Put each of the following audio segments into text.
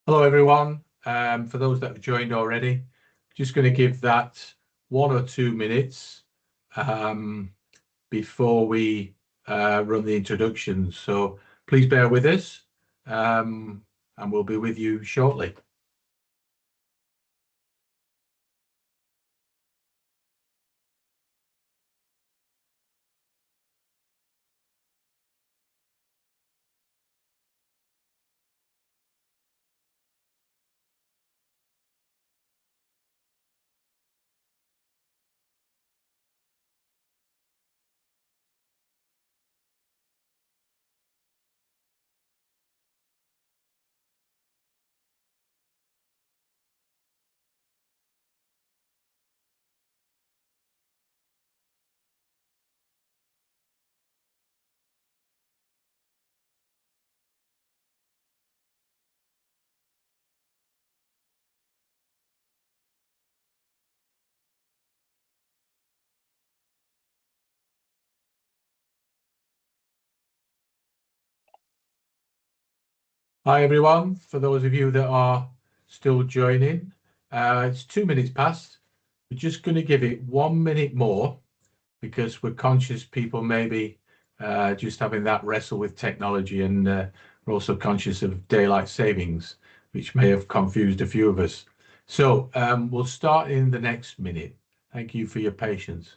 Hello, everyone. For those that have joined already, just going to give that 1 or 2 minutes before we run the introductions. So please bear with us, and we'll be with you shortly. Hi, everyone. For those of you that are still joining, it's 2 minutes past. We're just going to give it 1 minute more because we're conscious people maybe just having that wrestle with technology, and we're also conscious of daylight savings, which may have confused a few of us. So we'll start in the next minute. Thank you for your patience.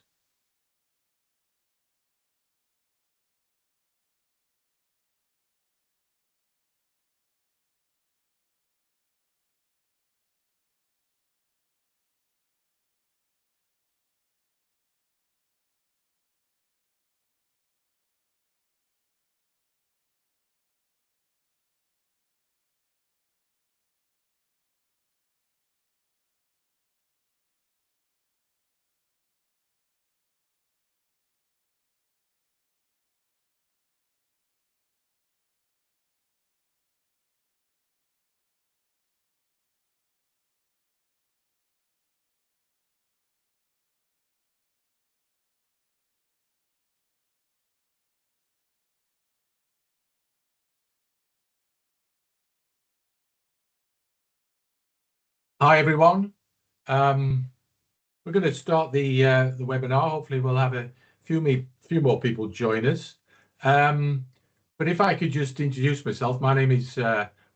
Hi, everyone. We're going to start the webinar. Hopefully, we'll have a few more people join us. But if I could just introduce myself, my name is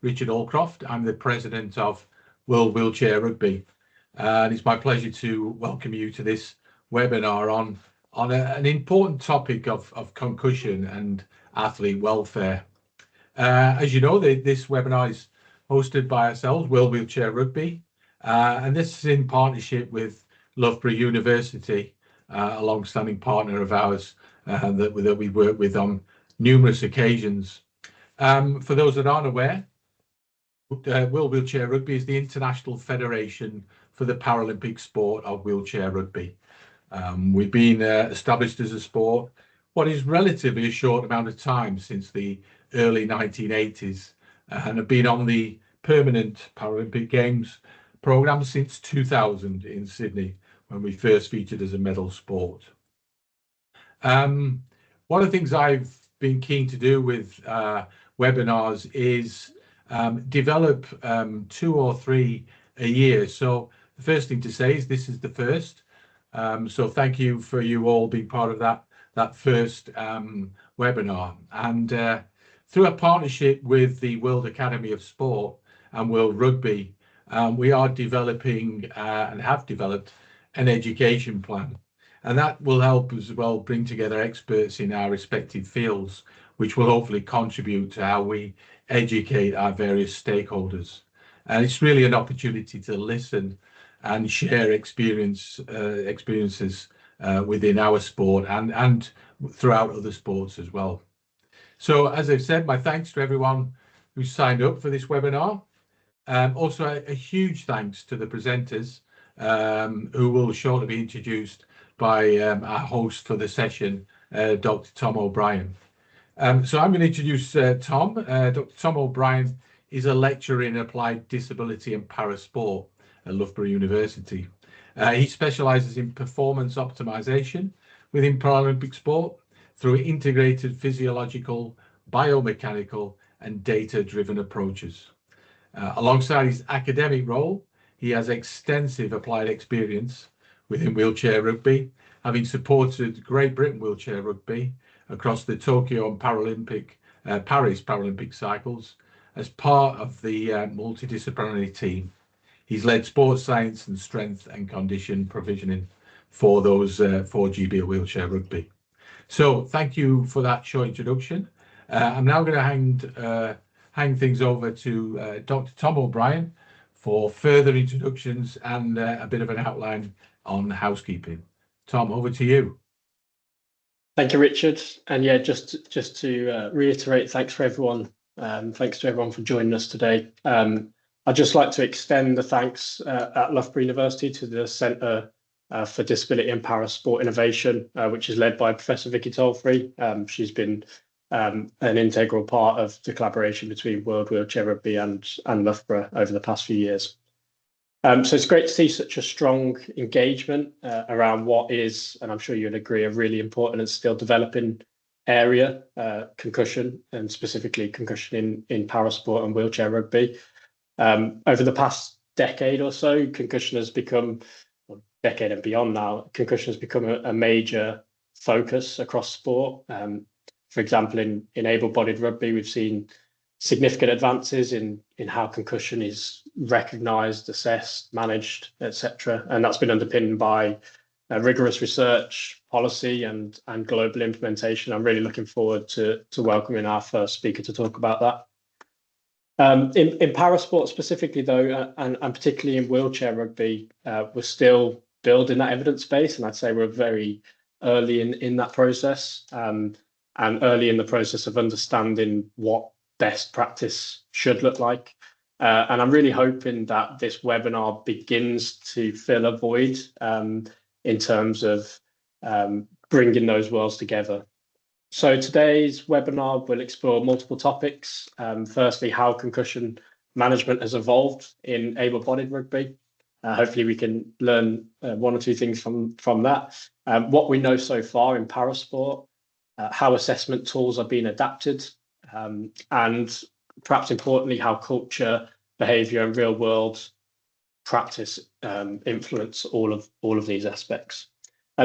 Richard Allcroft. I'm the president of World Wheelchair Rugby, and it's my pleasure to welcome you to this webinar on an important topic of concussion and athlete welfare. As you know, this webinar is hosted by ourselves, World Wheelchair Rugby, and this is in partnership with Loughborough University, a long-standing partner of ours that we work with on numerous occasions. For those that aren't aware, World Wheelchair Rugby is the international federation for the Paralympic sport of wheelchair rugby. We've been established as a sport what is relatively a short amount of time, since the early 1980s, and have been on the permanent Paralympic Games programme since 2000 in Sydney, when we first featured as a medal sport. One of the things I've been keen to do with webinars is develop 2 or 3 a year. So the first thing to say is this is the first. So thank you for you all being part of that first webinar. And through a partnership with the World Academy of Sport and World Rugby, we are developing and have developed an education plan. And that will help as well bring together experts in our respective fields, which will hopefully contribute to how we educate our various stakeholders. And it's really an opportunity to listen and share experiences within our sport and throughout other sports as well. So, as I've said, my thanks to everyone who signed up for this webinar. Also, a huge thanks to the presenters who will shortly be introduced by our host for the session, Dr. Tom O'Brien. So I'm going to introduce Tom. Dr. Tom O'Brien is a lecturer in applied disability and parasport at Loughborough University. He specialises in performance optimization within Paralympic sport through integrated physiological, biomechanical and data-driven approaches. Alongside his academic role, he has extensive applied experience within wheelchair rugby, having supported Great Britain wheelchair rugby across the Tokyo and Paris Paralympic cycles as part of the multidisciplinary team. He's led sports science and strength and condition provisioning for those 4GB wheelchair rugby. So thank you for that short introduction. I'm now going to hang things over to Dr. Tom O'Brien for further introductions and a bit of an outline on housekeeping. Tom, over to you. Thank you, Richard. And yeah, just to reiterate, thanks to everyone for joining us today. I'd just like to extend the thanks at Loughborough University to the Centre for Disability and Parasport Innovation, which is led by Professor Vicky Tolfrey. She's been an integral part of the collaboration between World Wheelchair Rugby and Loughborough over the past few years. So it's great to see such a strong engagement around what is, and I'm sure you'll agree, a really important and still developing area, concussion, and specifically concussion in parasport and wheelchair rugby. Over the past decade or so, concussion has become, well, decade and beyond now, concussion has become a major focus across sport. For example, in able-bodied rugby, we've seen significant advances in how concussion is recognised, assessed, managed, etc. And that's been underpinned by rigorous research, policy, and global implementation. I'm really looking forward to welcoming our first speaker to talk about that. In parasport specifically, though, and particularly in wheelchair rugby, we're still building that evidence base, and I'd say we're very early in that process, and early in the process of understanding what best practice should look like. And I'm really hoping that this webinar begins to fill a void in terms of bringing those worlds together. So today's webinar will explore multiple topics. Firstly, how concussion management has evolved in able-bodied rugby. Hopefully we can learn one or two things from that. What we know so far in parasport, how assessment tools are being adapted, and perhaps importantly, how culture, behaviour and real world practice influence all of these aspects.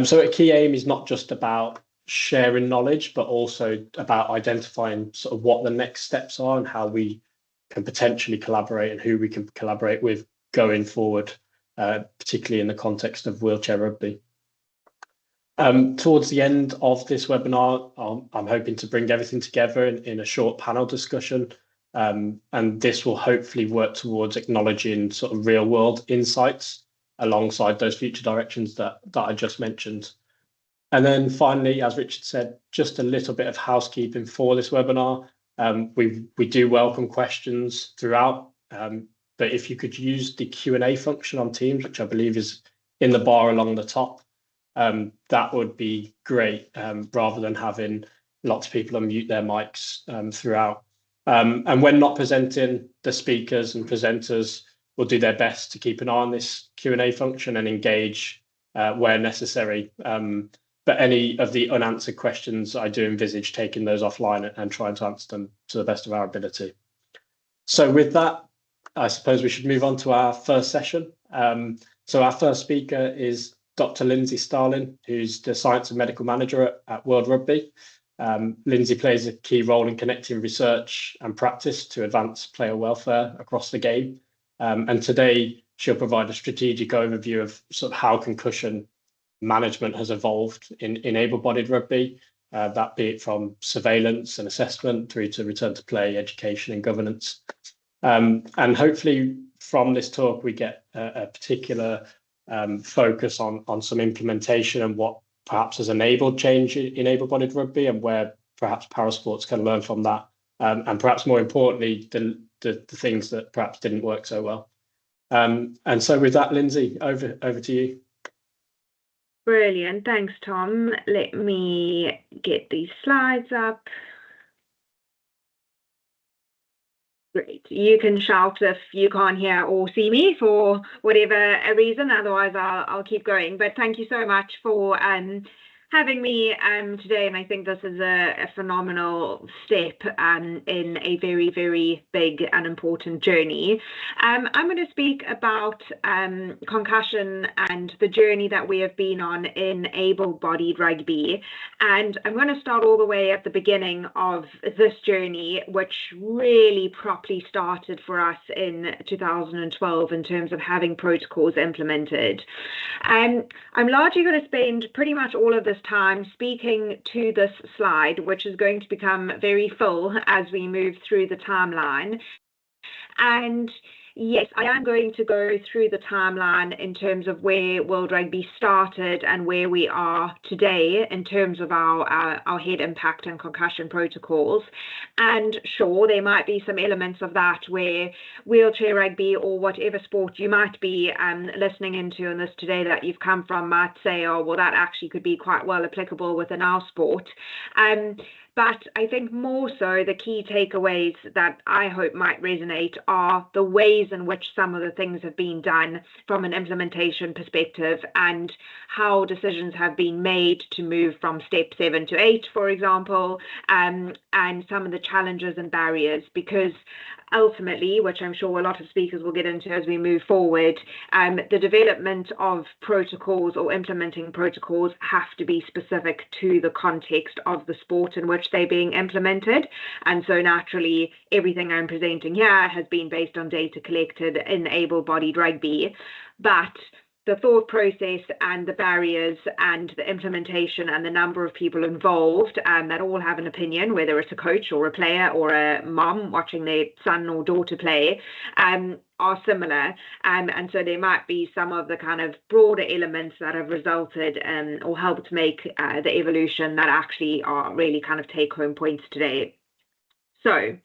So a key aim is not just about sharing knowledge, but also about identifying sort of what the next steps are and how we can potentially collaborate and who we can collaborate with going forward, particularly in the context of wheelchair rugby. Towards the end of this webinar, I'm hoping to bring everything together in a short panel discussion, and this will hopefully work towards acknowledging sort of real world insights alongside those future directions that I just mentioned. And then finally, as Richard said, just a little bit of housekeeping for this webinar. We do welcome questions throughout, but if you could use the Q&A function on Teams, which I believe is in the bar along the top, that would be great, rather than having lots of people unmute their mics throughout. And when not presenting, the speakers and presenters will do their best to keep an eye on this Q&A function and engage where necessary. But any of the unanswered questions, I do envisage taking those offline and trying to answer them to the best of our ability. So with that, I suppose we should move on to our first session. So our first speaker is Dr. Lindsay Starling, who's the Science and Medical Manager at World Rugby. Lindsay plays a key role in connecting research and practice to advance player welfare across the game. And today, she'll provide a strategic overview of sort of how concussion management has evolved in able-bodied rugby, that be it from surveillance and assessment through to return to play, education and governance. And hopefully from this talk, we get a particular focus on some implementation and what perhaps has enabled change in able-bodied rugby and where perhaps parasports can learn from that. And perhaps more importantly, the things that perhaps didn't work so well. And so with that, Lindsay, over to you. Brilliant. Thanks, Tom. Let me get these slides up. Great. You can shout if you can't hear or see me for whatever reason. Otherwise, I'll keep going. But thank you so much for having me today, and I think this is a phenomenal step in a very, very big and important journey. I'm going to speak about concussion and the journey that we have been on in able-bodied rugby, and I'm going to start all the way at the beginning of this journey, which really properly started for us in 2012 in terms of having protocols implemented. I'm largely going to spend pretty much all of this time speaking to this slide, which is going to become very full as we move through the timeline. And yes, I am going to go through the timeline in terms of where World Rugby started and where we are today in terms of our head impact and concussion protocols. And sure, there might be some elements of that where wheelchair rugby or whatever sport you might be listening into in this today that you've come from might say, oh, well, that actually could be quite well applicable within our sport. But I think more so the key takeaways that I hope might resonate are the ways in which some of the things have been done from an implementation perspective and how decisions have been made to move from step 7 to 8, for example, and some of the challenges and barriers, because ultimately, which I'm sure a lot of speakers will get into as we move forward, the development of protocols or implementing protocols have to be specific to the context of the sport in which they're being implemented. And so naturally, everything I'm presenting here has been based on data collected in able-bodied rugby. But the thought process and the barriers and the implementation and the number of people involved that all have an opinion, whether it's a coach or a player or a mom watching their son or daughter play, are similar. And so there might be some of the kind of broader elements that have resulted or helped make the evolution that actually are really kind of take-home points today. So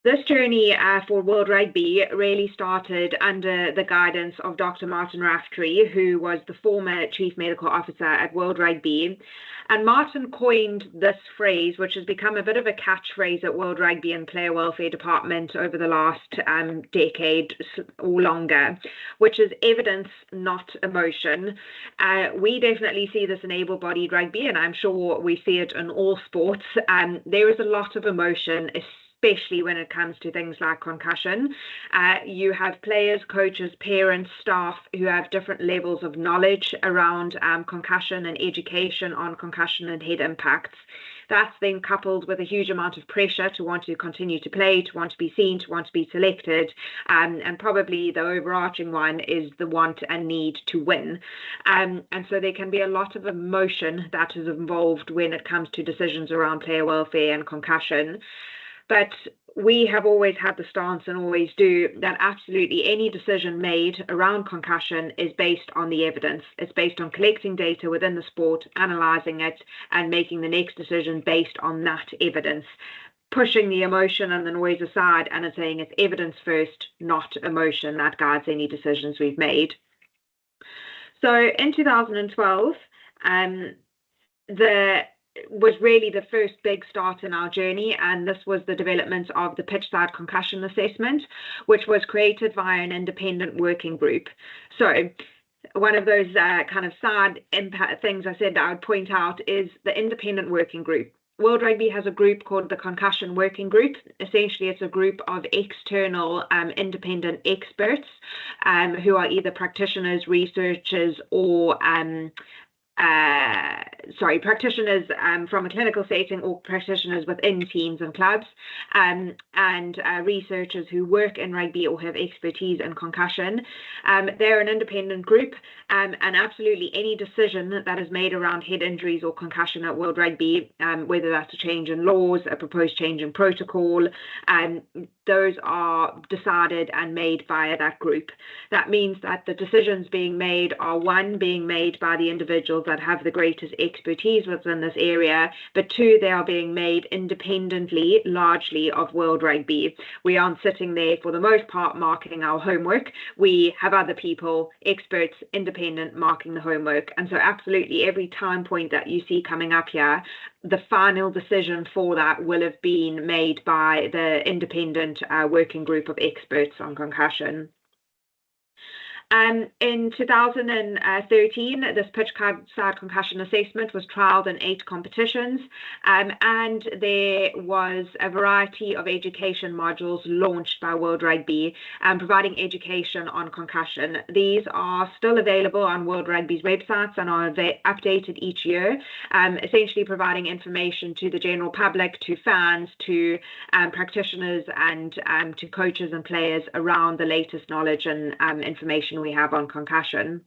this journey for World Rugby really started under the guidance of Dr. Martin Raftery, who was the former Chief Medical Officer at World Rugby. And Martin coined this phrase, which has become a bit of a catchphrase at World Rugby and Player Welfare Department over the last decade or longer, which is evidence, not emotion. We definitely see this in able-bodied rugby, and I'm sure we see it in all sports. There is a lot of emotion, especially when it comes to things like concussion. You have players, coaches, parents, staff who have different levels of knowledge around concussion and education on concussion and head impacts. That's then coupled with a huge amount of pressure to want to continue to play, to want to be seen, to want to be selected. And probably the overarching one is the want and need to win. And so there can be a lot of emotion that is involved when it comes to decisions around player welfare and concussion. But we have always had the stance and always do that absolutely any decision made around concussion is based on the evidence. It's based on collecting data within the sport, analysing it, and making the next decision based on that evidence. Pushing the emotion and the noise aside and saying it's evidence first, not emotion, that guides any decisions we've made. So in 2012, was really the first big start in our journey, and this was the development of the pitchside concussion assessment, which was created via an independent working group. So one of those kind of side impact things I said that I would point out is the independent working group. World Rugby has a group called the Concussion Working Group. Essentially, it's a group of external independent experts who are either practitioners, researchers, or practitioners from a clinical setting or practitioners within teams and clubs, and researchers who work in rugby or have expertise in concussion. They're an independent group, and absolutely any decision that is made around head injuries or concussion at World Rugby, whether that's a change in laws, a proposed change in protocol, those are decided and made via that group. That means that the decisions being made are, one, being made by the individuals that have the greatest expertise within this area, but two, they are being made independently, largely of World Rugby. We aren't sitting there for the most part marking our homework. We have other people, experts, independent, marking the homework. And so absolutely every time point that you see coming up here, the final decision for that will have been made by the independent working group of experts on concussion. In 2013, this pitch-side concussion assessment was trialled in 8 competitions, and there was a variety of education modules launched by World Rugby, providing education on concussion. These are still available on World Rugby's websites and are updated each year, essentially providing information to the general public, to fans, to practitioners, and to coaches and players around the latest knowledge and information we have on concussion.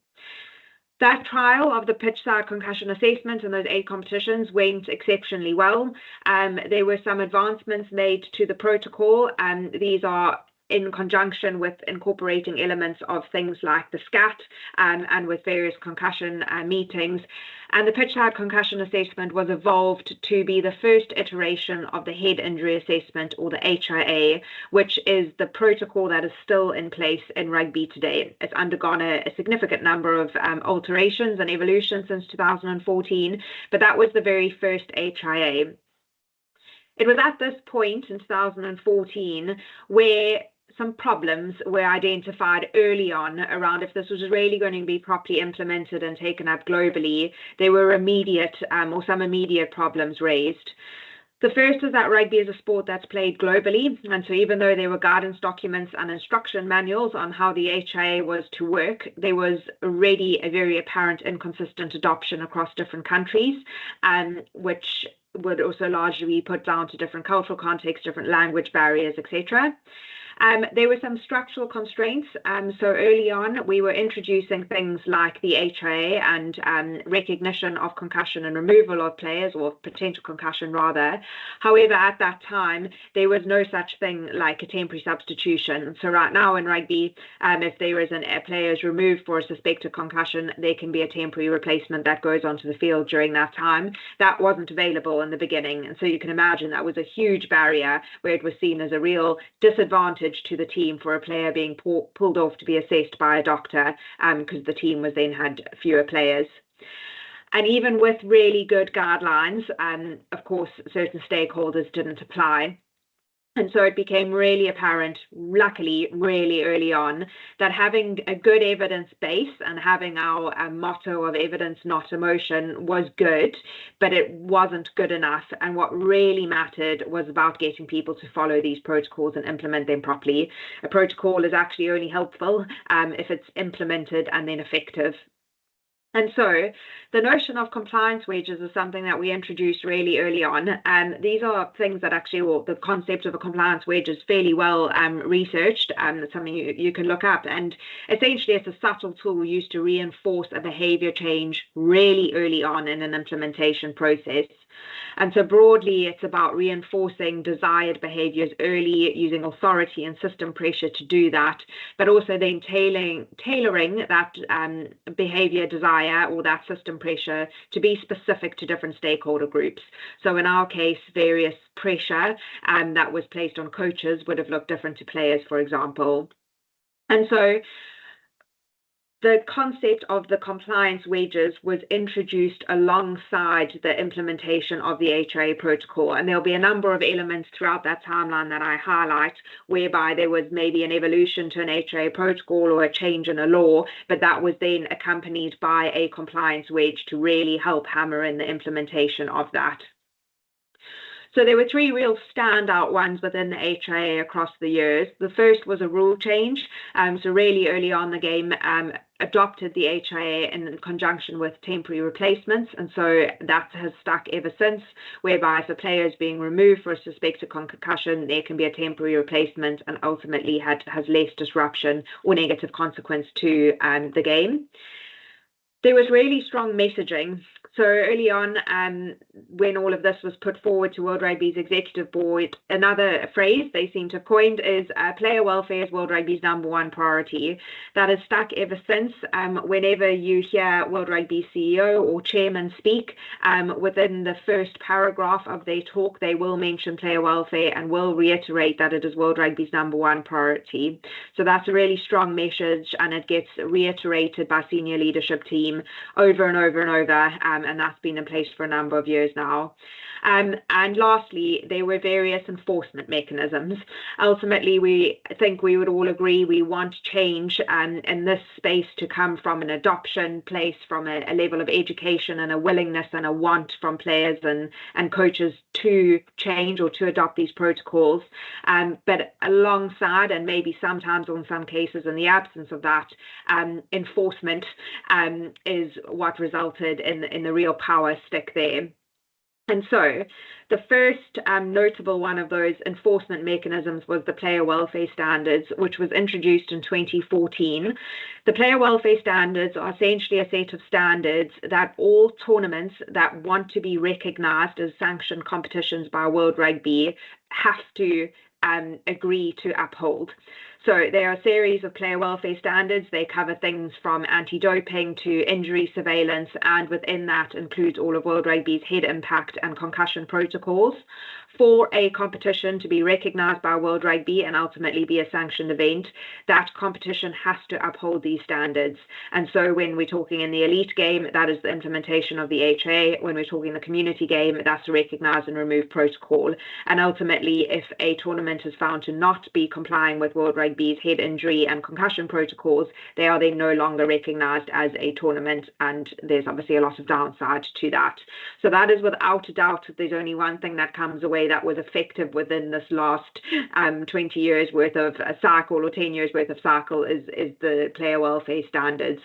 That trial of the pitch-side concussion assessment in those 8 competitions went exceptionally well. There were some advancements made to the protocol, and these are in conjunction with incorporating elements of things like the SCAT and with various concussion meetings. And the pitch-side concussion assessment was evolved to be the first iteration of the head injury assessment, or the HIA, which is the protocol that is still in place in rugby today. It's undergone a significant number of alterations and evolution since 2014, but that was the very first HIA. It was at this point in 2014 where some problems were identified early on around if this was really going to be properly implemented and taken up globally. There were some immediate problems raised. The first is that rugby is a sport that's played globally, and so even though there were guidance documents and instruction manuals on how the HIA was to work, there was already a very apparent inconsistent adoption across different countries, which would also largely be put down to different cultural contexts, different language barriers, etc. There were some structural constraints. So early on, we were introducing things like the HIA and recognition of concussion and removal of players, or potential concussion rather. However, at that time, there was no such thing like a temporary substitution. So right now in rugby, if there is a player is removed for a suspected concussion, there can be a temporary replacement that goes onto the field during that time. That wasn't available in the beginning. And so you can imagine that was a huge barrier where it was seen as a real disadvantage to the team for a player being pulled off to be assessed by a doctor, because the team had fewer players. And even with really good guidelines, of course, certain stakeholders didn't apply. And so it became really apparent, luckily, really early on, that having a good evidence base and having our motto of evidence, not emotion, was good, but it wasn't good enough. And what really mattered was about getting people to follow these protocols and implement them properly. A protocol is actually only helpful if it's implemented and then effective. And so the notion of compliance wedges is something that we introduced really early on. And these are things that actually, well, the concept of a compliance wedge is fairly well researched. It's something you can look up. And essentially, it's a subtle tool used to reinforce a behavior change really early on in an implementation process. And so broadly, it's about reinforcing desired behaviors early, using authority and system pressure to do that, but also then tailoring that behavior desire or that system pressure to be specific to different stakeholder groups. So in our case, various pressure that was placed on coaches would have looked different to players, for example. And so the concept of the compliance wedges was introduced alongside the implementation of the HIA protocol. And there'll be a number of elements throughout that timeline that I highlight, whereby there was maybe an evolution to an HIA protocol or a change in a law, but that was then accompanied by a compliance wedge to really help hammer in the implementation of that. So there were 3 real standout ones within the HIA across the years. The first was a rule change. So really early on, the game adopted the HIA in conjunction with temporary replacements. And so that has stuck ever since, whereby if a player is being removed for a suspected concussion, there can be a temporary replacement and ultimately has less disruption or negative consequence to the game. There was really strong messaging. So early on, when all of this was put forward to World Rugby's executive board, another phrase they seem to have coined is player welfare is World Rugby's #1 priority. That has stuck ever since. Whenever you hear World Rugby CEO or chairman speak, within the first paragraph of their talk, they will mention player welfare and will reiterate that it is World Rugby's #1 priority. So that's a really strong message, and it gets reiterated by senior leadership team over and over and over. And that's been in place for a number of years now. And lastly, there were various enforcement mechanisms. Ultimately, we think we would all agree we want change in this space to come from an adoption place, from a level of education and a willingness and a want from players and coaches to change or to adopt these protocols. But alongside, and maybe sometimes in some cases in the absence of that, enforcement is what resulted in the real power stick there. And so the first notable one of those enforcement mechanisms was the Player Welfare Standards, which was introduced in 2014. The Player Welfare Standards are essentially a set of standards that all tournaments that want to be recognised as sanctioned competitions by World Rugby have to agree to uphold. So there are a series of player welfare standards. They cover things from anti-doping to injury surveillance, and within that includes all of World Rugby's head impact and concussion protocols. For a competition to be recognised by World Rugby and ultimately be a sanctioned event, that competition has to uphold these standards. And so when we're talking in the elite game, that is the implementation of the HA. When we're talking the community game, that's the recognise and remove protocol. And ultimately, if a tournament is found to not be complying with World Rugby's head injury and concussion protocols, they are then no longer recognised as a tournament, and there's obviously a lot of downside to that. So that is without a doubt, there's only one thing that comes away that was effective within this last 20 years worth of a cycle, or 10 years worth of cycle, is the player welfare standards.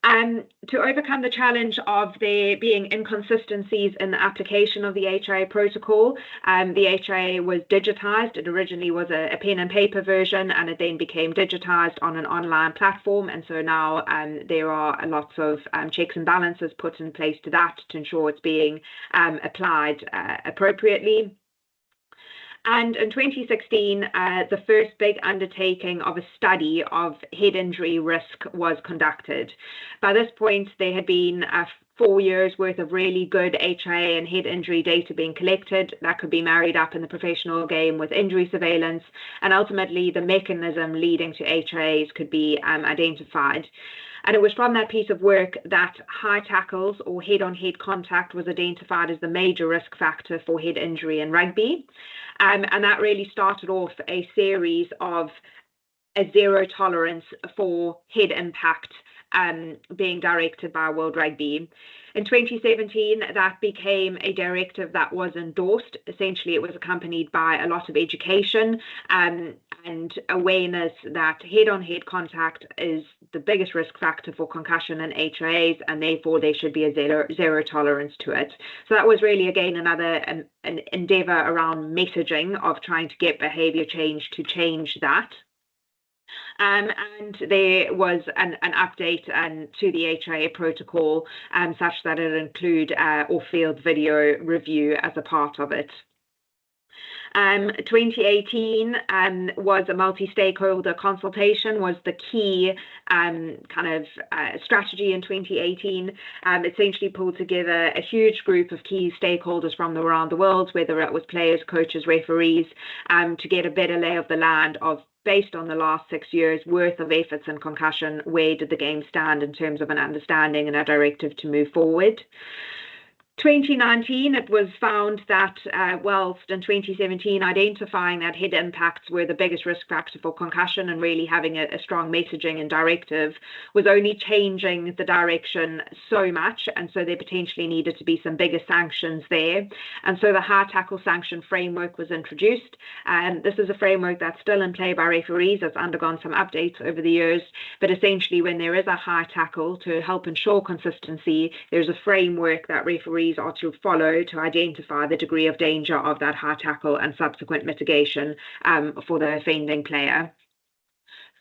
To overcome the challenge of there being inconsistencies in the application of the HIA protocol, the HIA was digitised. It originally was a pen and paper version, and it then became digitised on an online platform. And so now there are lots of checks and balances put in place to that to ensure it's being applied appropriately. And in 2016, the first big undertaking of a study of head injury risk was conducted. By this point, there had been 4 years worth of really good HIA and head injury data being collected that could be married up in the professional game with injury surveillance, and ultimately the mechanism leading to HIAs could be identified. And it was from that piece of work that high tackles or head-on-head contact was identified as the major risk factor for head injury in rugby. And that really started off a series of a zero tolerance for head impact being directed by World Rugby. In 2017, that became a directive that was endorsed. Essentially, it was accompanied by a lot of education and awareness that head-on-head contact is the biggest risk factor for concussion and HIAs, and therefore there should be a zero tolerance to it. So that was really, again, another an endeavour around messaging of trying to get behaviour change to change that. And there was an update to the HIA protocol such that it include off-field video review as a part of it. 2018 was a multi-stakeholder consultation, was the key strategy in 2018. Essentially pulled together a huge group of key stakeholders from around the world, whether it was players, coaches, referees, to get a better lay of the land of, based on the last 6 years worth of efforts in concussion, where did the game stand in terms of an understanding and a directive to move forward. 2019, it was found that whilst in 2017 identifying that head impacts were the biggest risk factor for concussion and really having a strong messaging and directive, was only changing the direction so much, and so there potentially needed to be some bigger sanctions there. And so the high tackle sanction framework was introduced, and this is a framework that's still in play by referees. It's undergone some updates over the years, but essentially when there is a high tackle, to help ensure consistency, there's a framework that referees are to follow to identify the degree of danger of that high tackle and subsequent mitigation for the offending player.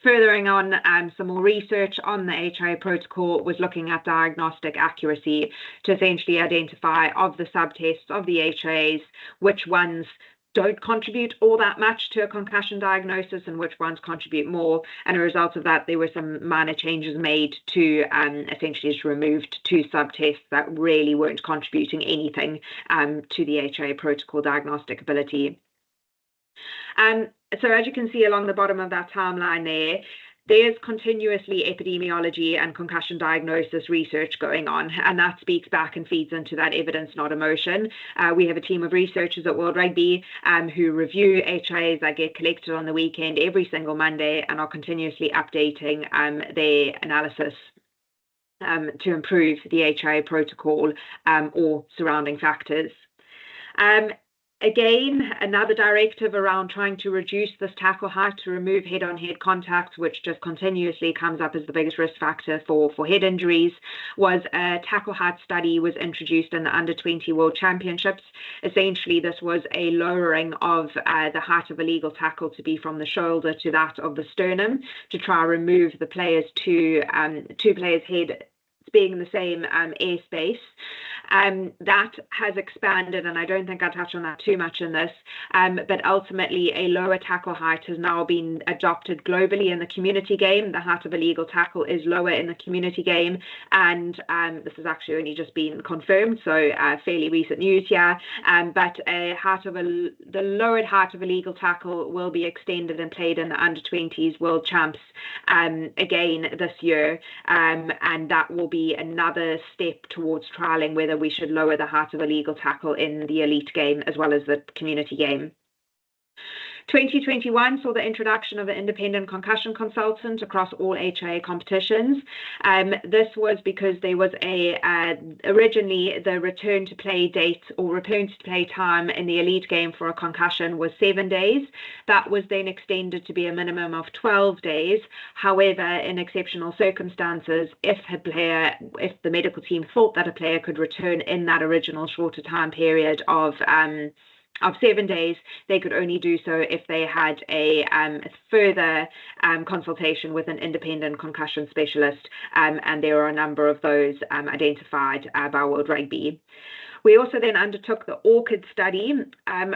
Furthering on, some more research on the HIA protocol was looking at diagnostic accuracy to essentially identify of the subtests of the HIAs which ones don't contribute all that much to a concussion diagnosis and which ones contribute more. And as a result of that, there were some minor changes made to essentially just removed 2 subtests that really weren't contributing anything to the HIA protocol diagnostic ability. So as you can see along the bottom of that timeline there, There's continuously epidemiology and concussion diagnosis research going on, and that speaks back and feeds into that evidence, not emotion. We have a team of researchers at World Rugby who review HIAs that get collected on the weekend every single Monday and are continuously updating their analysis to improve the HIA protocol or surrounding factors. Again, another directive around trying to reduce this tackle height to remove head-on-head contact, which just continuously comes up as the biggest risk factor for head injuries, was a tackle height study was introduced in the Under-20 World Championships. Essentially, this was a lowering of the height of a legal tackle to be from the shoulder to that of the sternum to try and remove the players two players' head being in the same airspace. That has expanded, and I don't think I'll touch on that too much in this, but ultimately a lower tackle height has now been adopted globally in the community game. The height of a legal tackle is lower in the community game, and this has actually only just been confirmed, so fairly recent news here, but the lowered height of a legal tackle will be extended and played in the Under-20s World Champs again this year, and that will be another step towards trialling whether we should lower the height of a legal tackle in the elite game as well as the community game. 2021 saw the introduction of an independent concussion consultant across all HIA competitions. This was because there was originally the return to play date or return to play time in the elite game for a concussion was 7 days. That was then extended to be a minimum of 12 days. However, in exceptional circumstances, if the medical team thought that a player could return in that original shorter time period of 7 days, they could only do so if they had a further consultation with an independent concussion specialist, and there are a number of those identified by World Rugby. We also then undertook the ORCID study,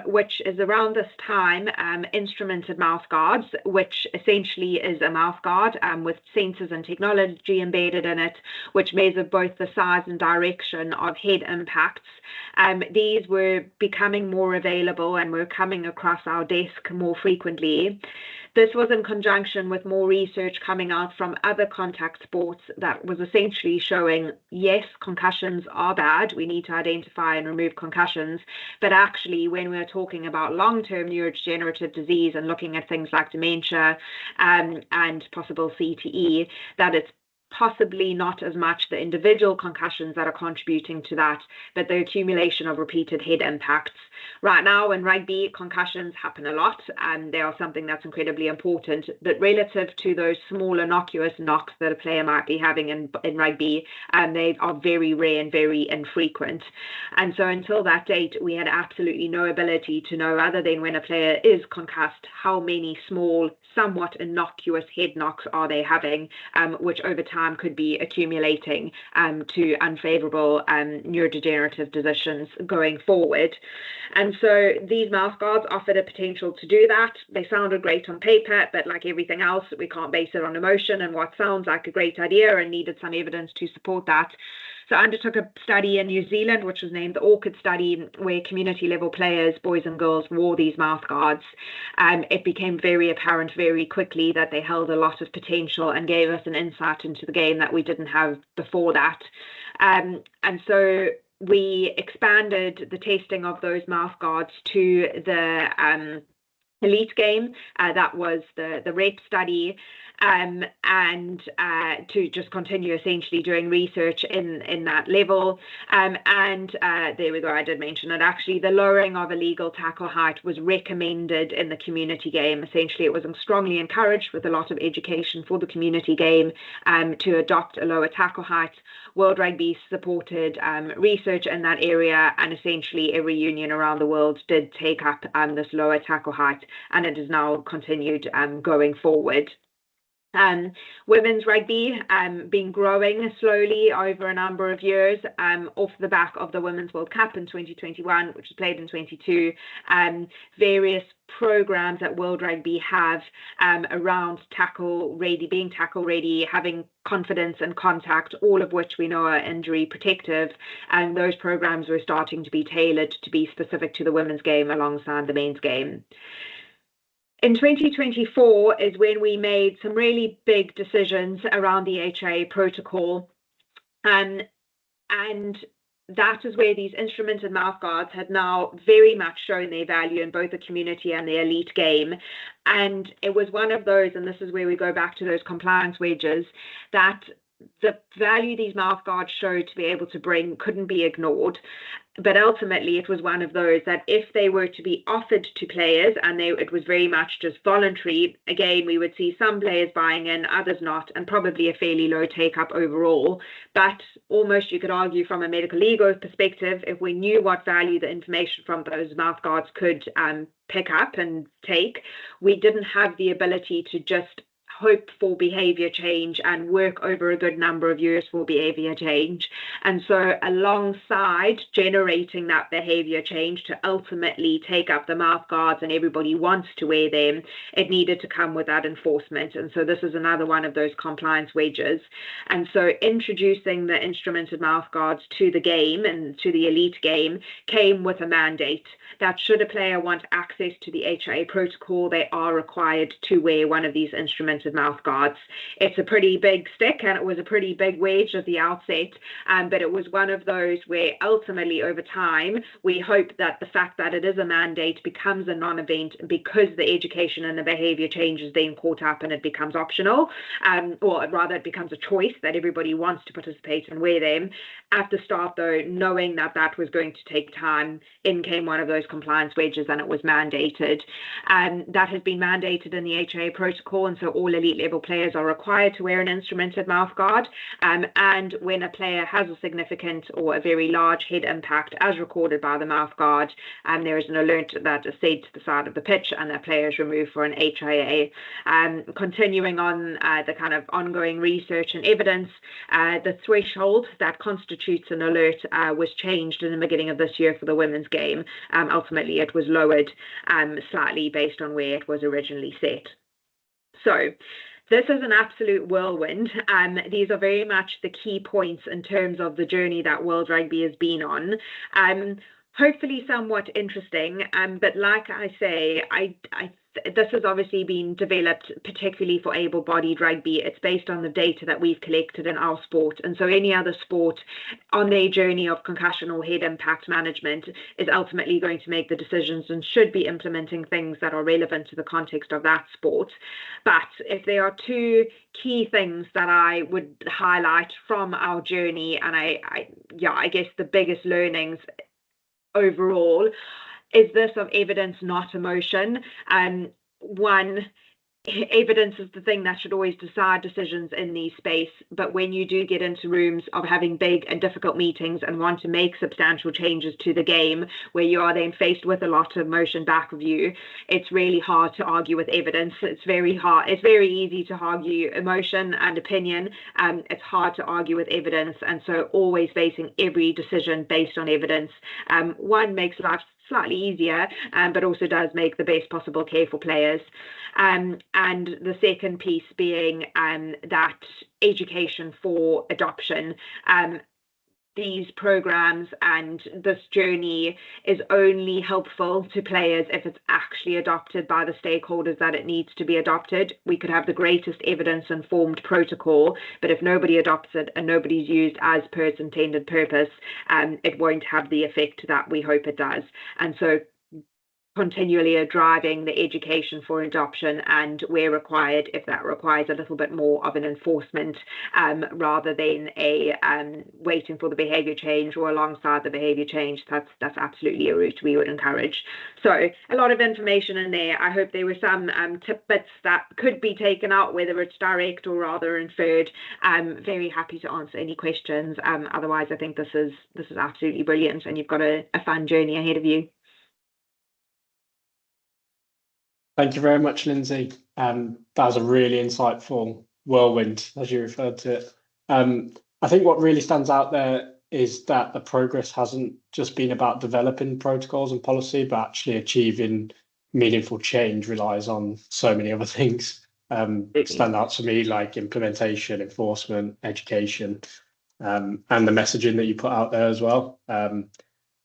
which is around this time instrumented mouth guards, which essentially is a mouth guard with sensors and technology embedded in it, which measure both the size and direction of head impacts. These were becoming more available and were coming across our desk more frequently. This was in conjunction with more research coming out from other contact sports that was essentially showing, yes, concussions are bad. We need to identify and remove concussions. But actually, when we're talking about long-term neurodegenerative disease and looking at things like dementia and possible CTE, that it's possibly not as much the individual concussions that are contributing to that, but the accumulation of repeated head impacts. Right now in rugby, concussions happen a lot, and they are something that's incredibly important, but relative to those small innocuous knocks that a player might be having in rugby, they are very rare and very infrequent. And so until that date, we had absolutely no ability to know, other than when a player is concussed, how many small, somewhat innocuous head knocks are they having, which over time could be accumulating to unfavorable neurodegenerative decisions going forward. And so these mouth guards offered a potential to do that. They sounded great on paper, but like everything else, we can't base it on emotion and what sounds like a great idea, and needed some evidence to support that. So I undertook a study in New Zealand, which was named the ORCID study, where community level players, boys and girls, wore these mouth guards. It became very apparent very quickly that they held a lot of potential and gave us an insight into the game that we didn't have before that. And so we expanded the testing of those mouth guards to the elite game. That was the REP study. And to just continue essentially doing research in that level. And there we go, I did mention it. Actually, the lowering of a legal tackle height was recommended in the community game. Essentially, it was strongly encouraged with a lot of education for the community game to adopt a lower tackle height. World Rugby supported research in that area, and essentially every union around the world did take up this lower tackle height, and it is now continued going forward. Women's rugby been growing slowly over a number of years off the back of the Women's World Cup in 2021, which was played in 22. Various programs that World Rugby have around being tackle ready, having confidence and contact, all of which we know are injury protective, and those programs were starting to be tailored to be specific to the women's game alongside the men's game. In 2024 is when we made some really big decisions around the HIA protocol. And that is where these instrumented mouthguards had now very much shown their value in both the community and the elite game. And it was one of those, and this is where we go back to those compliance wedges, that the value these mouthguards showed to be able to bring couldn't be ignored. But ultimately, it was one of those that if they were to be offered to players, and it was very much just voluntary, again, we would see some players buying in, others not, and probably a fairly low take-up overall. But almost you could argue from a medical legal perspective, if we knew what value the information from those mouthguards could pick up and take, we didn't have the ability to just hope for behavior change and work over a good number of years for behavior change. And so alongside generating that behavior change to ultimately take up the mouth guards and everybody wants to wear them, it needed to come with that enforcement. And so this is another one of those compliance wedges. And so introducing the instrumented mouth guards to the game and to the elite game came with a mandate that should a player want access to the HIA protocol, they are required to wear one of these instrumented mouth guards. It's a pretty big stick and it was a pretty big wedge at the outset, but it was one of those where ultimately over time we hope that the fact that it is a mandate becomes a non-event because the education and the behavior change is then caught up and it becomes optional, or rather it becomes a choice that everybody wants to participate and wear them. At the start though, knowing that that was going to take time, in came one of those compliance wedges and it was mandated. That has been mandated in the HIA protocol, and so all elite level players are required to wear an instrumented mouth guard, and when a player has a significant or a very large head impact as recorded by the mouth guard, there is an alert that is said to the side of the pitch and that player is removed for an HIA. Continuing on the kind of ongoing research and evidence, the threshold that constitutes an alert was changed in the beginning of this year for the women's game. Ultimately it was lowered slightly based on where it was originally set. So this is an absolute whirlwind. These are very much the key points in terms of the journey that World Rugby has been on. Hopefully somewhat interesting, but like I say, this has obviously been developed particularly for able-bodied rugby. It's based on the data that we've collected in our sport, and so any other sport on their journey of concussion or head impact management is ultimately going to make the decisions and should be implementing things that are relevant to the context of that sport. But if there are two key things that I would highlight from our journey, and I guess the biggest learnings overall is this of evidence, not emotion. One, evidence is the thing that should always decide decisions in these space, but when you do get into rooms of having big and difficult meetings and want to make substantial changes to the game where you are then faced with a lot of emotion back of you, it's really hard to argue with evidence. It's very hard. It's very easy to argue emotion and opinion. It's hard to argue with evidence, and so always basing every decision based on evidence. One, makes life slightly easier, but also does make the best possible care for players. And the second piece being that education for adoption. These programs and this journey is only helpful to players if it's actually adopted by the stakeholders that it needs to be adopted. We could have the greatest evidence-informed protocol, but if nobody adopts it and nobody's used as per its intended purpose, it won't have the effect that we hope it does. And so continually driving the education for adoption, and where required, if that requires a little bit more of an enforcement rather than a waiting for the behavior change or alongside the behavior change, that's absolutely a route we would encourage. So a lot of information in there. I hope there were some tidbits that could be taken out, whether it's direct or rather inferred. I'm very happy to answer any questions. Otherwise, I think this is absolutely brilliant, and you've got a fun journey ahead of you. Thank you very much, Lindsay. That was a really insightful whirlwind, as you referred to it. I think what really stands out there is that the progress hasn't just been about developing protocols and policy, but actually achieving meaningful change relies on so many other things. Stand out to me like implementation, enforcement, education, and the messaging that you put out there as well,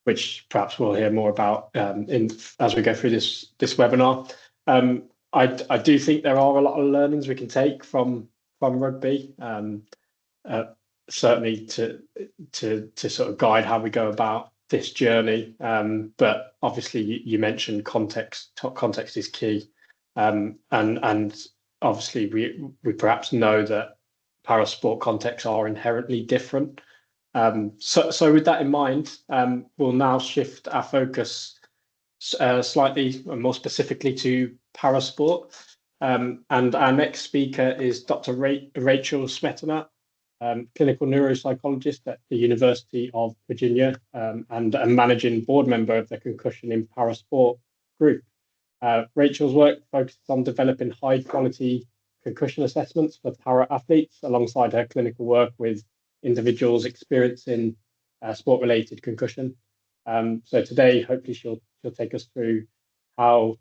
which perhaps we'll hear more about as we go through this webinar. I do think there are a lot of learnings we can take from rugby, certainly to sort of guide how we go about this journey. But obviously, you mentioned context. Context is key, and obviously we perhaps know that parasport contexts are inherently different. So with that in mind, we'll now shift our focus slightly more specifically to parasport. And our next speaker is Dr. Rachel Smetana, clinical neuropsychologist at the University of Virginia, and a managing board member of the Concussion in Parasport group. Rachel's work focuses on developing high-quality concussion assessments for para-athletes alongside her clinical work with individuals experiencing sport-related concussion. So today, hopefully, she'll take us through how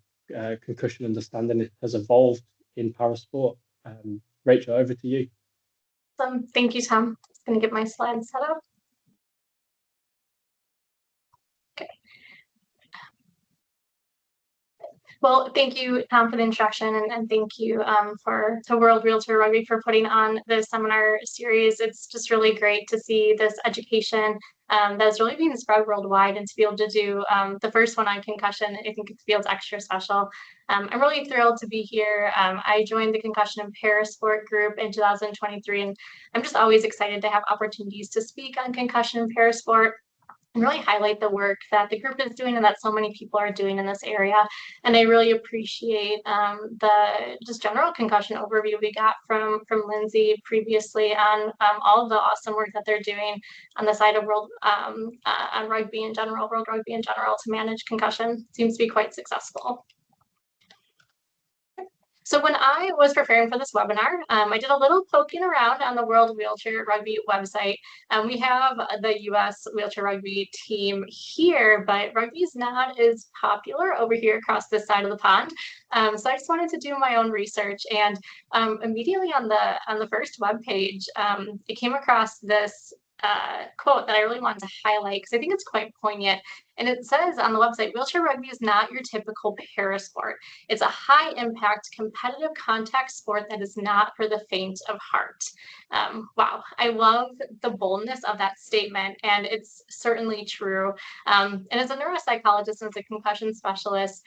concussion understanding has evolved in parasport. Rachel, over to you. Thank you, Tom. Just going to get my slides set up. Okay. Well, thank you, Tom, for the introduction, and thank you to World Wheelchair Rugby for putting on this seminar series. It's just really great to see this education that's really being spread worldwide, and to be able to do the first one on concussion. I think it feels extra special. I'm really thrilled to be here. I joined the Concussion and Parasport group in 2023, and I'm just always excited to have opportunities to speak on concussion and parasport and really highlight the work that the group is doing and that so many people are doing in this area. And I really appreciate the just general concussion overview we got from Lindsay previously on all of the awesome work that they're doing on the side of world rugby in general, world rugby in general, to manage concussion. Seems to be quite successful. So when I was preparing for this webinar, I did a little poking around on the World Wheelchair Rugby website. We have the US Wheelchair Rugby team here, but rugby is not as popular over here across this side of the pond. So I just wanted to do my own research, and immediately on the first web page, it came across this quote that I really wanted to highlight because I think it's quite poignant. And it says on the website, wheelchair rugby is not your typical parasport. It's a high impact competitive contact sport that is not for the faint of heart. Wow, I love the boldness of that statement, and it's certainly true. And as a neuropsychologist and as a concussion specialist,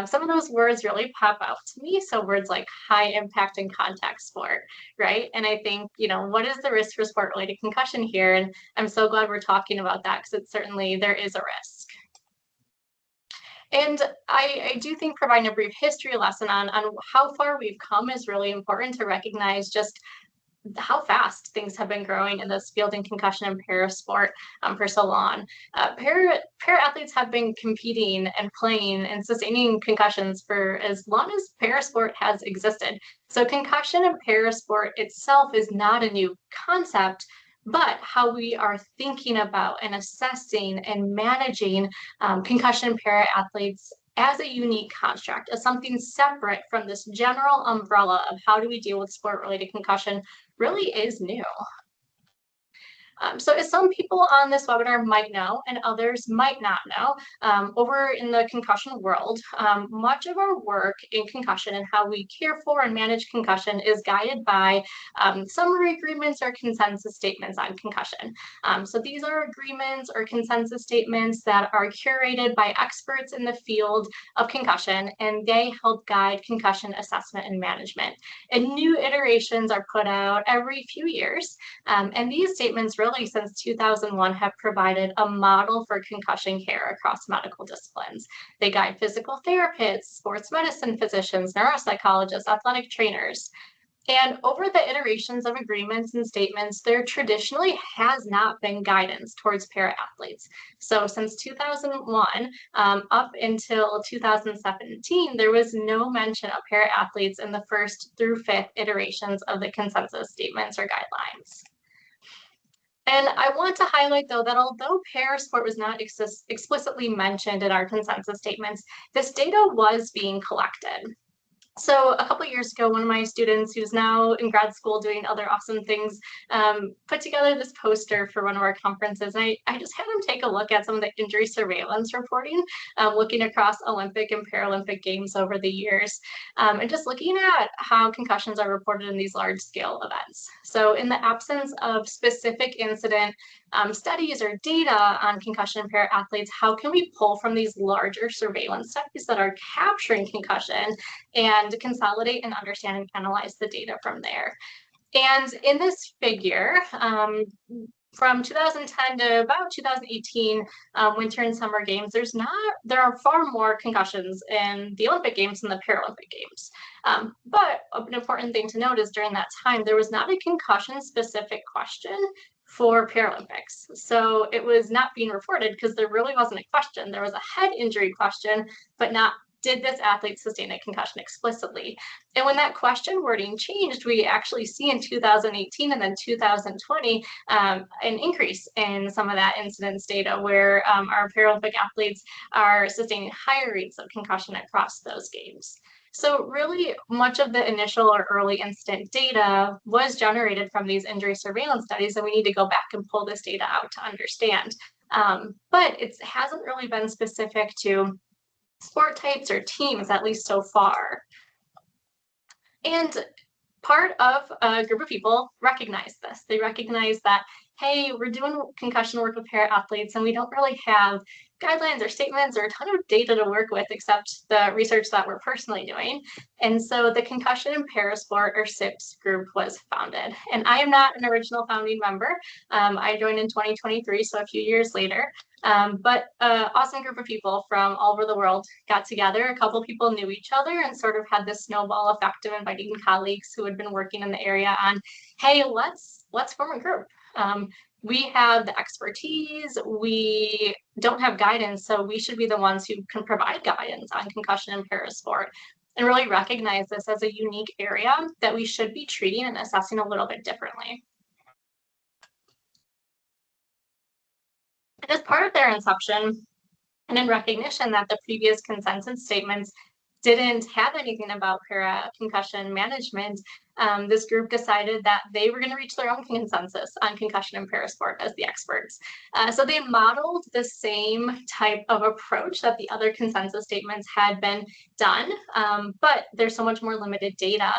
some of those words really pop out to me. So words like high impact and contact sport, right? And I think, what is the risk for sport-related concussion here? And I'm so glad we're talking about that, because it's certainly, there is a risk. And I do think providing a brief history lesson on how far we've come is really important to recognize just how fast things have been growing in this field in concussion and parasport for so long. Para-athletes have been competing and playing and sustaining concussions for as long as parasport has existed. So concussion and parasport itself is not a new concept, but how we are thinking about and assessing and managing concussion para-athletes as a unique construct, as something separate from this general umbrella of how do we deal with sport-related concussion really is new. So as some people on this webinar might know, and others might not know, over in the concussion world, much of our work in concussion and how we care for and manage concussion is guided by summary agreements or consensus statements on concussion. So these are agreements or consensus statements that are curated by experts in the field of concussion, and they help guide concussion assessment and management. And new iterations are put out every few years, and these statements really since 2001 have provided a model for concussion care across medical disciplines. They guide physical therapists, sports medicine physicians, neuropsychologists, athletic trainers. And over the iterations of agreements and statements, there traditionally has not been guidance towards para-athletes. So since 2001 up until 2017, there was no mention of para-athletes in the first through fifth iterations of the consensus statements or guidelines. And I want to highlight, though, that although parasport was not explicitly mentioned in our consensus statements, this data was being collected. So a couple of years ago, one of my students who's now in grad school doing other awesome things put together this poster for one of our conferences. And I just had him take a look at some of the injury surveillance reporting, looking across Olympic and Paralympic games over the years, and just looking at how concussions are reported in these large scale events. So in the absence of specific incident studies or data on concussion impaired athletes, how can we pull from these larger surveillance studies that are capturing concussion and consolidate and understand and analyze the data from there? And in this figure, from 2010 to about 2018, winter and summer games, there are far more concussions in the Olympic Games than the Paralympic Games. But an important thing to note is during that time, there was not a concussion-specific question for Paralympics. So it was not being reported because there really wasn't a question. There was a head injury question, but not did this athlete sustain a concussion explicitly? And when that question wording changed, we actually see in 2018 and then 2020 an increase in some of that incidence data where our Paralympic athletes are sustaining higher rates of concussion across those games. So really much of the initial or early incident data was generated from these injury surveillance studies, and we need to go back and pull this data out to understand. But it hasn't really been specific to sport types or teams, at least so far. And part of a group of people recognize this. They recognize that, hey, we're doing concussion work with para-athletes and we don't really have guidelines or statements or a ton of data to work with except the research that we're personally doing. And so the Concussion and Parasport, or CIPS group, was founded. And I am not an original founding member. I joined in 2023, so a few years later. But an awesome group of people from all over the world got together. A couple people knew each other and sort of had this snowball effect of inviting colleagues who had been working in the area on, hey, let's form a group. We have the expertise, we don't have guidance, so we should be the ones who can provide guidance on concussion and parasport, and really recognize this as a unique area that we should be treating and assessing a little bit differently. And as part of their inception, and in recognition that the previous consensus statements didn't have anything about para-concussion management, this group decided that they were going to reach their own consensus on concussion and parasport as the experts. So they modeled the same type of approach that the other consensus statements had been done, but there's so much more limited data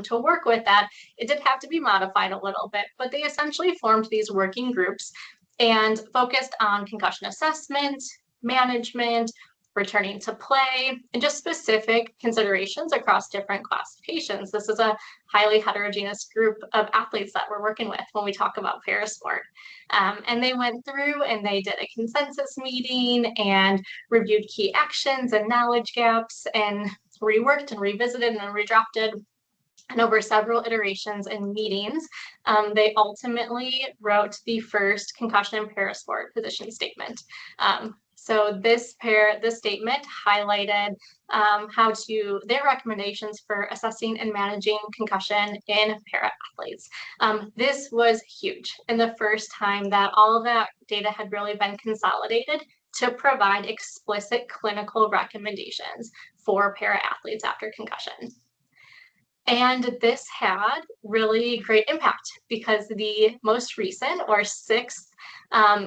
to work with that it did have to be modified a little bit. But they essentially formed these working groups and focused on concussion assessment, management, returning to play, and just specific considerations across different classifications. This is a highly heterogeneous group of athletes that we're working with when we talk about parasport. And they went through and they did a consensus meeting and reviewed key actions and knowledge gaps and reworked and revisited and redrafted. And over several iterations and meetings, they ultimately wrote the first concussion and parasport position statement. So this statement highlighted their recommendations for assessing and managing concussion in para-athletes. This was huge, and the first time that all of that data had really been consolidated to provide explicit clinical recommendations for para-athletes after concussion. And this had really great impact because the most recent or sixth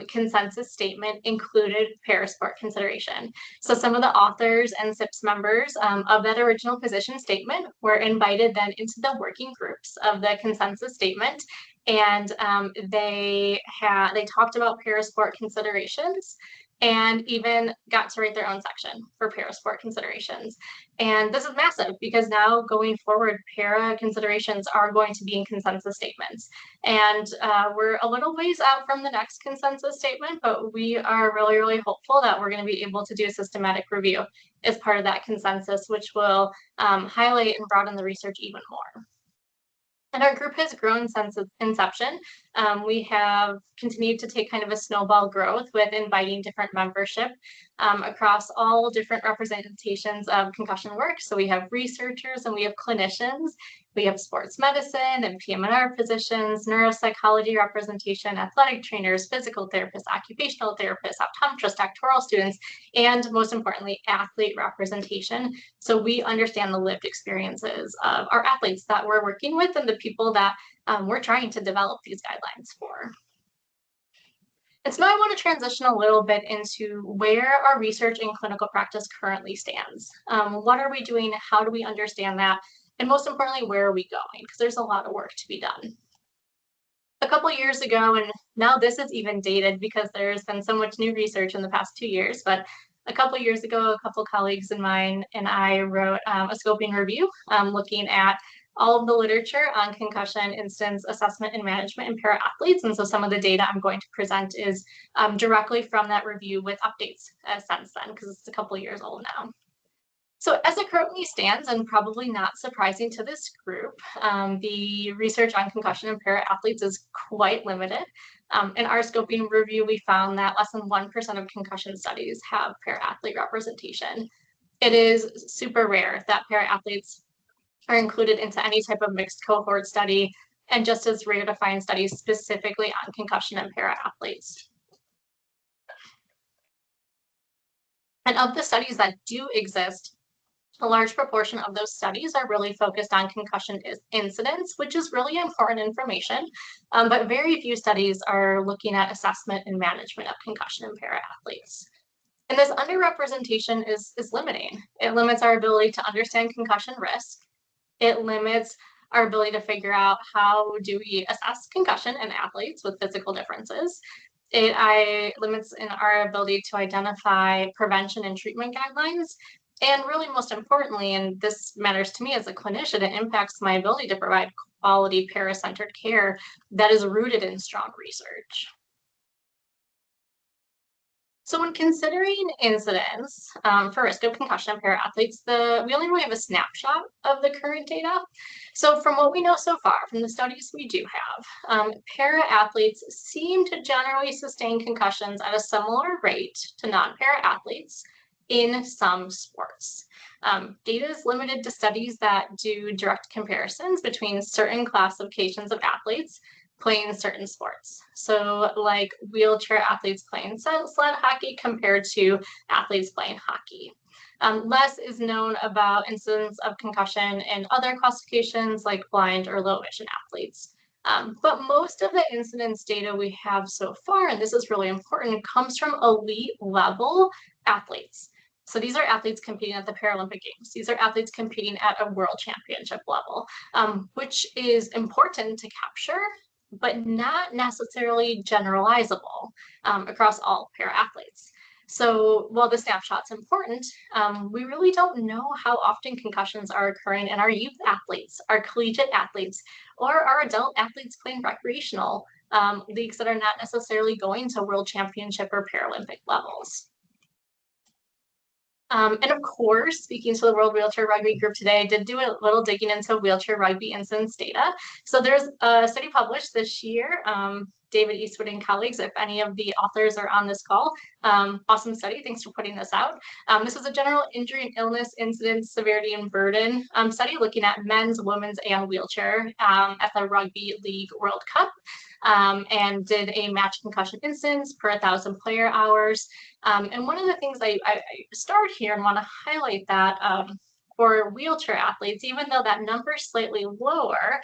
consensus statement included parasport consideration. So some of the authors and CIPS members of that original position statement were invited then into the working groups of the consensus statement, and they talked about parasport considerations and even got to write their own section for parasport considerations. And this is massive because now going forward, para considerations are going to be in consensus statements. And we're a little ways out from the next consensus statement, but we are really, really hopeful that we're going to be able to do a systematic review as part of that consensus, which will highlight and broaden the research even more. And our group has grown since its inception. We have continued to take kind of a snowball growth with inviting different membership across all different representations of concussion work. So we have researchers and we have clinicians, we have sports medicine and PM&R physicians, neuropsychology representation, athletic trainers, physical therapists, occupational therapists, optometrists, doctoral students, and most importantly, athlete representation. So we understand the lived experiences of our athletes that we're working with and the people that we're trying to develop these guidelines for. And so now I want to transition a little bit into where our research and clinical practice currently stands. What are we doing? How do we understand that? And most importantly, where are we going? Because there's a lot of work to be done. A couple years ago, and now this is even dated because there's been so much new research in the past 2 years, but a couple years ago, a couple colleagues of mine and I wrote a scoping review looking at all of the literature on concussion incidence assessment and management in para-athletes. And so some of the data I'm going to present is directly from that review with updates since then, because it's a couple years old now. So as it currently stands, and probably not surprising to this group, the research on concussion in para-athletes is quite limited. In our scoping review, we found that less than 1% of concussion studies have para-athlete representation. It is super rare that para-athletes are included into any type of mixed cohort study, and just as rare to find studies specifically on concussion in para-athletes. And of the studies that do exist, a large proportion of those studies are really focused on concussion incidence, which is really important information, but very few studies are looking at assessment and management of concussion in para-athletes. And this underrepresentation is limiting. It limits our ability to understand concussion risk. It limits our ability to figure out how do we assess concussion in athletes with physical differences. It limits in our ability to identify prevention and treatment guidelines. And really most importantly, and this matters to me as a clinician, it impacts my ability to provide quality para-centered care that is rooted in strong research. So when considering incidence for risk of concussion in para-athletes, we only really have a snapshot of the current data. So from what we know so far, from the studies we do have, para-athletes seem to generally sustain concussions at a similar rate to non-para-athletes in some sports. Data is limited to studies that do direct comparisons between certain classifications of athletes playing certain sports. So like wheelchair athletes playing sled hockey compared to athletes playing hockey. Less is known about incidents of concussion in other classifications like blind or low vision athletes. But most of the incidence data we have so far, and this is really important, comes from elite level athletes. So these are athletes competing at the Paralympic Games. These are athletes competing at a world championship level, which is important to capture, but not necessarily generalizable across all para-athletes. So while the snapshot's important, we really don't know how often concussions are occurring in our youth athletes, our collegiate athletes, or our adult athletes playing recreational leagues that are not necessarily going to world championship or Paralympic levels. And of course, speaking to the World Wheelchair Rugby Group today, I did do a little digging into wheelchair rugby incidence data. So there's a study published this year, David Eastwood and colleagues, if any of the authors are on this call, awesome study, thanks for putting this out. This was a general injury and illness incidence, severity and burden study looking at men's, women's, and wheelchair at the Rugby League World Cup. And did a match concussion incidence per 1,000 player hours. And one of the things I start here and want to highlight that for wheelchair athletes, even though that number is slightly lower,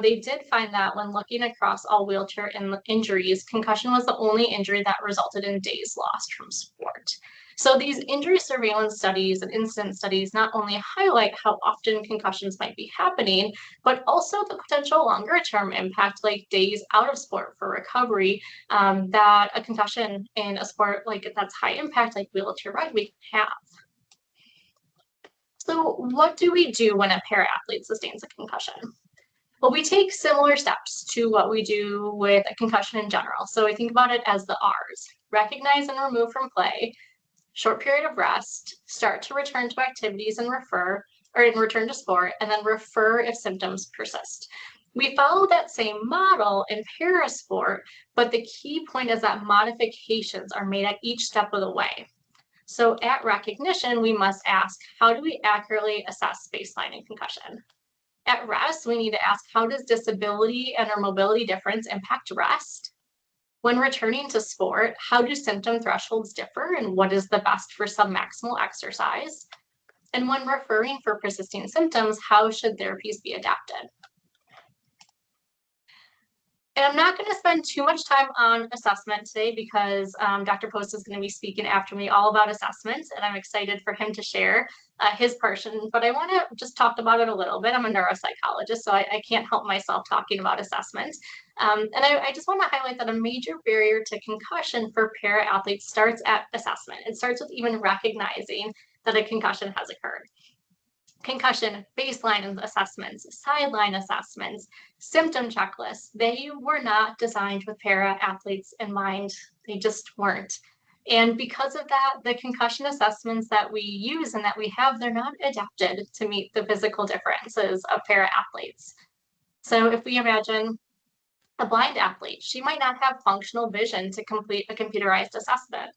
they did find that when looking across all wheelchair injuries, concussion was the only injury that resulted in days lost from sport. So these injury surveillance studies and incident studies not only highlight how often concussions might be happening, but also the potential longer term impact, like days out of sport for recovery, that a concussion in a sport like that's high impact, like wheelchair rugby, can have. So what do we do when a para-athlete sustains a concussion? Well, we take similar steps to what we do with a concussion in general. So we think about it as the R's: recognize and remove from play, short period of rest, start to return to activities and return to sport, and then refer if symptoms persist. We follow that same model in parasport, but the key point is that modifications are made at each step of the way. So at recognition, we must ask, how do we accurately assess baseline and concussion? At rest, we need to ask, how does disability and or mobility difference impact rest? When returning to sport, how do symptom thresholds differ and what is the best for submaximal exercise? And when referring for persisting symptoms, how should therapies be adapted? And I'm not going to spend too much time on assessment today because Dr. Post is going to be speaking after me all about assessments, and I'm excited for him to share his portion. But I want to just talk about it a little bit. I'm a neuropsychologist, so I can't help myself talking about assessment. And I just want to highlight that a major barrier to concussion for para athletes starts at assessment. It starts with even recognizing that a concussion has occurred. Concussion baseline assessments, sideline assessments, symptom checklists, they were not designed with para athletes in mind. They just weren't. And because of that, the concussion assessments that we use and that we have, they're not adapted to meet the physical differences of para athletes. So if we imagine a blind athlete, she might not have functional vision to complete a computerized assessment.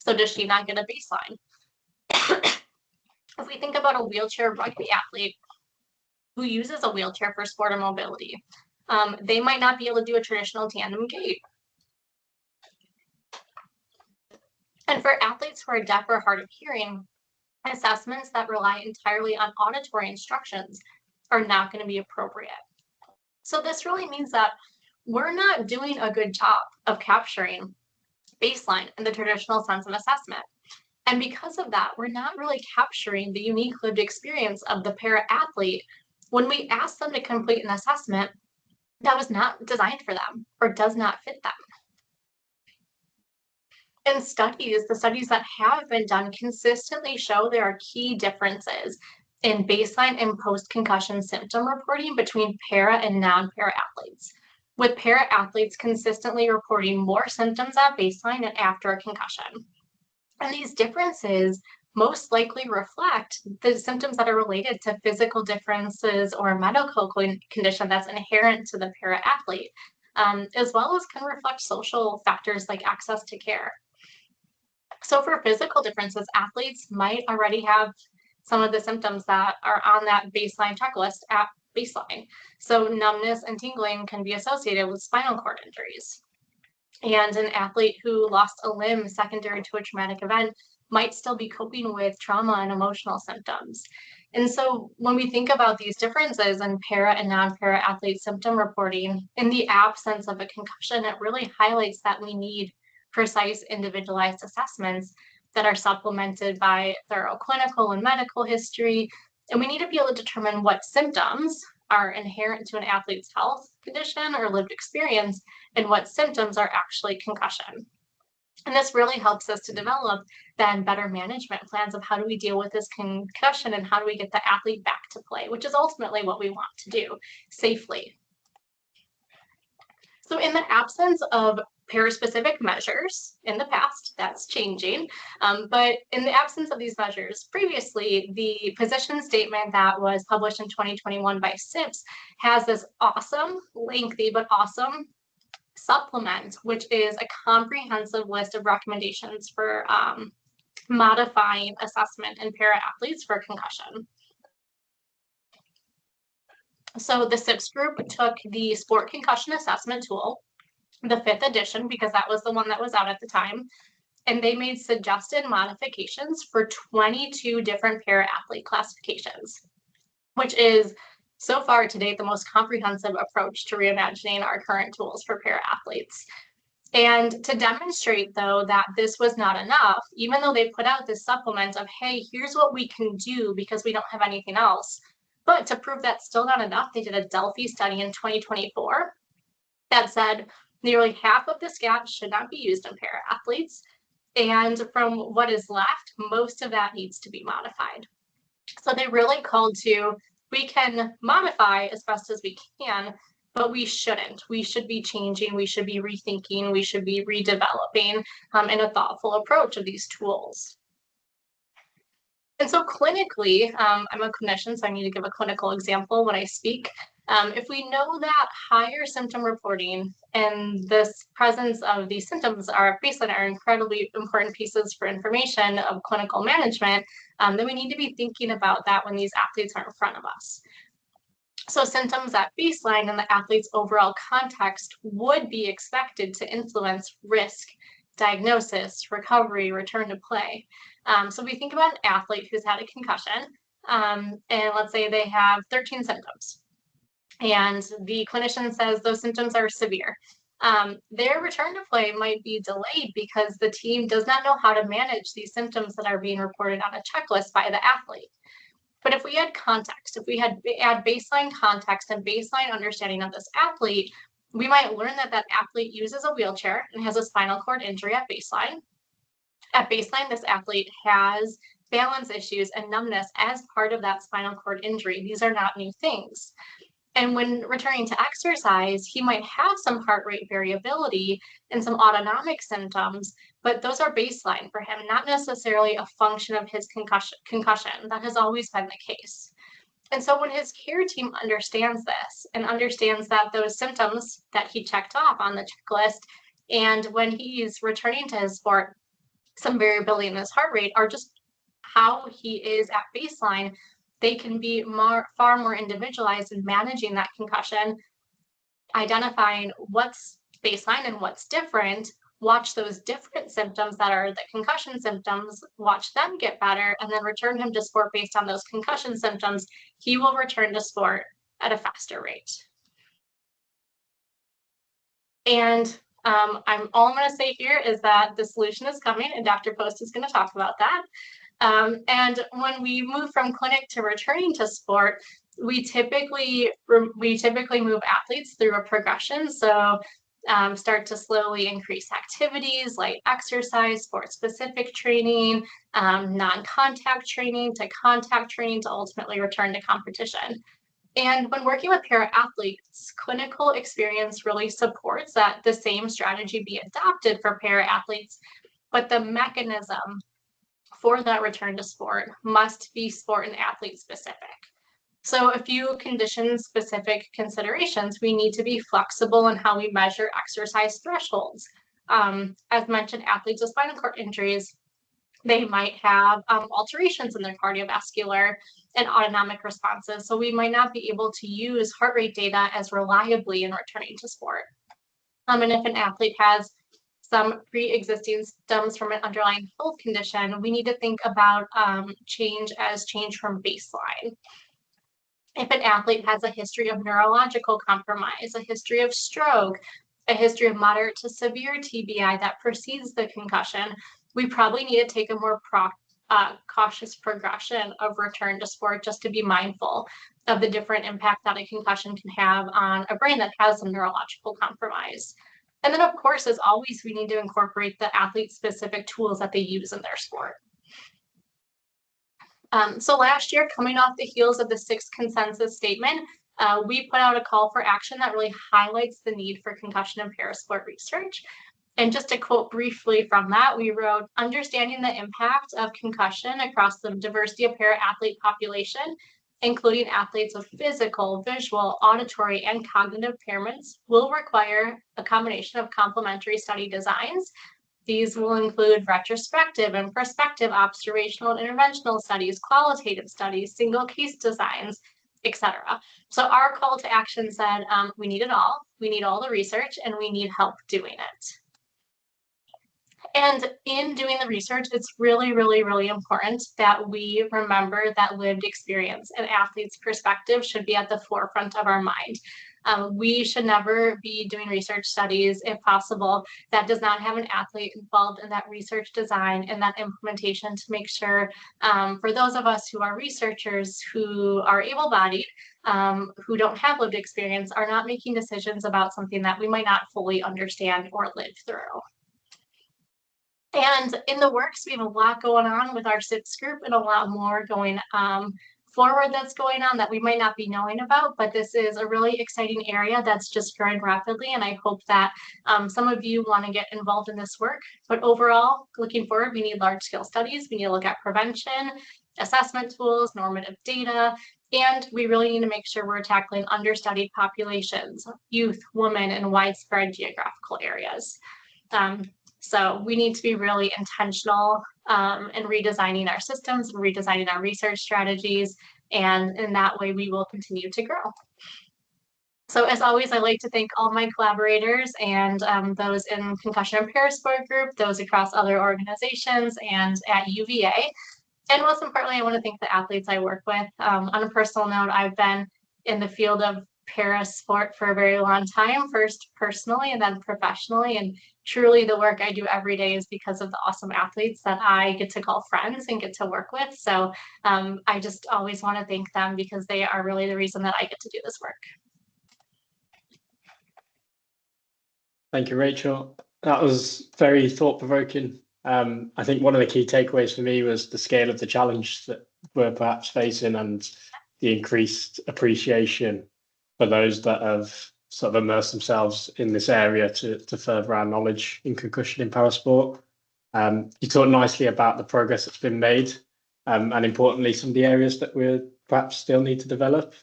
So does she not get a baseline? If we think about a wheelchair rugby athlete who uses a wheelchair for sport or mobility, they might not be able to do a traditional tandem gait. And for athletes who are deaf or hard of hearing, assessments that rely entirely on auditory instructions are not going to be appropriate. So this really means that we're not doing a good job of capturing baseline in the traditional sense of assessment. And because of that, we're not really capturing the unique lived experience of the para athlete when we ask them to complete an assessment that was not designed for them or does not fit them. In studies, the studies that have been done consistently show there are key differences in baseline and post-concussion symptom reporting between para and non-para athletes, with para athletes consistently reporting more symptoms at baseline and after a concussion. And these differences most likely reflect the symptoms that are related to physical differences or a medical condition that's inherent to the para athlete, as well as can reflect social factors like access to care. So for physical differences, athletes might already have some of the symptoms that are on that baseline checklist at baseline. So numbness and tingling can be associated with spinal cord injuries. And an athlete who lost a limb secondary to a traumatic event might still be coping with trauma and emotional symptoms. And so when we think about these differences in para and non-para athlete symptom reporting, in the absence of a concussion, it really highlights that we need precise individualized assessments that are supplemented by thorough clinical and medical history. And we need to be able to determine what symptoms are inherent to an athlete's health condition or lived experience and what symptoms are actually concussion. And this really helps us to develop then better management plans of how do we deal with this concussion and how do we get the athlete back to play, which is ultimately what we want to do safely. So in the absence of para-specific measures in the past, that's changing, but in the absence of these measures, previously, the position statement that was published in 2021 by SIPS has this awesome, lengthy, but awesome supplement, which is a comprehensive list of recommendations for modifying assessment in para athletes for concussion. So the SIPS group took the Sport Concussion Assessment Tool, the 5th edition, because that was the one that was out at the time, and they made suggested modifications for 22 different para athlete classifications, which is so far to date the most comprehensive approach to reimagining our current tools for para athletes. And to demonstrate, though, that this was not enough, even though they put out this supplement of, hey, here's what we can do because we don't have anything else. But to prove that's still not enough, they did a Delphi study in 2024 that said nearly half of the scats should not be used in para athletes. And from what is left, most of that needs to be modified. So they really called to, we can modify as best as we can, but we shouldn't. We should be changing, we should be rethinking, we should be redeveloping in a thoughtful approach of these tools. And so clinically, I'm a clinician, so I need to give a clinical example when I speak. If we know that higher symptom reporting and this presence of these symptoms are baseline are incredibly important pieces for information of clinical management, then we need to be thinking about that when these athletes are in front of us. So symptoms at baseline in the athlete's overall context would be expected to influence risk, diagnosis, recovery, return to play. So we think about an athlete who's had a concussion, and let's say they have 13 symptoms, and the clinician says those symptoms are severe. Their return to play might be delayed because the team does not know how to manage these symptoms that are being reported on a checklist by the athlete. But if we had context, if we had baseline context and baseline understanding of this athlete, we might learn that that athlete uses a wheelchair and has a spinal cord injury at baseline. At baseline, this athlete has balance issues and numbness as part of that spinal cord injury. These are not new things. And when returning to exercise, he might have some heart rate variability and some autonomic symptoms, but those are baseline for him, not necessarily a function of his concussion. That has always been the case. And so when his care team understands this and understands that those symptoms that he checked off on the checklist, and when he's returning to his sport, some variability in his heart rate are just how he is at baseline, they can be far more individualized in managing that concussion, identifying what's baseline and what's different, watch those different symptoms that are the concussion symptoms, watch them get better, and then return him to sport based on those concussion symptoms. He will return to sport at a faster rate. And all I'm going to say here is that the solution is coming, and Dr. Post is going to talk about that. And when we move from clinic to returning to sport, we typically move athletes through a progression. So start to slowly increase activities like exercise, sport-specific training, non-contact training to contact training to ultimately return to competition. And when working with para-athletes, clinical experience really supports that the same strategy be adopted for para-athletes, but the mechanism for that return to sport must be sport and athlete specific. So a few condition-specific considerations, we need to be flexible in how we measure exercise thresholds. As mentioned, athletes with spinal cord injuries, they might have alterations in their cardiovascular and autonomic responses, so we might not be able to use heart rate data as reliably in returning to sport. And if an athlete has some pre-existing symptoms from an underlying health condition, we need to think about change as change from baseline. If an athlete has a history of neurological compromise, a history of stroke, a history of moderate to severe TBI that precedes the concussion, we probably need to take a more cautious progression of return to sport just to be mindful of the different impact that a concussion can have on a brain that has some neurological compromise. And then, of course, as always, we need to incorporate the athlete-specific tools that they use in their sport. So last year, coming off the heels of the 6th consensus statement, we put out a call for action that really highlights the need for concussion and parasport research. And just to quote briefly from that, we wrote, understanding the impact of concussion across the diversity of para-athlete population, including athletes with physical, visual, auditory, and cognitive impairments, will require a combination of complementary study designs. These will include retrospective and prospective observational and interventional studies, qualitative studies, single case designs, etc. So our call to action said, we need it all. We need all the research, and we need help doing it. And in doing the research, it's really, really, really important that we remember that lived experience and athletes' perspective should be at the forefront of our mind. We should never be doing research studies, if possible, that does not have an athlete involved in that research design and that implementation to make sure for those of us who are researchers who are able-bodied, who don't have lived experience, are not making decisions about something that we might not fully understand or live through. And in the works, we have a lot going on with our SITS group and a lot more going forward that's going on that we might not be knowing about, but this is a really exciting area that's just growing rapidly. And I hope that some of you want to get involved in this work. But overall, looking forward, we need large scale studies. We need to look at prevention, assessment tools, normative data, and we really need to make sure we're tackling understudied populations, youth, women, and widespread geographical areas. So we need to be really intentional in redesigning our systems and redesigning our research strategies. And in that way, we will continue to grow. So as always, I'd like to thank all my collaborators and those in Concussion and Parasport Group, those across other organizations and at UVA. And most importantly, I want to thank the athletes I work with. On a personal note, I've been in the field of parasport for a very long time, first personally and then professionally. And truly the work I do every day is because of the awesome athletes that I get to call friends and get to work with. So I just always want to thank them because they are really the reason that I get to do this work. Thank you, Rachel. That was very thought-provoking. I think one of the key takeaways for me was the scale of the challenge that we're perhaps facing and the increased appreciation for those that have sort of immersed themselves in this area to further our knowledge in concussion in parasport. You talked nicely about the progress that's been made, and importantly, some of the areas that we perhaps still need to develop,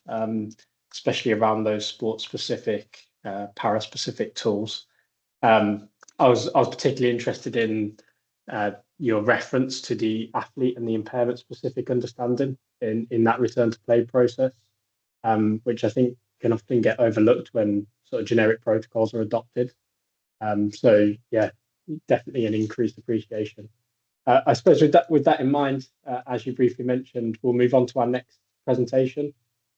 especially around those sport-specific, para-specific tools. I was particularly interested in your reference to the athlete and the impairment-specific understanding in that return to play process, which I think can often get overlooked when sort of generic protocols are adopted. So yeah, definitely an increased appreciation. I suppose with that in mind, as you briefly mentioned, we'll move on to our next presentation.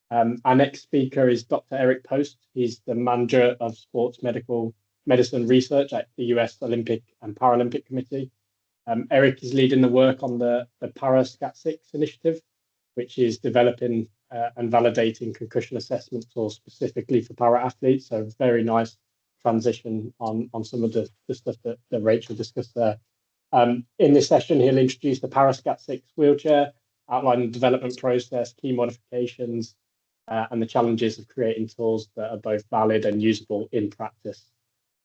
Our next speaker is Dr. Eric Post. He's the manager of sports medicine research at the US Olympic and Paralympic Committee. Eric is leading the work on the ParaScat6 initiative, which is developing and validating concussion assessment tools specifically for para athletes. So very nice transition on some of the stuff that Rachel discussed there. In this session, he'll introduce the ParaScat6 wheelchair, outline the development process, key modifications, and the challenges of creating tools that are both valid and usable in practice.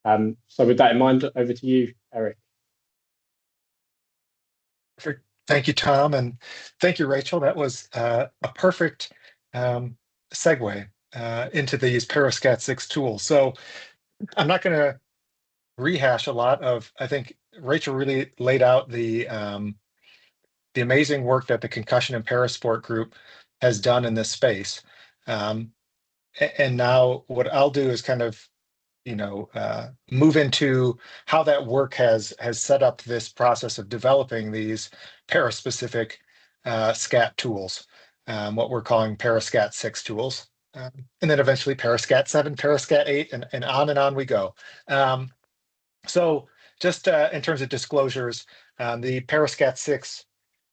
So with that in mind, over to you, Eric. Thank you, Tom, and thank you, Rachel. That was a perfect segue into these ParaScat6 tools. So I'm not going to rehash a lot of, I think Rachel really laid out the amazing work that the Concussion and Parasport Group has done in this space. And now what I'll do is kind of move into how that work has set up this process of developing these paraspecific SCAT tools, what we're calling ParaScat6 tools, and then eventually ParaScat7, ParaScat8, and on we go. So just in terms of disclosures, the ParaScat6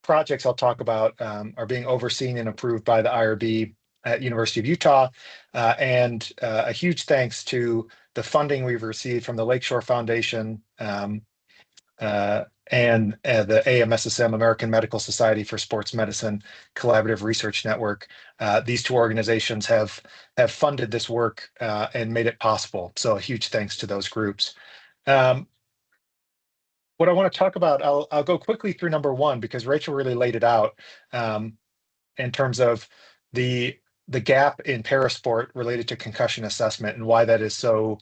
projects I'll talk about are being overseen and approved by the IRB at University of Utah, and a huge thanks to the funding we've received from the Lakeshore Foundation and the AMSSM, American Medical Society for Sports Medicine Collaborative Research Network. These two organizations have funded this work and made it possible. So a huge thanks to those groups. What I want to talk about, I'll go quickly through number one because Rachel really laid it out in terms of the gap in parasport related to concussion assessment and why that is so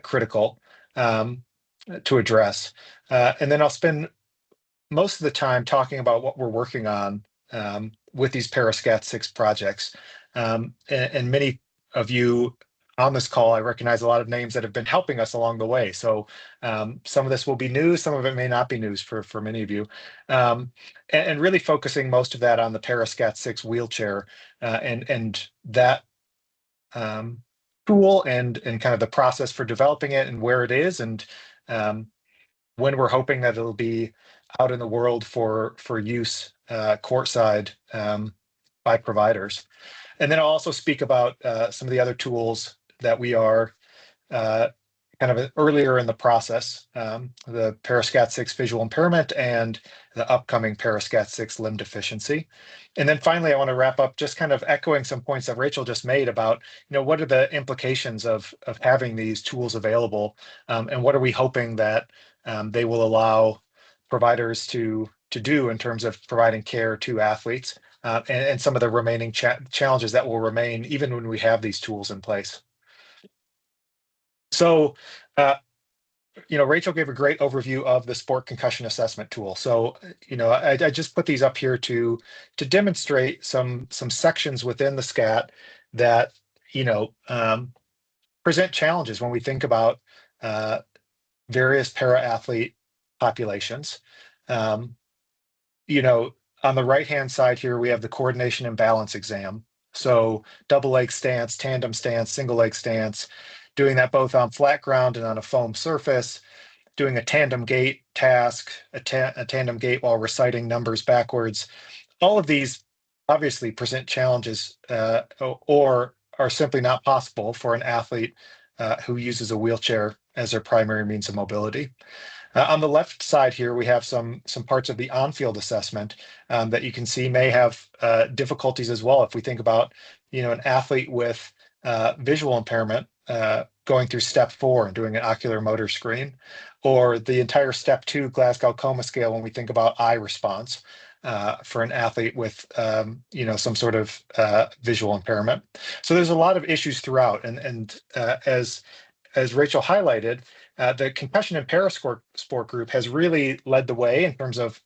critical to address. And then I'll spend most of the time talking about what we're working on with these ParaScat6 projects. And many of you on this call, I recognize a lot of names that have been helping us along the way. So some of this will be news, some of it may not be news for many of you. And really focusing most of that on the ParaScat6 wheelchair and that tool and kind of the process for developing it and where it is and when we're hoping that it'll be out in the world for use courtside by providers. And then I'll also speak about some of the other tools that we are kind of earlier in the process, the parascat6 visual impairment and the upcoming parascat6 limb deficiency. And then finally, I want to wrap up just kind of echoing some points that Rachel just made about, what are the implications of having these tools available, and what are we hoping that they will allow providers to do in terms of providing care to athletes, and some of the remaining challenges that will remain even when we have these tools in place. So, Rachel gave a great overview of the sport concussion assessment tool. So, I just put these up here to demonstrate some sections within the SCAT that, present challenges when we think about various para-athlete populations. On the right-hand side here, we have the coordination and balance exam. So double leg stance, tandem stance, single leg stance, doing that both on flat ground and on a foam surface, doing a tandem gait task, a tandem gait while reciting numbers backwards. All of these obviously present challenges or are simply not possible for an athlete who uses a wheelchair as their primary means of mobility. On the left side here, we have some parts of the on-field assessment that you can see may have difficulties as well. If we think about, an athlete with visual impairment going through step 4 and doing an ocular motor screen, or the entire step 2 Glasgow Coma scale when we think about eye response for an athlete with, some sort of visual impairment. So there's a lot of issues throughout, and as Rachel highlighted, the concussion and parasport group has really led the way in terms of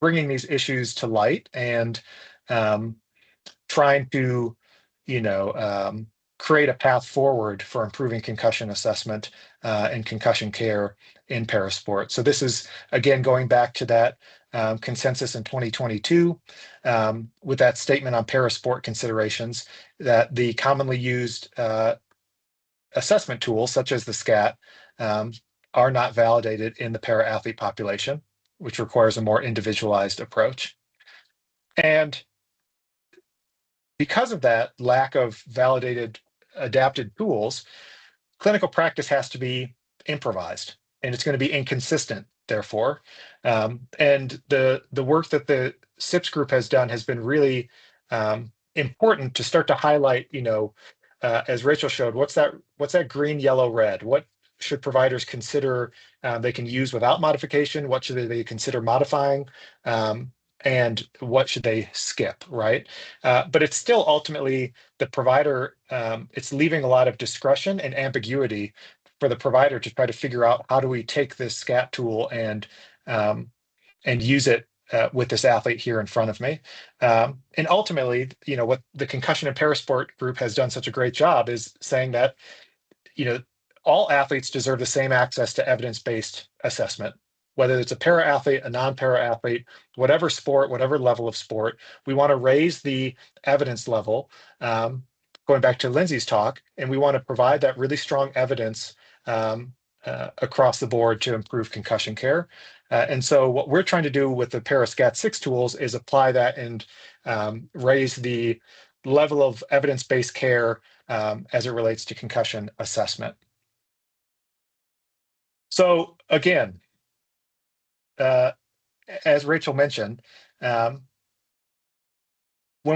bringing these issues to light and trying to, create a path forward for improving concussion assessment and concussion care in parasport. So this is, again, going back to that consensus in 2022 with that statement on parasport considerations, that the commonly used assessment tools, such as the SCAT, are not validated in the para-athlete population, which requires a more individualized approach. And because of that lack of validated adapted tools, clinical practice has to be improvised, and it's going to be inconsistent, therefore. And the work that the SIPS group has done has been really important to start to highlight, as Rachel showed, what's that green, yellow, red? What should providers consider they can use without modification? What should they consider modifying? And what should they skip, right? But it's still ultimately the provider, it's leaving a lot of discretion and ambiguity for the provider to try to figure out, how do we take this SCAT tool and use it with this athlete here in front of me. And ultimately, what the concussion and parasport group has done such a great job is saying that, all athletes deserve the same access to evidence-based assessment, whether it's a para-athlete, a non-para-athlete, whatever sport, whatever level of sport. We want to raise the evidence level, going back to Lindsay's talk, and we want to provide that really strong evidence across the board to improve concussion care. And so what we're trying to do with the parascat6 tools is apply that and raise the level of evidence-based care as it relates to concussion assessment. So again, as Rachel mentioned, when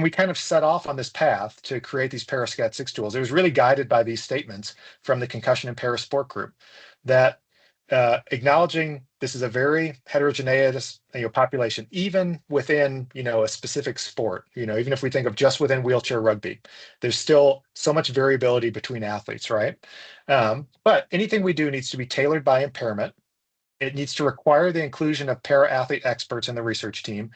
we kind of set off on this path to create these parascat6 tools, it was really guided by these statements from the concussion and parasport group that acknowledging this is a very heterogeneous population, even within a specific sport. Even if we think of just within wheelchair rugby, there's still so much variability between athletes, right? But anything we do needs to be tailored by impairment. It needs to require the inclusion of para-athlete experts in the research team.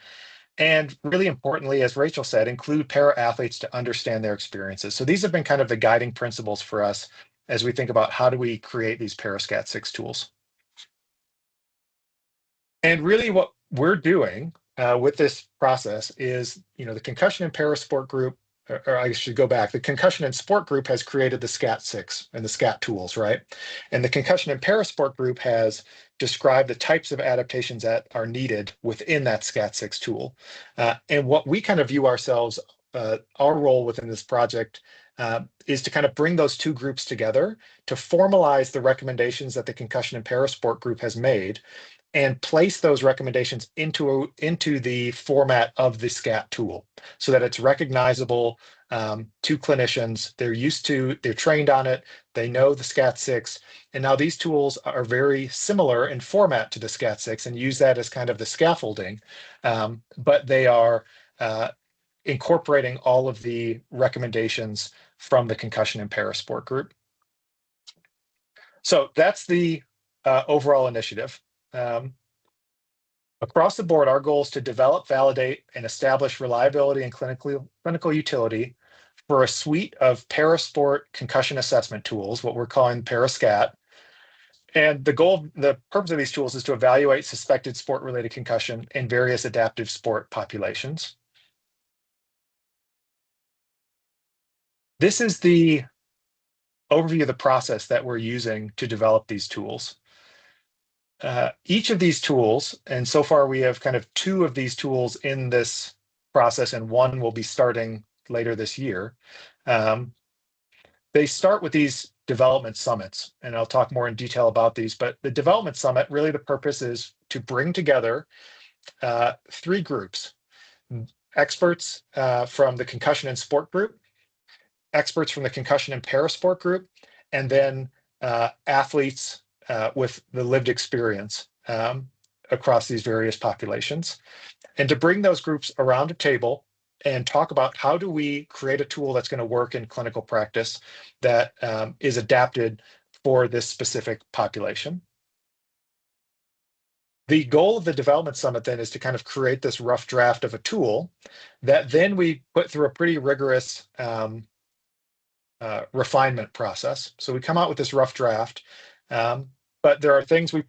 And really importantly, as Rachel said, include para-athletes to understand their experiences. So these have been kind of the guiding principles for us as we think about how do we create these parascat6 tools. And really what we're doing with this process is, the concussion and parasport group, or I should go back, the concussion and sport group has created the SCAT6 and the SCAT tools, right? And the concussion and parasport group has described the types of adaptations that are needed within that SCAT6 tool. And what we kind of view ourselves, our role within this project is to kind of bring those two groups together to formalize the recommendations that the Concussion and Parasport group has made and place those recommendations into the format of the SCAT tool so that it's recognizable to clinicians. They're trained on it, they know the SCAT-6, and now these tools are very similar in format to the SCAT-6 and use that as kind of the scaffolding, but they are incorporating all of the recommendations from the Concussion and Parasport group. So that's the overall initiative. Across the board, our goal is to develop, validate, and establish reliability and clinical utility for a suite of parasport concussion assessment tools, what we're calling parascat. And the purpose of these tools is to evaluate suspected sport-related concussion in various adaptive sport populations. This is the overview of the process that we're using to develop these tools. Each of these tools, and so far we have kind of 2 of these tools in this process, and 1 will be starting later this year. They start with these development summits, and I'll talk more in detail about these, but the development summit, really the purpose is to bring together 3 groups: experts from the Concussion and Sport group, experts from the Concussion and Parasport group, and then athletes with the lived experience across these various populations, and to bring those groups around a table and talk about how do we create a tool that's going to work in clinical practice that is adapted for this specific population. The goal of the development summit then is to kind of create this rough draft of a tool that then we put through a pretty rigorous refinement process. So we come out with this rough draft, but there are things we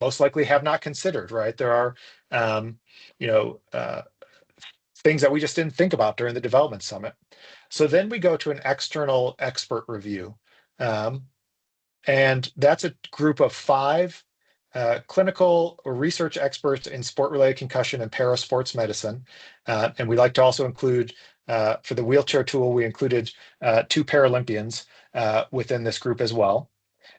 most likely have not considered, right? There are, things that we just didn't think about during the development summit. So then we go to an external expert review. And that's a group of 5 clinical or research experts in sport-related concussion and parasports medicine. And we like to also include, for the wheelchair tool, we included 2 Paralympians within this group as well.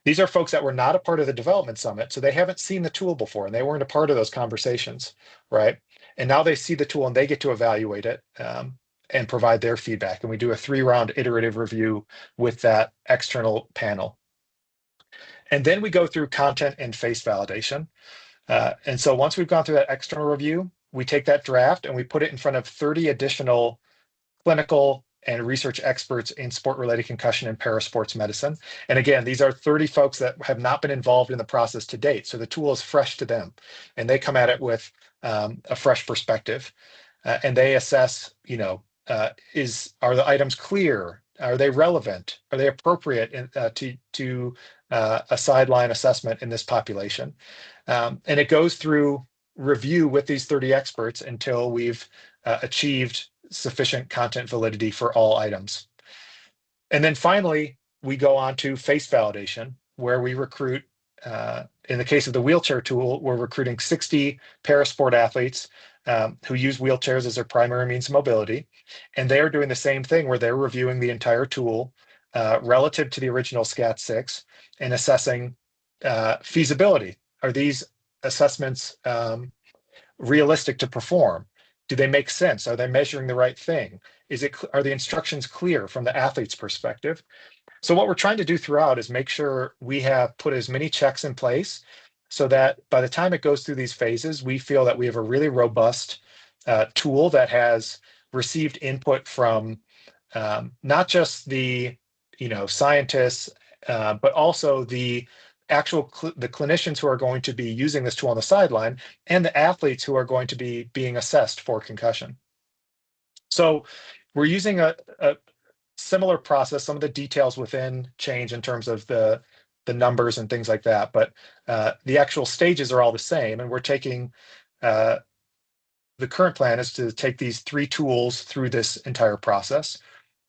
These are folks that were not a part of the development summit, so they haven't seen the tool before, and they weren't a part of those conversations, right? And now they see the tool and they get to evaluate it and provide their feedback. And we do a 3-round iterative review with that external panel. And then we go through content and face validation. And so once we've gone through that external review, we take that draft and we put it in front of 30 additional clinical and research experts in sport-related concussion and parasports medicine. And again, these are 30 folks that have not been involved in the process to date. So the tool is fresh to them, and they come at it with a fresh perspective. And they assess, are the items clear? Are they relevant? Are they appropriate to a sideline assessment in this population? And it goes through review with these 30 experts until we've achieved sufficient content validity for all items. And then finally, we go on to face validation, where we recruit, in the case of the wheelchair tool, we're recruiting 60 parasport athletes who use wheelchairs as their primary means of mobility. And they are doing the same thing where they're reviewing the entire tool relative to the original SCAT-6 and assessing feasibility. Are these assessments realistic to perform? Do they make sense? Are they measuring the right thing? Are the instructions clear from the athlete's perspective? So what we're trying to do throughout is make sure we have put as many checks in place so that by the time it goes through these phases, we feel that we have a really robust tool that has received input from not just the scientists, but also the clinicians who are going to be using this tool on the sideline and the athletes who are going to be being assessed for concussion. So we're using a similar process. Some of the details within change in terms of the numbers and things like that, but the actual stages are all the same. And we're taking, the current plan is to take these 3 tools through this entire process.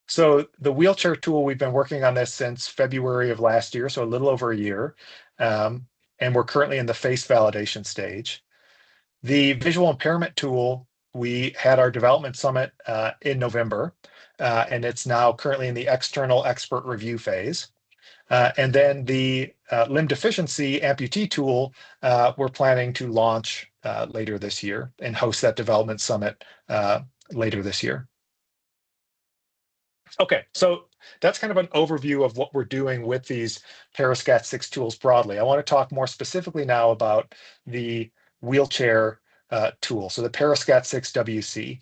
So the wheelchair tool, we've been working on this since February of last year, so a little over a year, and we're currently in the face validation stage. The visual impairment tool, we had our development summit in November, and it's now currently in the external expert review phase. And then the limb deficiency amputee tool, we're planning to launch later this year and host that development summit later this year. Okay, so that's kind of an overview of what we're doing with these ParaScat6 tools broadly. I want to talk more specifically now about the wheelchair tool, so the ParaScat6 WC.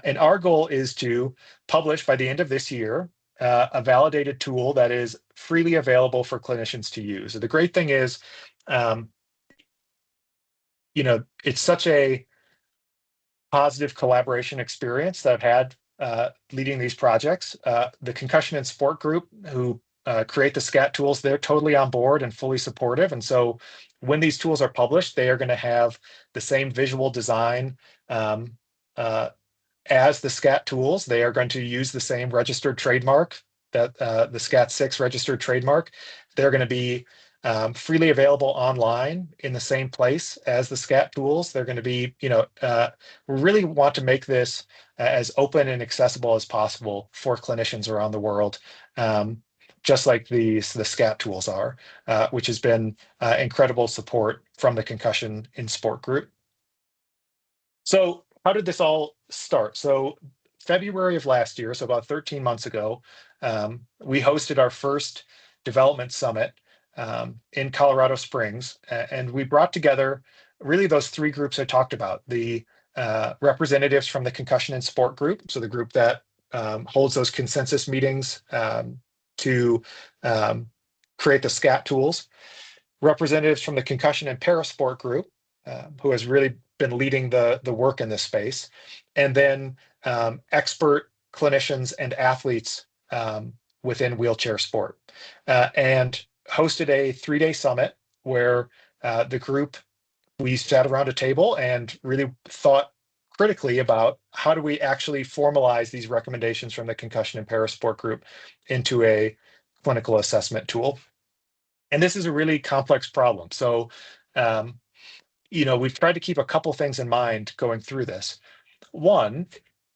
And our goal is to publish by the end of this year a validated tool that is freely available for clinicians to use. The great thing is, it's such a positive collaboration experience that I've had leading these projects. The Concussion and Sport group who create the SCAT tools, they're totally on board and fully supportive. And so when these tools are published, they are going to have the same visual design as the SCAT tools. They are going to use the same registered trademark, that the SCAT6 registered trademark. They're going to be freely available online in the same place as the SCAT tools. They're going to be, we really want to make this as open and accessible as possible for clinicians around the world, just like the SCAT tools are, which has been incredible support from the Concussion in Sport group. So how did this all start? So February of last year, so about 13 months ago, we hosted our first development summit in Colorado Springs, and we brought together really those three groups I talked about: the representatives from the Concussion and Sport group, so the group that holds those consensus meetings to create the SCAT tools; representatives from the Concussion and Parasport group, who has really been leading the work in this space; and then expert clinicians and athletes within wheelchair sport, and hosted a 3-day summit where the group, we sat around a table and really thought critically about how do we actually formalize these recommendations from the Concussion and Parasport group into a clinical assessment tool. And this is a really complex problem. So, we've tried to keep a couple things in mind going through this. One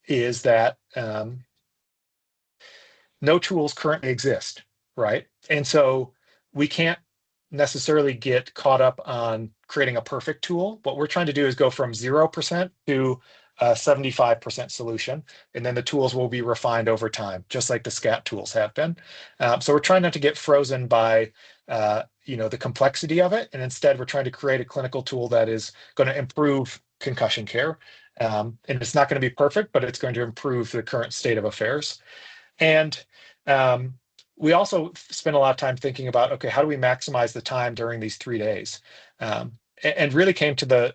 is that no tools currently exist, right? And so we can't necessarily get caught up on creating a perfect tool. What we're trying to do is go from 0% to a 75% solution, and then the tools will be refined over time, just like the SCAT tools have been. So we're trying not to get frozen by the complexity of it, and instead we're trying to create a clinical tool that is going to improve concussion care. And it's not going to be perfect, but it's going to improve the current state of affairs. And we also spent a lot of time thinking about, okay, how do we maximize the time during these 3 days? And really came to the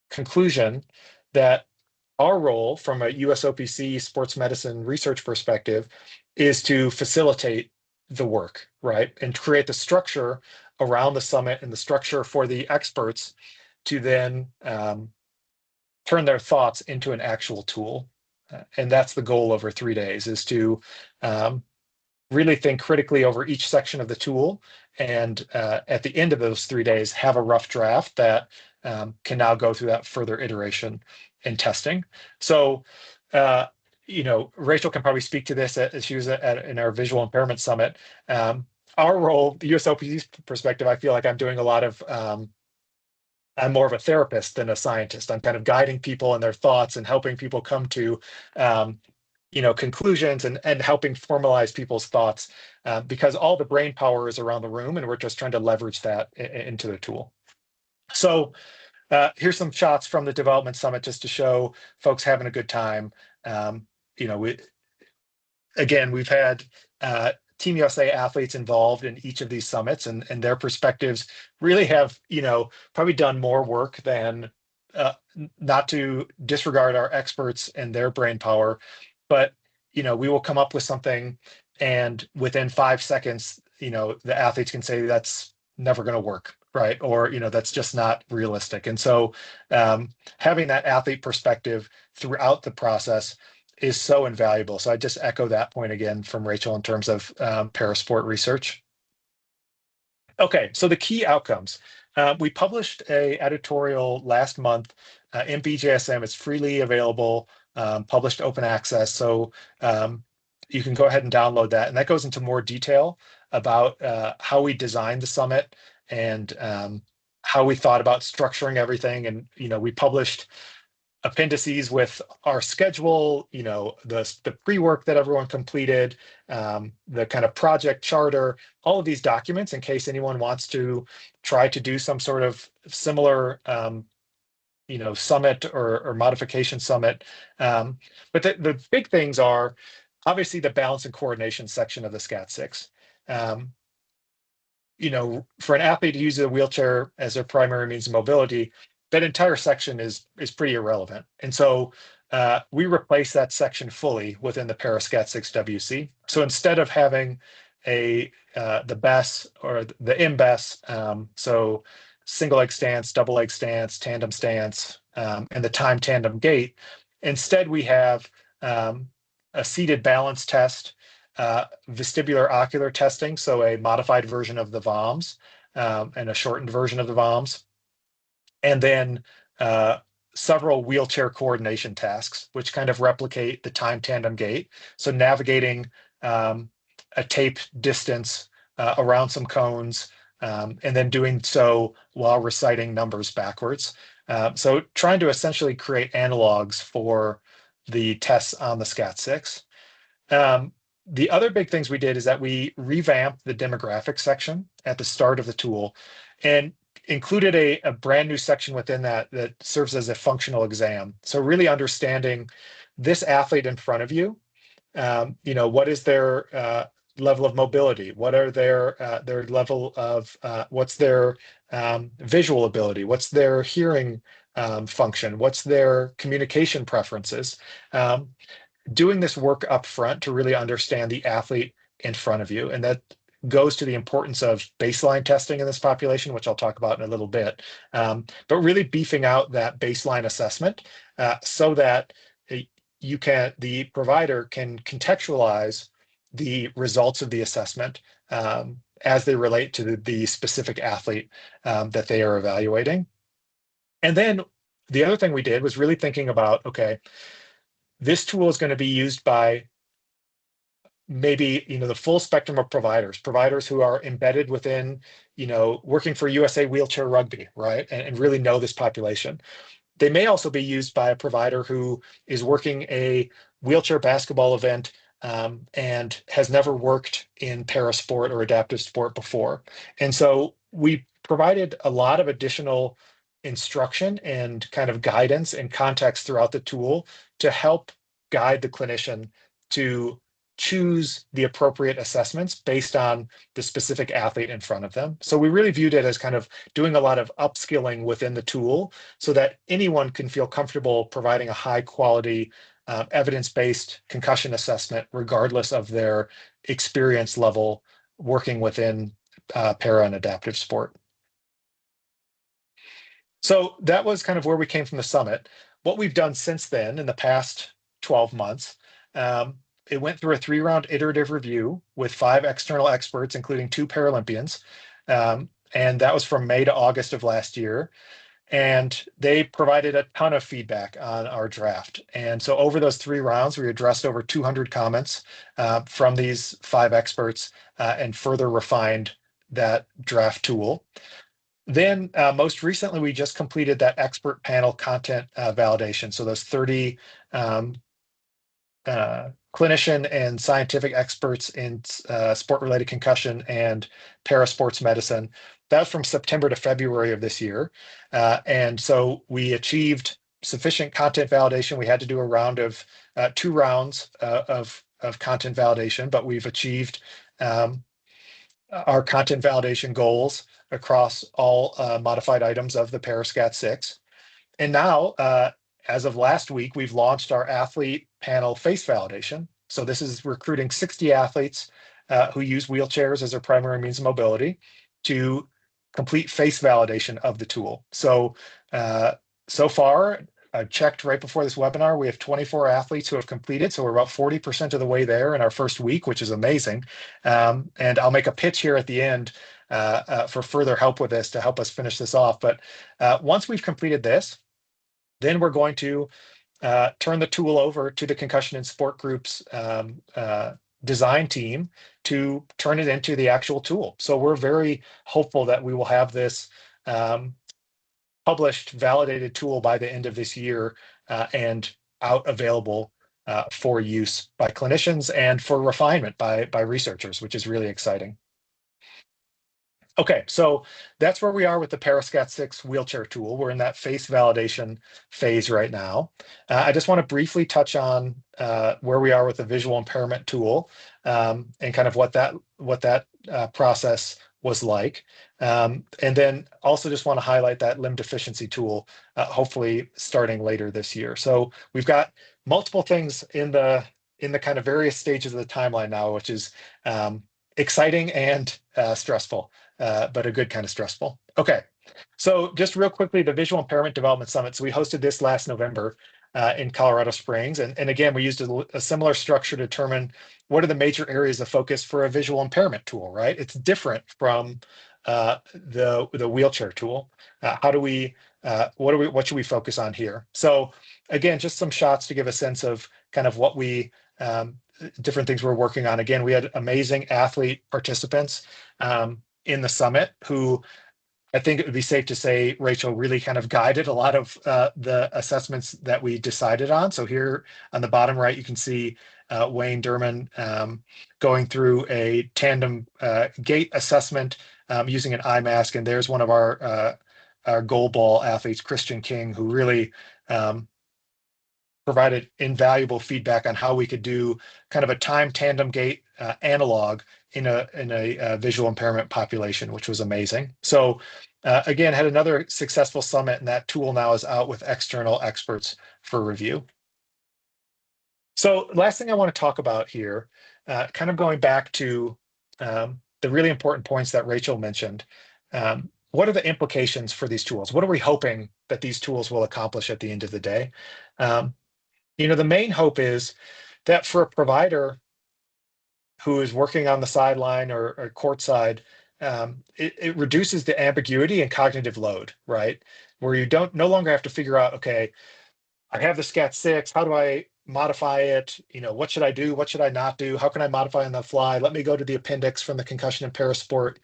conclusion that our role from a USOPC sports medicine research perspective is to facilitate the work, right? And create the structure around the summit and the structure for the experts to then turn their thoughts into an actual tool. And that's the goal over 3 days, is to really think critically over each section of the tool, and at the end of those 3 days have a rough draft that can now go through that further iteration and testing. So Rachel can probably speak to this as she was in our visual impairment summit. Our role, the USOPC's perspective, I feel like I'm doing a lot of I'm more of a therapist than a scientist. I'm kind of guiding people in their thoughts and helping people come to conclusions and helping formalize people's thoughts, because all the brain power is around the room, and we're just trying to leverage that into the tool. So here's some shots from the development summit just to show folks having a good time. We've had Team USA athletes involved in each of these summits, and their perspectives really have, probably done more work than, not to disregard our experts and their brain power, but, we will come up with something, and within 5 seconds, the athletes can say that's never going to work, right? Or, that's just not realistic. And so having that athlete perspective throughout the process is so invaluable. So I just echo that point again from Rachel in terms of parasport research. Okay, so the key outcomes. We published a editorial last month in BJSM. It's freely available, published open access. So you can go ahead and download that. And that goes into more detail about how we designed the summit and how we thought about structuring everything. And, we published appendices with our schedule, the pre-work that everyone completed, the kind of project charter, all of these documents in case anyone wants to try to do some sort of similar, summit or modification summit. But the big things are obviously the balance and coordination section of the SCAT-6. For an athlete to use a wheelchair as their primary means of mobility, that entire section is pretty irrelevant. And so we replace that section fully within the ParaSCAT-6 WC. So instead of having the BES or the MBES, so single leg stance, double leg stance, tandem stance, and the time tandem gait, instead we have a seated balance test, vestibular ocular testing, so a modified version of the VOMS and a shortened version of the VOMS, and then several wheelchair coordination tasks, which kind of replicate the time tandem gait. So navigating a tape distance around some cones, and then doing so while reciting numbers backwards. So trying to essentially create analogs for the tests on the SCAT-6. The other big things we did is that we revamped the demographic section at the start of the tool and included a brand new section within that serves as a functional exam. So really understanding this athlete in front of you, what is their level of mobility? What are their level of, what's their visual ability? What's their hearing function? What's their communication preferences? Doing this work up front to really understand the athlete in front of you. And that goes to the importance of baseline testing in this population, which I'll talk about in a little bit, but really beefing out that baseline assessment so that the provider can contextualize the results of the assessment as they relate to the specific athlete that they are evaluating. And then the other thing we did was really thinking about, okay, this tool is going to be used by maybe, the full spectrum of providers who are embedded within, working for USA Wheelchair Rugby, right? And really know this population. They may also be used by a provider who is working a wheelchair basketball event and has never worked in parasport or adaptive sport before. And so we provided a lot of additional instruction and kind of guidance and context throughout the tool to help guide the clinician to choose the appropriate assessments based on the specific athlete in front of them. So we really viewed it as kind of doing a lot of upskilling within the tool so that anyone can feel comfortable providing a high quality evidence-based concussion assessment, regardless of their experience level working within para and adaptive sport. So that was kind of where we came from the summit. What we've done since then in the past 12 months, it went through a 3-round iterative review with 5 external experts, including 2 Paralympians. And that was from May to August of last year. And they provided a ton of feedback on our draft. And so over those 3 rounds, we addressed over 200 comments from these 5 experts and further refined that draft tool. Then most recently, we just completed that expert panel content validation. So those 30 clinician and scientific experts in sport-related concussion and parasports medicine. That was from September to February of this year. And so we achieved sufficient content validation. We had to do a round of 2 rounds of content validation, but we've achieved our content validation goals across all modified items of the ParaSCAT-6. And now, as of last week, we've launched our athlete panel face validation. So this is recruiting 60 athletes who use wheelchairs as their primary means of mobility to complete face validation of the tool. So, so far, I checked right before this webinar, we have 24 athletes who have completed. So we're about 40% of the way there in our first week, which is amazing. And I'll make a pitch here at the end. for further help with this to help us finish this off. But once we've completed this, then we're going to turn the tool over to the Concussion and Sport Group's design team to turn it into the actual tool. So we're very hopeful that we will have this published, validated tool by the end of this year and out available for use by clinicians and for refinement by researchers, which is really exciting. Okay, so that's where we are with the Parascat 6 wheelchair tool. We're in that face validation phase right now. I just want to briefly touch on where we are with the visual impairment tool and kind of what that process was like. And then also just want to highlight that limb deficiency tool, hopefully starting later this year. So we've got multiple things in the kind of various stages of the timeline now, which is exciting and stressful. But a good kind of stressful. Okay, so just real quickly, the Visual Impairment Development Summit. So we hosted this last November in Colorado Springs. And again, we used a similar structure to determine what are the major areas of focus for a visual impairment tool, right? It's different from the wheelchair tool. How do we, what should we focus on here? So again, just some shots to give a sense of kind of what we, different things we're working on. Again, we had amazing athlete participants in the summit who I think it would be safe to say, Rachel, really kind of guided a lot of the assessments that we decided on. So here on the bottom right, you can see Wayne Derman going through a tandem gait assessment using an eye mask. And there's one of our goal ball athletes, Christian King, who really provided invaluable feedback on how we could do kind of a time tandem gait analog in a visual impairment population, which was amazing. So again, had another successful summit, and that tool now is out with external experts for review. So last thing I want to talk about here, kind of going back to the really important points that Rachel mentioned. What are the implications for these tools? What are we hoping that these tools will accomplish at the end of the day? The main hope is that for a provider who is working on the sideline or courtside, it reduces the ambiguity and cognitive load, right? Where you no longer have to figure out, okay, I have the SCAT 6, how do I modify it? What should I do? What should I not do? How can I modify on the fly? Let me go to the appendix from the Concussion and Parasport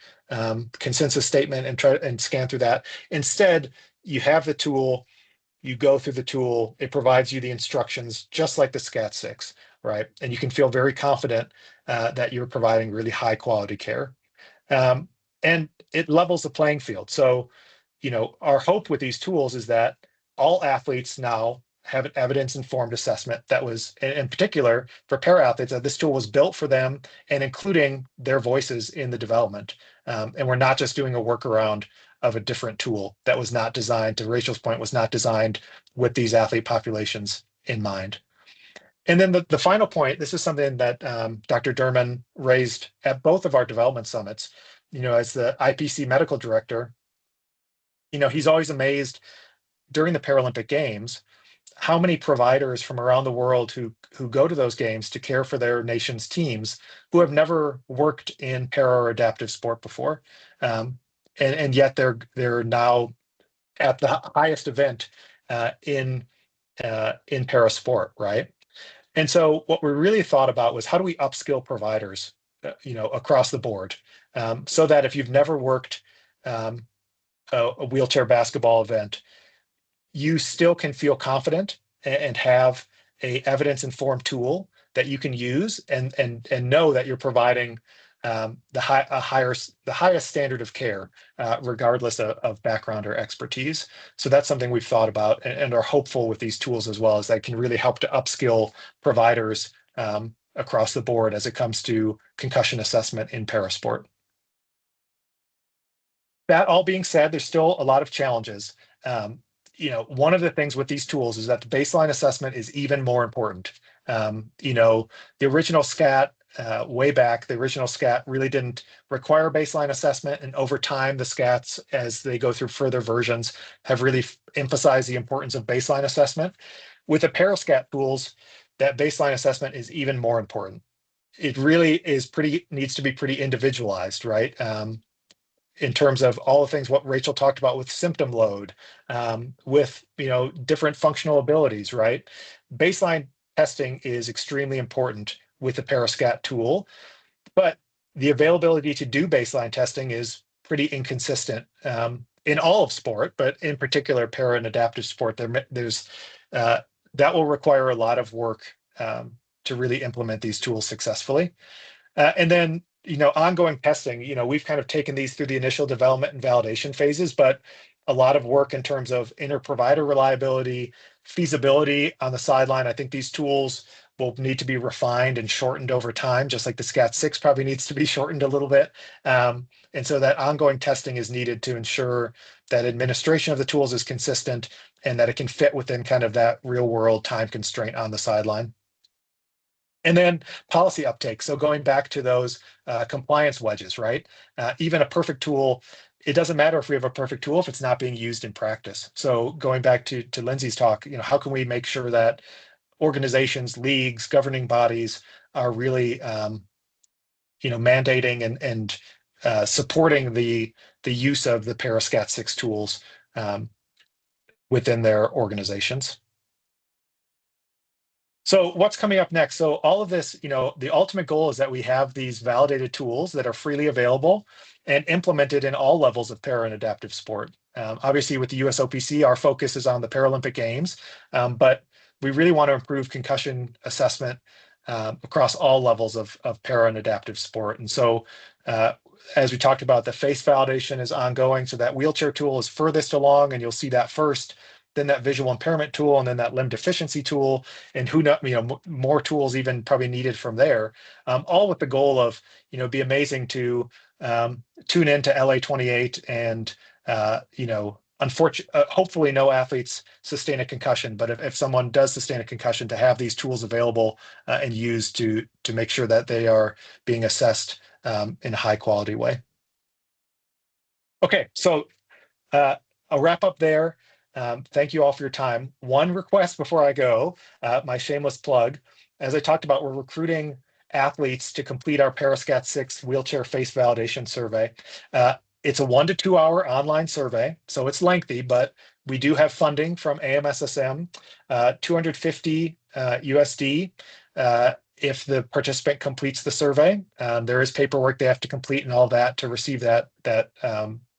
consensus statement and try and scan through that. Instead, you have the tool, you go through the tool, it provides you the instructions just like the SCAT 6, right? And you can feel very confident that you're providing really high quality care. And it levels the playing field. So, our hope with these tools is that all athletes now have an evidence-informed assessment that was, in particular for para athletes, that this tool was built for them and including their voices in the development. And we're not just doing a workaround of a different tool that was not designed, to Rachel's point, was not designed with these athlete populations in mind. And then the final point, this is something that Dr. Derman raised at both of our development summits, as the IPC medical director, he's always amazed during the Paralympic Games how many providers from around the world who go to those games to care for their nation's teams who have never worked in para or adaptive sport before. And yet they're now at the highest event in parasport, right? And so what we really thought about was how do we upskill providers, across the board, so that if you've never worked a wheelchair basketball event, you still can feel confident and have a evidence-informed tool that you can use and know that you're providing the highest standard of care, regardless of background or expertise. So that's something we've thought about and are hopeful with these tools as well, as that can really help to upskill providers across the board as it comes to concussion assessment in parasport. That all being said, there's still a lot of challenges. One of the things with these tools is that the baseline assessment is even more important. The original SCAT, way back, the original SCAT really didn't require baseline assessment, and over time, the SCATs, as they go through further versions, have really emphasized the importance of baseline assessment. With the Parascat tools, that baseline assessment is even more important. It really is needs to be pretty individualized, right? in terms of all the things what Rachel talked about with symptom load, with different functional abilities, right? Baseline testing is extremely important with the Parascat tool, but the availability to do baseline testing is pretty inconsistent in all of sport, but in particular para and adaptive sport. There's that will require a lot of work to really implement these tools successfully. And then, ongoing testing, we've kind of taken these through the initial development and validation phases, but a lot of work in terms of inter-provider reliability, feasibility on the sideline. I think these tools will need to be refined and shortened over time, just like the SCAT6 probably needs to be shortened a little bit. And so that ongoing testing is needed to ensure that administration of the tools is consistent and that it can fit within kind of that real world time constraint on the sideline. And then policy uptake. So going back to those compliance wedges, right? Even a perfect tool, it doesn't matter if we have a perfect tool if it's not being used in practice. So going back to Lindsay's talk, how can we make sure that organizations, leagues, governing bodies are really mandating and supporting the use of the Parascat6 tools within their organizations. So what's coming up next? So all of this, the ultimate goal is that we have these validated tools that are freely available and implemented in all levels of para and adaptive sport. Obviously, with the USOPC, our focus is on the Paralympic Games, but we really want to improve concussion assessment across all levels of para and adaptive sport. And so, as we talked about, the face validation is ongoing. So that wheelchair tool is furthest along, and you'll see that first. Then that visual impairment tool, and then that limb deficiency tool, and more tools even probably needed from there. All with the goal of be amazing to tune into LA28 and hopefully no athletes sustain a concussion, but if someone does sustain a concussion, to have these tools available and used to make sure that they are being assessed in a high quality way. Okay, so I'll wrap up there. Thank you all for your time. One request before I go, my shameless plug. As I talked about, we're recruiting athletes to complete our Parascat6 wheelchair face validation survey. It's a 1 to 2 hour online survey, so it's lengthy, but we do have funding from AMSSM, $250 USD if the participant completes the survey. There is paperwork they have to complete and all that to receive that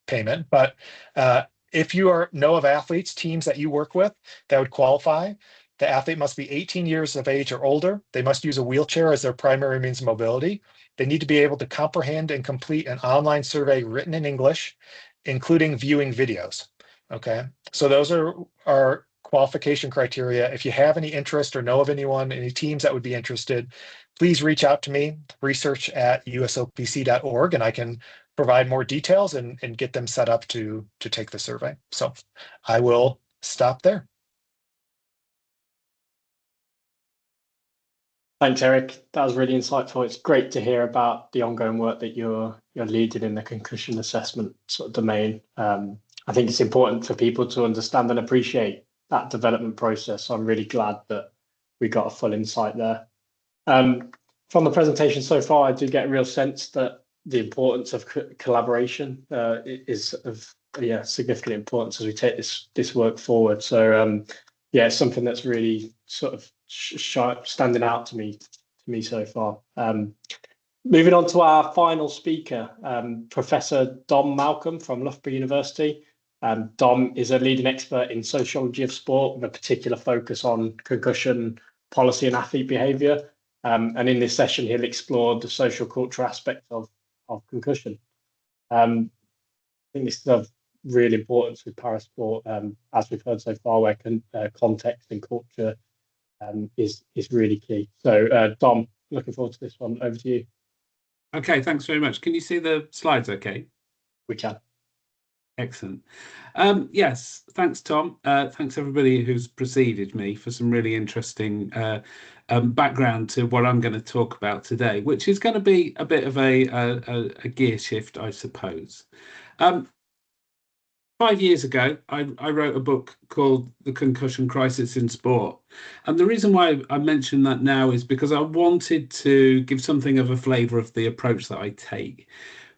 payment. But if you know of athletes, teams that you work with that would qualify, the athlete must be 18 years of age or older. They must use a wheelchair as their primary means of mobility. They need to be able to comprehend and complete an online survey written in English, including viewing videos. Okay, so those are our qualification criteria. If you have any interest or know of anyone, any teams that would be interested, please reach out to me, research@usopc.org, and I can provide more details and get them set up to take the survey. So I will stop there. Thanks, Eric. That was really insightful. It's great to hear about the ongoing work that you're leading in the concussion assessment sort of domain. I think it's important for people to understand and appreciate that development process. So I'm really glad that we got a full insight there. From the presentation so far, I do get a real sense that the importance of collaboration is of significant importance as we take this work forward. So it's something that's really sort of standing out to me so far. Moving on to our final speaker, Professor Dom Malcolm from Loughborough University. Dom is a leading expert in sociology of sport with a particular focus on concussion policy and athlete behaviour. And in this session, he'll explore the social cultural aspects of concussion. I think this is of real importance with parasport, as we've heard so far, where context and culture is really key. So, Dom, looking forward to this one. Over to you. Okay, thanks very much. Can you see the slides okay? We can. Excellent. Yes, thanks, Tom. Thanks everybody who's preceded me for some really interesting background to what I'm going to talk about today, which is going to be a bit of a gear shift, I suppose. 5 years ago, I wrote a book called The Concussion Crisis in Sport. And the reason why I mention that now is because I wanted to give something of a flavour of the approach that I take.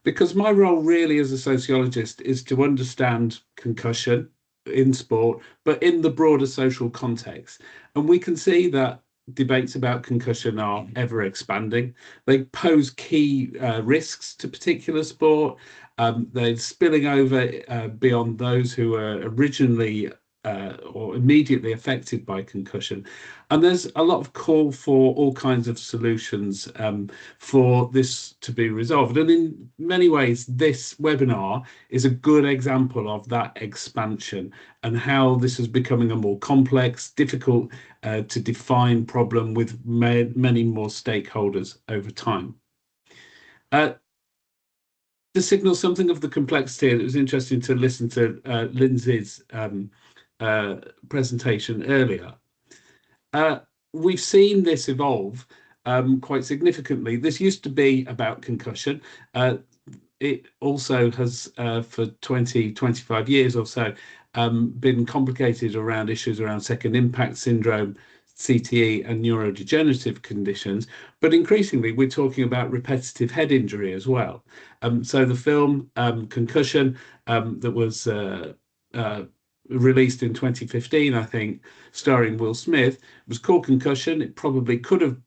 because my role really as a sociologist is to understand concussion in sport, but in the broader social context. And we can see that debates about concussion are ever expanding. They pose key risks to particular sport. They're spilling over beyond those who were originally or immediately affected by concussion. And there's a lot of call for all kinds of solutions for this to be resolved. And in many ways, this webinar is a good example of that expansion and how this is becoming a more complex, difficult to define problem with many more stakeholders over time. To signal something of the complexity, it was interesting to listen to Lindsay's presentation earlier. We've seen this evolve quite significantly. This used to be about concussion. It also has, for 25 years or so, been complicated around issues around second impact syndrome, CTE and neurodegenerative conditions, but increasingly we're talking about repetitive head injury as well. So the film Concussion that was released in 2015, I think, starring Will Smith, was called Concussion. It probably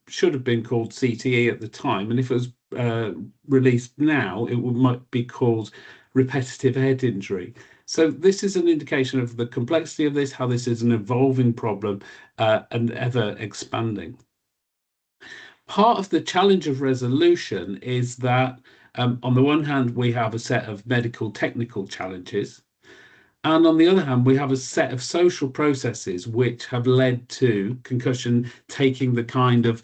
should have been called CTE at the time, and if it was released now, it might be called repetitive head injury. So this is an indication of the complexity of this, how this is an evolving problem and ever expanding. Part of the challenge of resolution is that on the one hand, we have a set of medical technical challenges, and on the other hand, we have a set of social processes which have led to concussion taking the kind of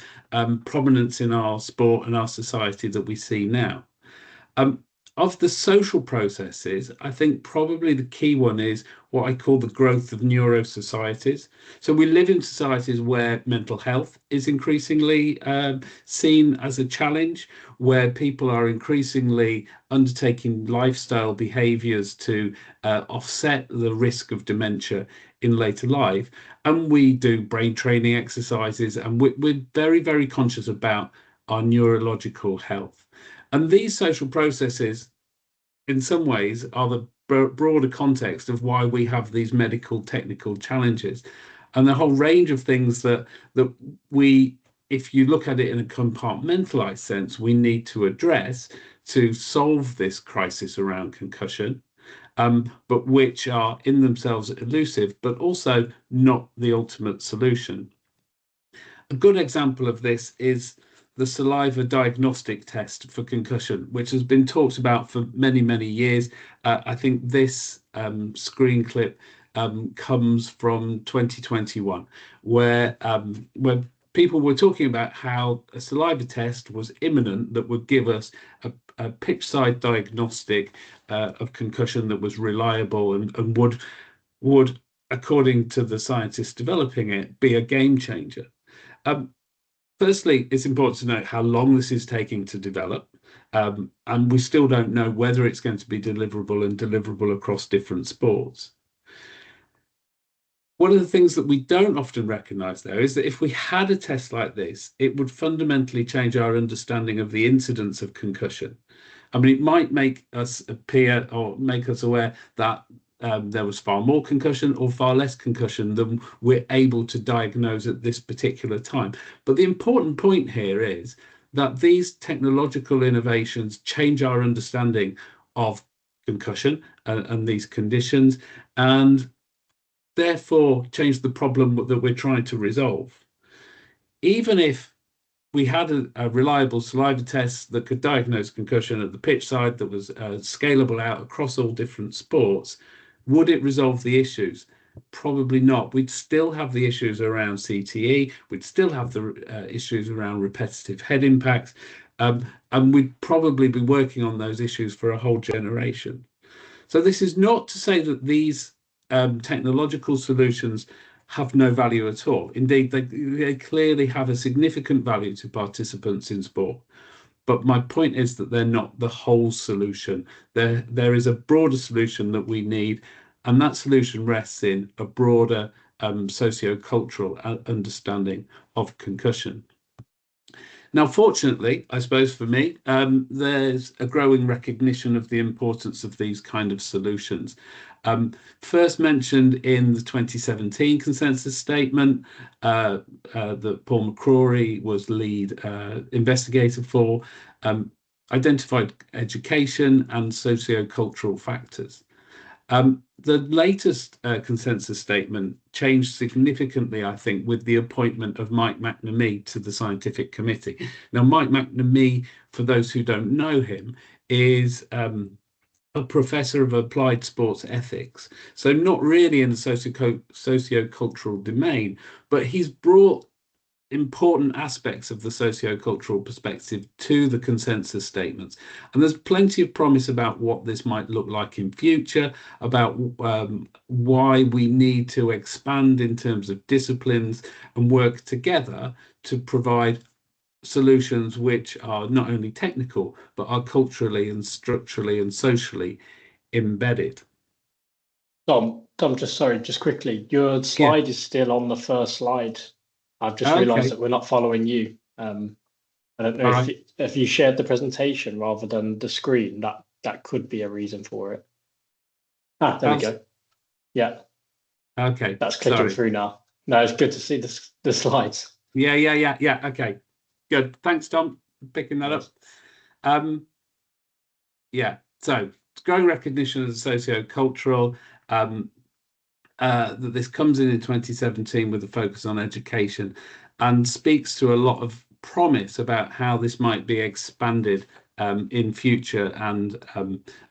prominence in our sport and our society that we see now. Of the social processes, I think probably the key one is what I call the growth of neuro societies. So we live in societies where mental health is increasingly seen as a challenge, where people are increasingly undertaking lifestyle behaviors to offset the risk of dementia in later life. And we do brain training exercises, and we're very, very conscious about our neurological health. And these social processes, in some ways, are the broader context of why we have these medical technical challenges. And the whole range of things that we, if you look at it in a compartmentalized sense, we need to address to solve this crisis around concussion, but which are in themselves elusive, but also not the ultimate solution. A good example of this is the saliva diagnostic test for concussion, which has been talked about for many, many years. I think this screen clip comes from 2021, where people were talking about how a saliva test was imminent that would give us a pitch side diagnostic of concussion that was reliable and would, according to the scientists developing it, be a game changer. Firstly, it's important to note how long this is taking to develop, and we still don't know whether it's going to be deliverable across different sports. One of the things that we don't often recognise, though, is that if we had a test like this, it would fundamentally change our understanding of the incidence of concussion. I mean, it might make us appear or make us aware that there was far more concussion or far less concussion than we're able to diagnose at this particular time. But the important point here is that these technological innovations change our understanding of concussion and these conditions, and therefore change the problem that we're trying to resolve. Even if we had a reliable saliva test that could diagnose concussion at the pitch side that was scalable out across all different sports, would it resolve the issues? Probably not. We'd still have the issues around CTE, we'd still have the issues around repetitive head impacts, and we'd probably be working on those issues for a whole generation. So this is not to say that these technological solutions have no value at all. Indeed, they clearly have a significant value to participants in sport. But my point is that they're not the whole solution. There is a broader solution that we need, and that solution rests in a broader socio-cultural understanding of concussion. Now, fortunately, I suppose for me, there's a growing recognition of the importance of these kind of solutions. First mentioned in the 2017 consensus statement that Paul McCrory was lead investigator for, identified education and socio-cultural factors. The latest consensus statement changed significantly, I think, with the appointment of Mike McNamee to the scientific committee. Now, Mike McNamee, for those who don't know him, is a professor of applied sports ethics. So not really in the socio-cultural domain, but he's brought important aspects of the socio-cultural perspective to the consensus statements, and there's plenty of promise about what this might look like in future, about why we need to expand in terms of disciplines and work together to provide solutions which are not only technical but are culturally and structurally and socially embedded. Tom, just quickly, your slide is still on the first slide. I've just realised that we're not following you. I don't know if you shared the presentation rather than the screen. That could be a reason for it. There we go. Yeah. Okay. That's clicking through now. No, it's good to see the slides. Yeah. Okay. Good. Thanks, Tom, for picking that up. Yeah. So growing recognition of the socio-cultural. That this comes in 2017 with a focus on education and speaks to a lot of promise about how this might be expanded in future and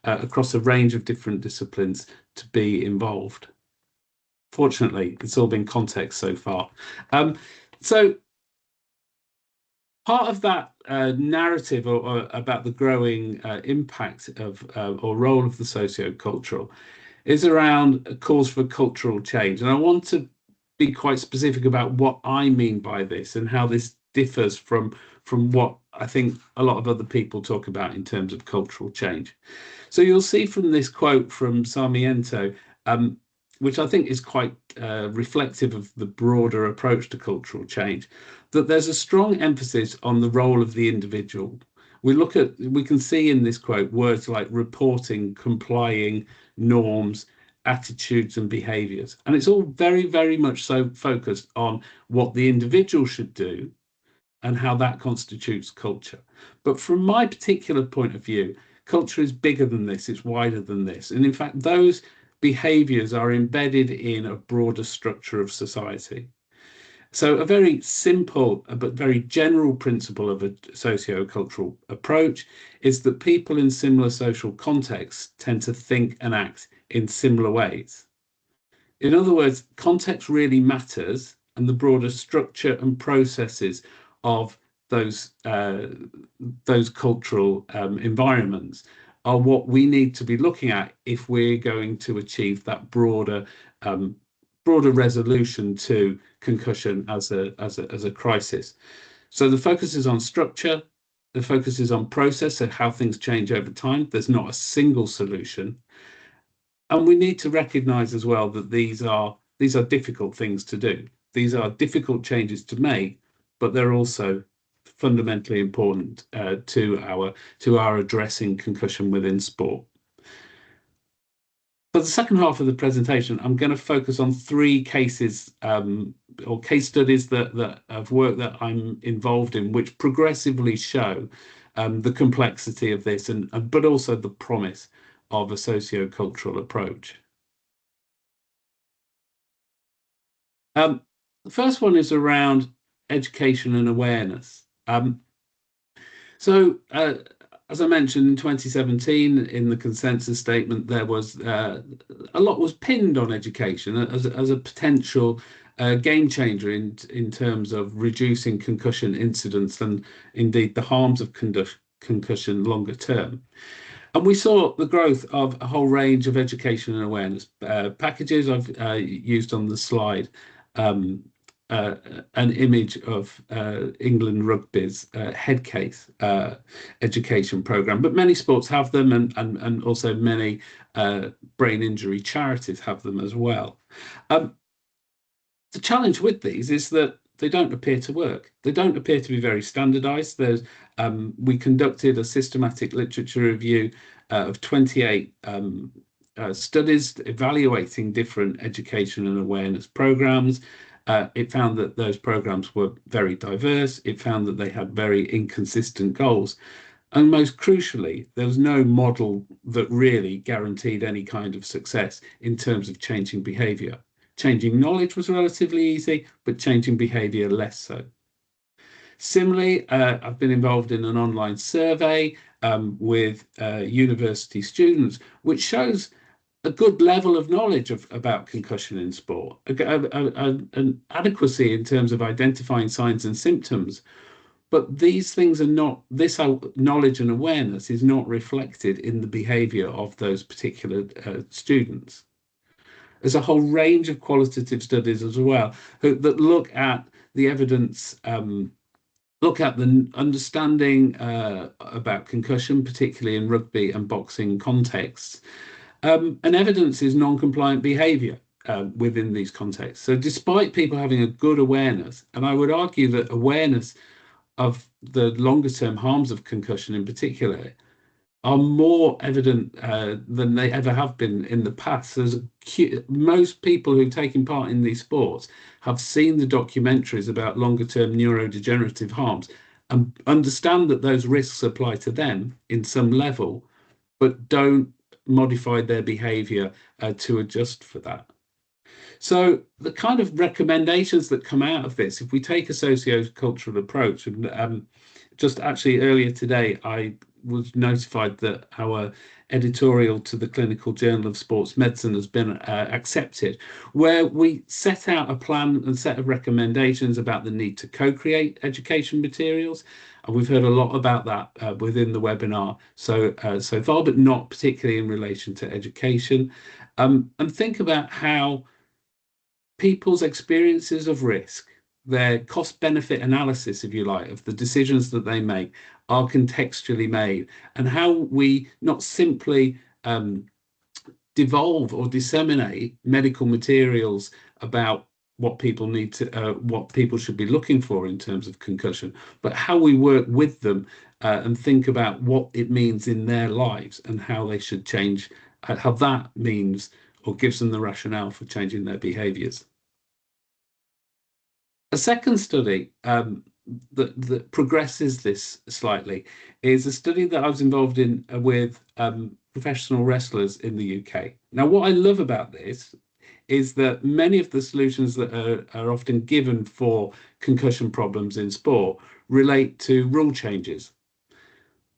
across a range of different disciplines to be involved. Fortunately, it's all been context so far. So part of that narrative or about the growing impact of or role of the socio-cultural is around a cause for cultural change. And I want to be quite specific about what I mean by this and how this differs from what I think a lot of other people talk about in terms of cultural change. So you'll see from this quote from Sarmiento, which I think is quite reflective of the broader approach to cultural change, that there's a strong emphasis on the role of the individual. We can see in this quote words like reporting, complying, norms, attitudes and behaviors, and it's all very, very much so focused on what the individual should do and how that constitutes culture. But from my particular point of view, culture is bigger than this, it's wider than this, and in fact those behaviors are embedded in a broader structure of society. So a very simple but very general principle of a socio-cultural approach is that people in similar social contexts tend to think and act in similar ways. In other words, context really matters, and the broader structure and processes of those cultural environments are what we need to be looking at if we're going to achieve that broader resolution to concussion as a crisis. So the focus is on structure, the focus is on process, so how things change over time. There's not a single solution. And we need to recognize as well that these are difficult things to do. These are difficult changes to make, but they're also fundamentally important to our addressing concussion within sport. For the second half of the presentation, I'm going to focus on three cases or case studies that of work that I'm involved in, which progressively show the complexity of this, but also the promise of a socio-cultural approach. The first one is around education and awareness. As I mentioned, in 2017, in the consensus statement, there was a lot was pinned on education as a potential game changer in terms of reducing concussion incidents and indeed the harms of concussion longer term. And we saw the growth of a whole range of education and awareness packages. I've used on the slide an image of England Rugby's head case education programme, but many sports have them, and also many brain injury charities have them as well. The challenge with these is that they don't appear to work. They don't appear to be very standardized. We conducted a systematic literature review of 28 studies evaluating different education and awareness programs. It found that those programs were very diverse. It found that they had very inconsistent goals. And most crucially, there was no model that really guaranteed any kind of success in terms of changing behaviour. Changing knowledge was relatively easy, but changing behaviour less so. Similarly, I've been involved in an online survey with university students, which shows a good level of knowledge about concussion in sport, an adequacy in terms of identifying signs and symptoms. But these things are not, this knowledge and awareness is not reflected in the behaviour of those particular students. There's a whole range of qualitative studies as well that look at the evidence, look at the understanding about concussion, particularly in rugby and boxing contexts. And evidence is non-compliant behaviour within these contexts. So despite people having a good awareness, and I would argue that awareness of the longer term harms of concussion in particular are more evident than they ever have been in the past. Most people who've taken part in these sports have seen the documentaries about longer term neurodegenerative harms and understand that those risks apply to them in some level, but don't modify their behaviour to adjust for that. So the kind of recommendations that come out of this, if we take a socio-cultural approach, and just actually earlier today, I was notified that our editorial to the Clinical Journal of Sports Medicine has been accepted, where we set out a plan and set of recommendations about the need to co-create education materials. And we've heard a lot about that within the webinar so far, but not particularly in relation to education. And think about how people's experiences of risk, their cost-benefit analysis, if you like, of the decisions that they make are contextually made, and how we not simply devolve or disseminate medical materials about what people need to, what people should be looking for in terms of concussion, but how we work with them and think about what it means in their lives and how they should change, how that means or gives them the rationale for changing their behaviours. A second study that progresses this slightly is a study that I was involved in with professional wrestlers in the UK. Now, what I love about this is that many of the solutions that are often given for concussion problems in sport relate to rule changes.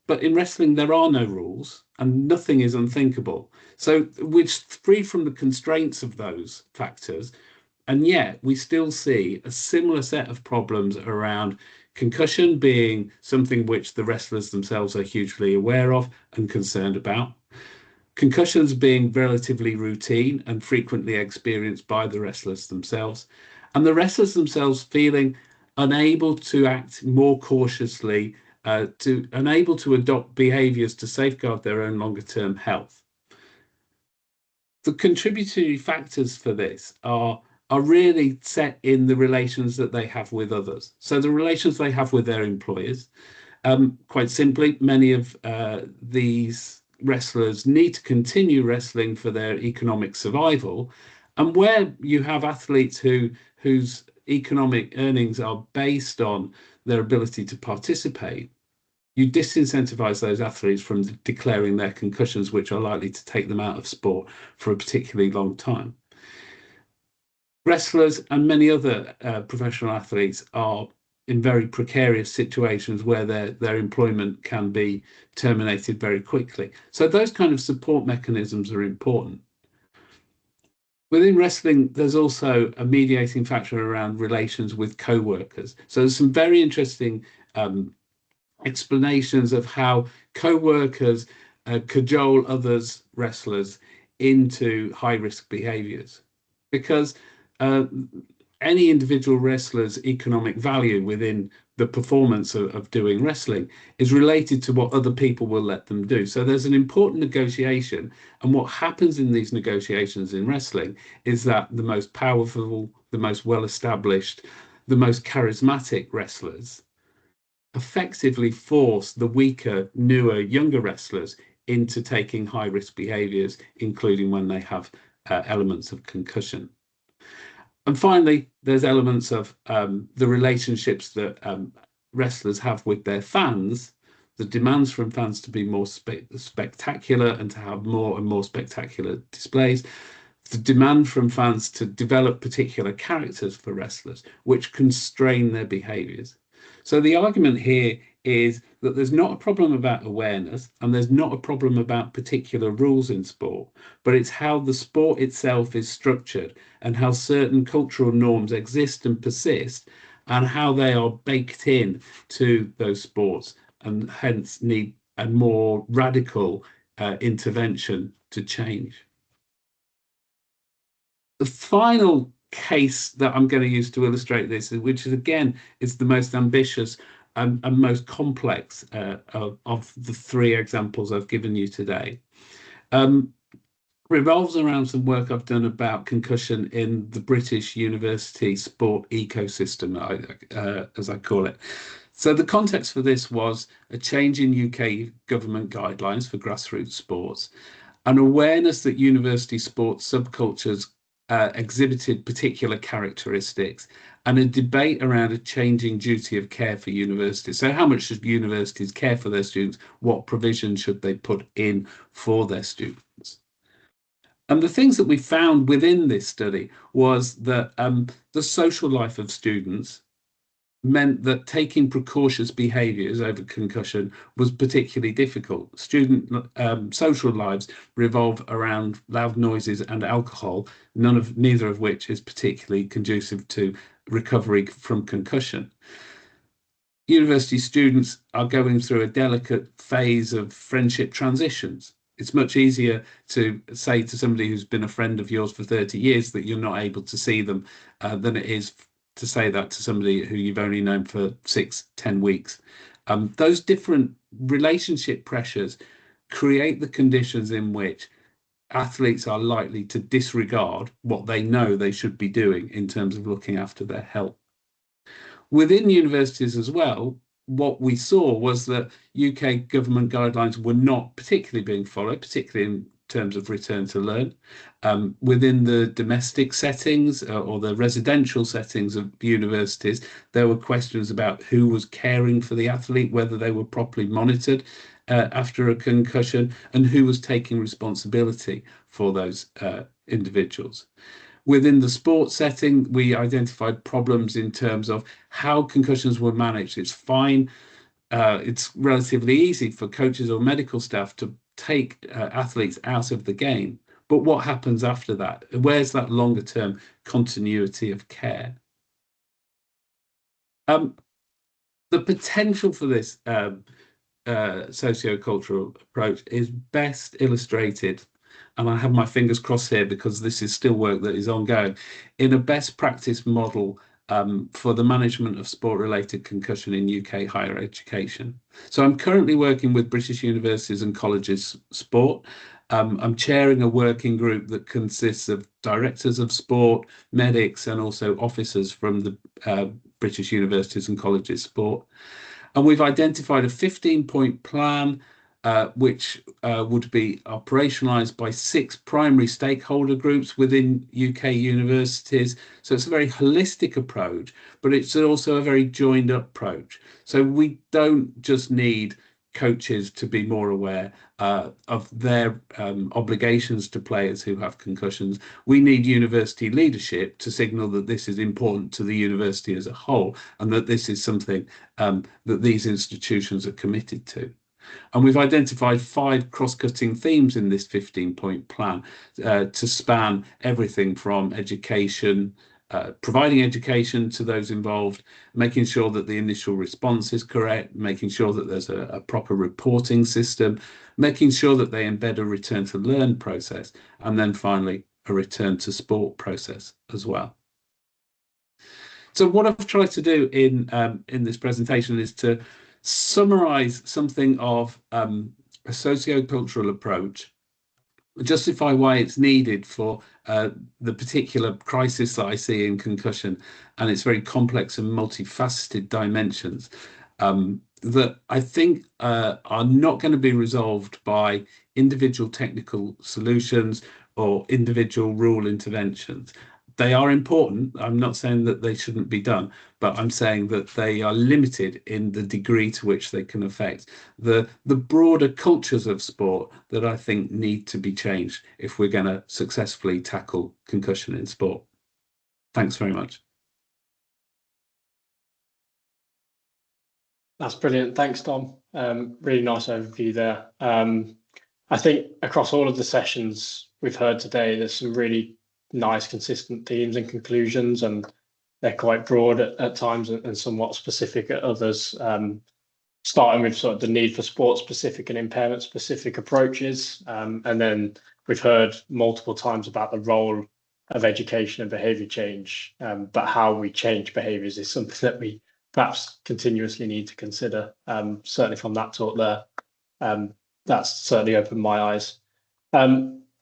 But in wrestling, there are no rules and nothing is unthinkable. So we're free from the constraints of those factors. And yet we still see a similar set of problems around concussion being something which the wrestlers themselves are hugely aware of and concerned about. Concussions being relatively routine and frequently experienced by the wrestlers themselves. And the wrestlers themselves feeling unable to act more cautiously, unable to adopt behaviours to safeguard their own longer term health. The contributory factors for this are really set in the relations that they have with others. So the relations they have with their employers. Quite simply, many of these wrestlers need to continue wrestling for their economic survival. And where you have athletes whose economic earnings are based on their ability to participate, you disincentivize those athletes from declaring their concussions, which are likely to take them out of sport for a particularly long time. Wrestlers and many other professional athletes are in very precarious situations where their employment can be terminated very quickly. So those kind of support mechanisms are important. Within wrestling, there's also a mediating factor around relations with co-workers. So there's some very interesting explanations of how co-workers cajole others wrestlers into high-risk behaviours, because any individual wrestler's economic value within the performance of doing wrestling is related to what other people will let them do. So there's an important negotiation, and what happens in these negotiations in wrestling is that the most powerful, the most well-established, the most charismatic wrestlers effectively force the weaker, newer, younger wrestlers into taking high-risk behaviours, including when they have elements of concussion. And finally, there's elements of the relationships that wrestlers have with their fans, the demands from fans to be more spectacular and to have more and more spectacular displays, the demand from fans to develop particular characters for wrestlers, which constrain their behaviours. So the argument here is that there's not a problem about awareness and there's not a problem about particular rules in sport, but it's how the sport itself is structured and how certain cultural norms exist and persist and how they are baked in to those sports and hence need a more radical intervention to change. The final case that I'm going to use to illustrate this, which is again is the most ambitious and most complex of the three examples I've given you today, revolves around some work I've done about concussion in the British university sport ecosystem, as I call it. So the context for this was a change in UK government guidelines for grassroots sports, an awareness that university sports subcultures exhibited particular characteristics, and a debate around a changing duty of care for universities. So how much should universities care for their students? What provision should they put in for their students? And the things that we found within this study was that the social life of students meant that taking precautious behaviours over concussion was particularly difficult. Student social lives revolve around loud noises and alcohol, neither of which is particularly conducive to recovery from concussion. University students are going through a delicate phase of friendship transitions. It's much easier to say to somebody who's been a friend of yours for 30 years that you're not able to see them than it is to say that to somebody who you've only known for 6-10 weeks. Those different relationship pressures create the conditions in which athletes are likely to disregard what they know they should be doing in terms of looking after their health. Within universities as well, what we saw was that UK government guidelines were not particularly being followed, particularly in terms of return to learn. Within the domestic settings or the residential settings of universities, there were questions about who was caring for the athlete, whether they were properly monitored after a concussion, and who was taking responsibility for those individuals. Within the sports setting, we identified problems in terms of how concussions were managed. It's fine, it's relatively easy for coaches or medical staff to take athletes out of the game, but what happens after that? Where's that longer term continuity of care? The potential for this socio-cultural approach is best illustrated, and I have my fingers crossed here because this is still work that is ongoing, in a best practice model for the management of sport-related concussion in UK higher education. So I'm currently working with British universities and colleges sport. I'm chairing a working group that consists of directors of sport, medics, and also officers from the British universities and colleges sport. And we've identified a 15-point plan which would be operationalised by 6 primary stakeholder groups within UK universities. So it's a very holistic approach, but it's also a very joined up approach. So we don't just need coaches to be more aware of their obligations to players who have concussions. We need university leadership to signal that this is important to the university as a whole and that this is something that these institutions are committed to. And we've identified 5 cross-cutting themes in this 15-point plan to span everything from education, providing education to those involved, making sure that the initial response is correct, making sure that there's a proper reporting system, making sure that they embed a return to learn process, and then finally a return to sport process as well. So what I've tried to do in this presentation is to summarize something of a socio-cultural approach justify why it's needed for the particular crisis that I see in concussion and its very complex and multifaceted dimensions that I think are not going to be resolved by individual technical solutions or individual rule interventions. They are important. I'm not saying that they shouldn't be done, but I'm saying that they are limited in the degree to which they can affect the broader cultures of sport that I think need to be changed if we're going to successfully tackle concussion in sport. Thanks very much. That's brilliant. Thanks, Tom. Really nice overview there. I think across all of the sessions we've heard today, there's some really nice, consistent themes and conclusions, and they're quite broad at times and somewhat specific at others. Starting with sort of the need for sport-specific and impairment-specific approaches, and then we've heard multiple times about the role of education and behaviour change, but how we change behaviours is something that we perhaps continuously need to consider. Certainly from that talk there, that's certainly opened my eyes.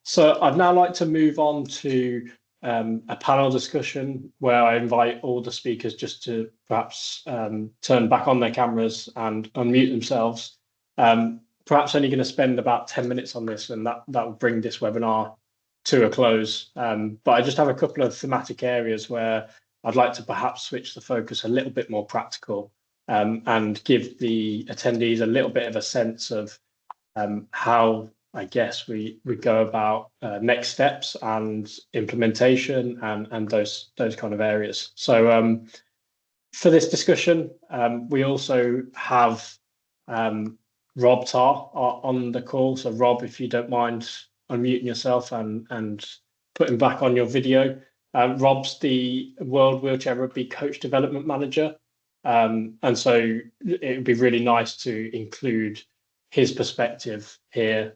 So I'd now like to move on to a panel discussion where I invite all the speakers just to perhaps turn back on their cameras and unmute themselves. Perhaps only going to spend about 10 minutes on this, and that will bring this webinar to a close. But I just have a couple of thematic areas where I'd like to perhaps switch the focus a little bit more practical and give the attendees a little bit of a sense of how, I guess, we go about next steps and implementation and those kind of areas. So for this discussion, we also have Rob Tarr on the call. So Rob, if you don't mind unmuting yourself and putting back on your video. Rob's the World Wheelchair Rugby Coach Development Manager. And so it would be really nice to include his perspective here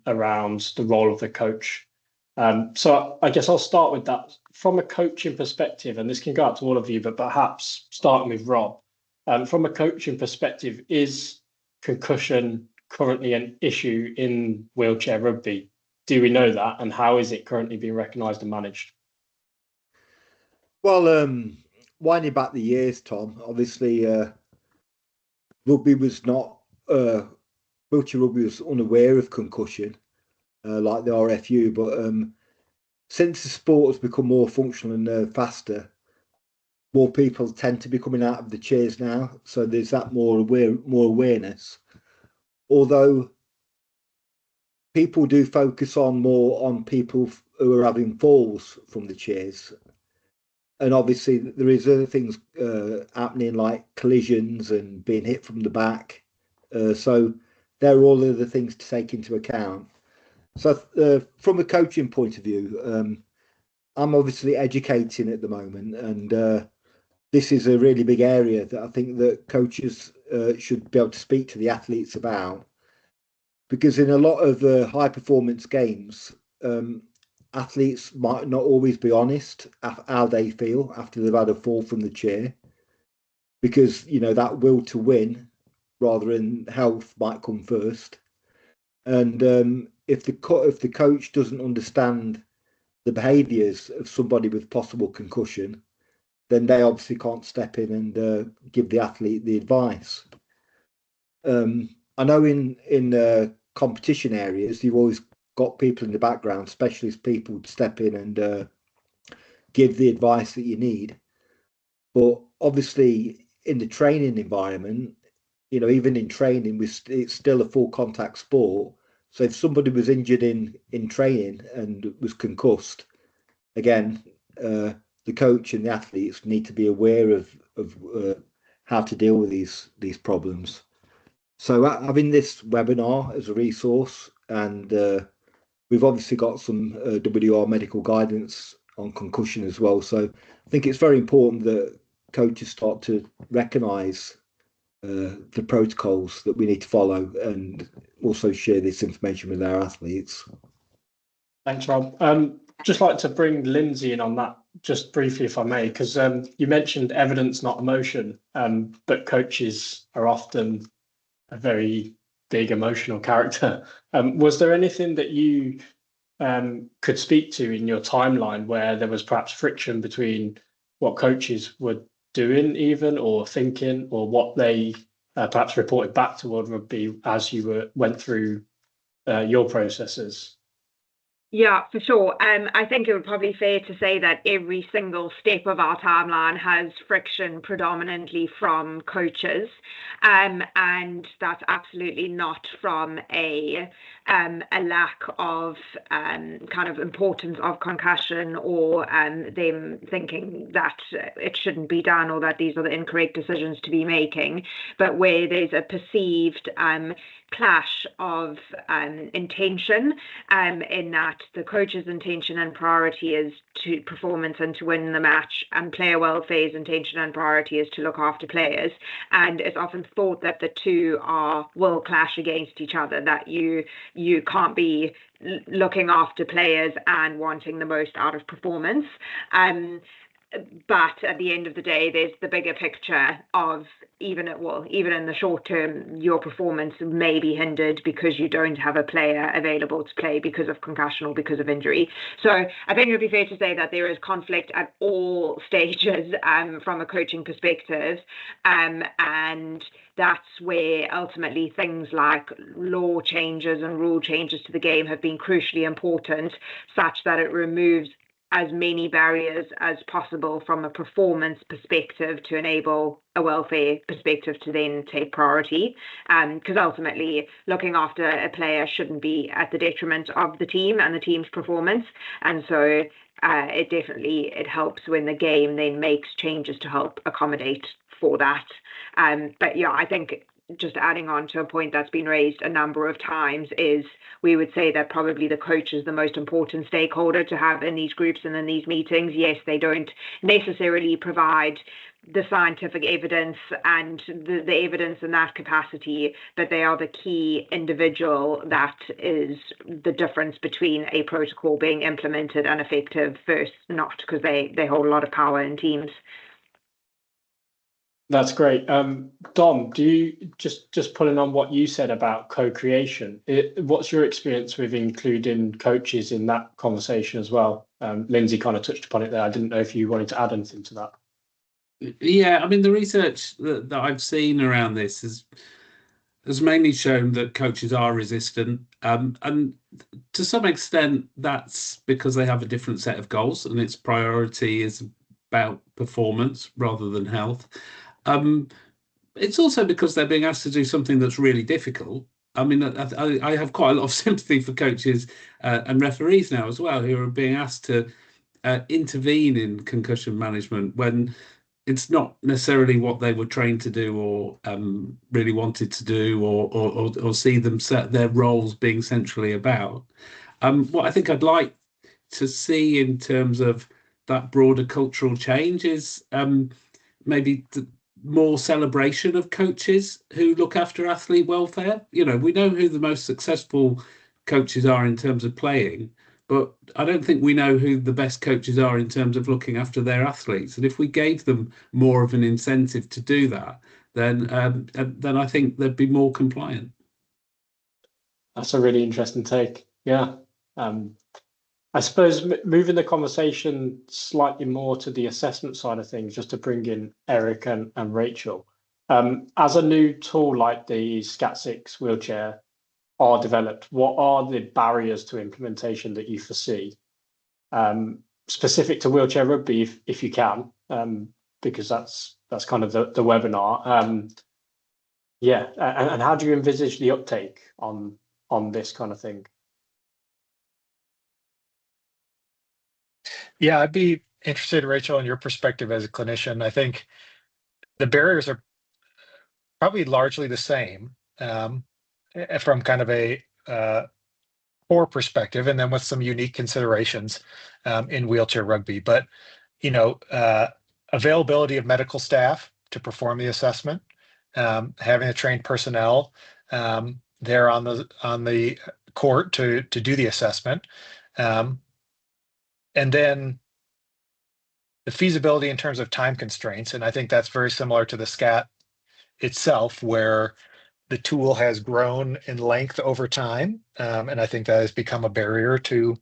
around the role of the coach. So I guess I'll start with that. From a coaching perspective, and this can go out to all of you, but perhaps starting with Rob, from a coaching perspective, is concussion currently an issue in wheelchair rugby? Do we know that, and how is it currently being recognised and managed? Well, winding back the years, Tom, obviously rugby was not, wheelchair rugby was unaware of concussion like the RFU, but since the sport has become more functional and faster, more people tend to be coming out of the chairs now, so there's that more awareness. Although people do focus more on people who are having falls from the chairs. And obviously there is other things happening like collisions and being hit from the back. So they're all other things to take into account. So from a coaching point of view, I'm obviously educating at the moment, and this is a really big area that I think that coaches should be able to speak to the athletes about. Because in a lot of high performance games, athletes might not always be honest how they feel after they've had a fall from the chair, because you know that will to win rather than health might come first. And if the coach doesn't understand the behaviours of somebody with possible concussion, then they obviously can't step in and give the athlete the advice. I know in competition areas, you've always got people in the background, specialist people, to step in and give the advice that you need. But obviously in the training environment, you know, even in training, it's still a full contact sport. So if somebody was injured in training and was concussed, again, the coach and the athletes need to be aware of how to deal with these problems. So having this webinar as a resource, and we've obviously got some WWR medical guidance on concussion as well. So I think it's very important that coaches start to recognise the protocols that we need to follow and also share this information with our athletes. Thanks, Rob. Just like to bring Lindsay in on that just briefly, if I may, because you mentioned evidence, not emotion, but coaches are often a very big emotional character. Was there anything that you could speak to in your timeline where there was perhaps friction between what coaches were doing even or thinking, or what they perhaps reported back to World Rugby as you went through your processes? Yeah, for sure. I think it would probably be fair to say that every single step of our timeline has friction predominantly from coaches, and that's absolutely not from a lack of kind of importance of concussion, or them thinking that it shouldn't be done, or that these are the incorrect decisions to be making, but where there's a perceived clash of intention, in that the coach's intention and priority is to performance and to win the match, and player welfare's intention and priority is to look after players. And it's often thought that the two will clash against each other, that you can't be looking after players and wanting the most out of performance. But at the end of the day, there's the bigger picture of even in the short term, your performance may be hindered because you don't have a player available to play because of concussion or because of injury. So I think it would be fair to say that there is conflict at all stages from a coaching perspective, and that's where ultimately things like law changes and rule changes to the game have been crucially important, such that it removes as many barriers as possible from a performance perspective to enable a welfare perspective to then take priority. Because ultimately looking after a player shouldn't be at the detriment of the team and the team's performance. And so it helps when the game then makes changes to help accommodate for that. But yeah, I think just adding on to a point that's been raised a number of times is we would say that probably the coach is the most important stakeholder to have in these groups and in these meetings. Yes, they don't necessarily provide the scientific evidence and the evidence in that capacity, but they are the key individual that is the difference between a protocol being implemented and effective versus not, because they hold a lot of power in teams. That's great. Dom, do you just pulling on what you said about co-creation, what's your experience with including coaches in that conversation as well? Lindsay kind of touched upon it there. I didn't know if you wanted to add anything to that. Yeah, I mean, the research that I've seen around this has mainly shown that coaches are resistant, and to some extent that's because they have a different set of goals and its priority is about performance rather than health. It's also because they're being asked to do something that's really difficult. I mean, I have quite a lot of sympathy for coaches and referees now as well, who are being asked to intervene in concussion management when it's not necessarily what they were trained to do or really wanted to do, or see them set their roles being centrally about. What I think I'd like to see in terms of that broader cultural change is maybe more celebration of coaches who look after athlete welfare. You know, we know who the most successful coaches are in terms of playing, but I don't think we know who the best coaches are in terms of looking after their athletes. And if we gave them more of an incentive to do that, then I think they'd be more compliant. That's a really interesting take. Yeah. I suppose moving the conversation slightly more to the assessment side of things, just to bring in Eric and Rachel. As a new tool like the SCAT6 wheelchair are developed, what are the barriers to implementation that you foresee? Specific to wheelchair rugby, if you can, because that's kind of the webinar. Yeah, and how do you envisage the uptake on this kind of thing? Yeah, I'd be interested, Rachel, in your perspective as a clinician. I think the barriers are probably largely the same from kind of a core perspective, and then with some unique considerations in wheelchair rugby. But, you know, availability of medical staff to perform the assessment, having a trained personnel there on the court to do the assessment. And then the feasibility in terms of time constraints. And I think that's very similar to the SCAT itself, where the tool has grown in length over time, and I think that has become a barrier to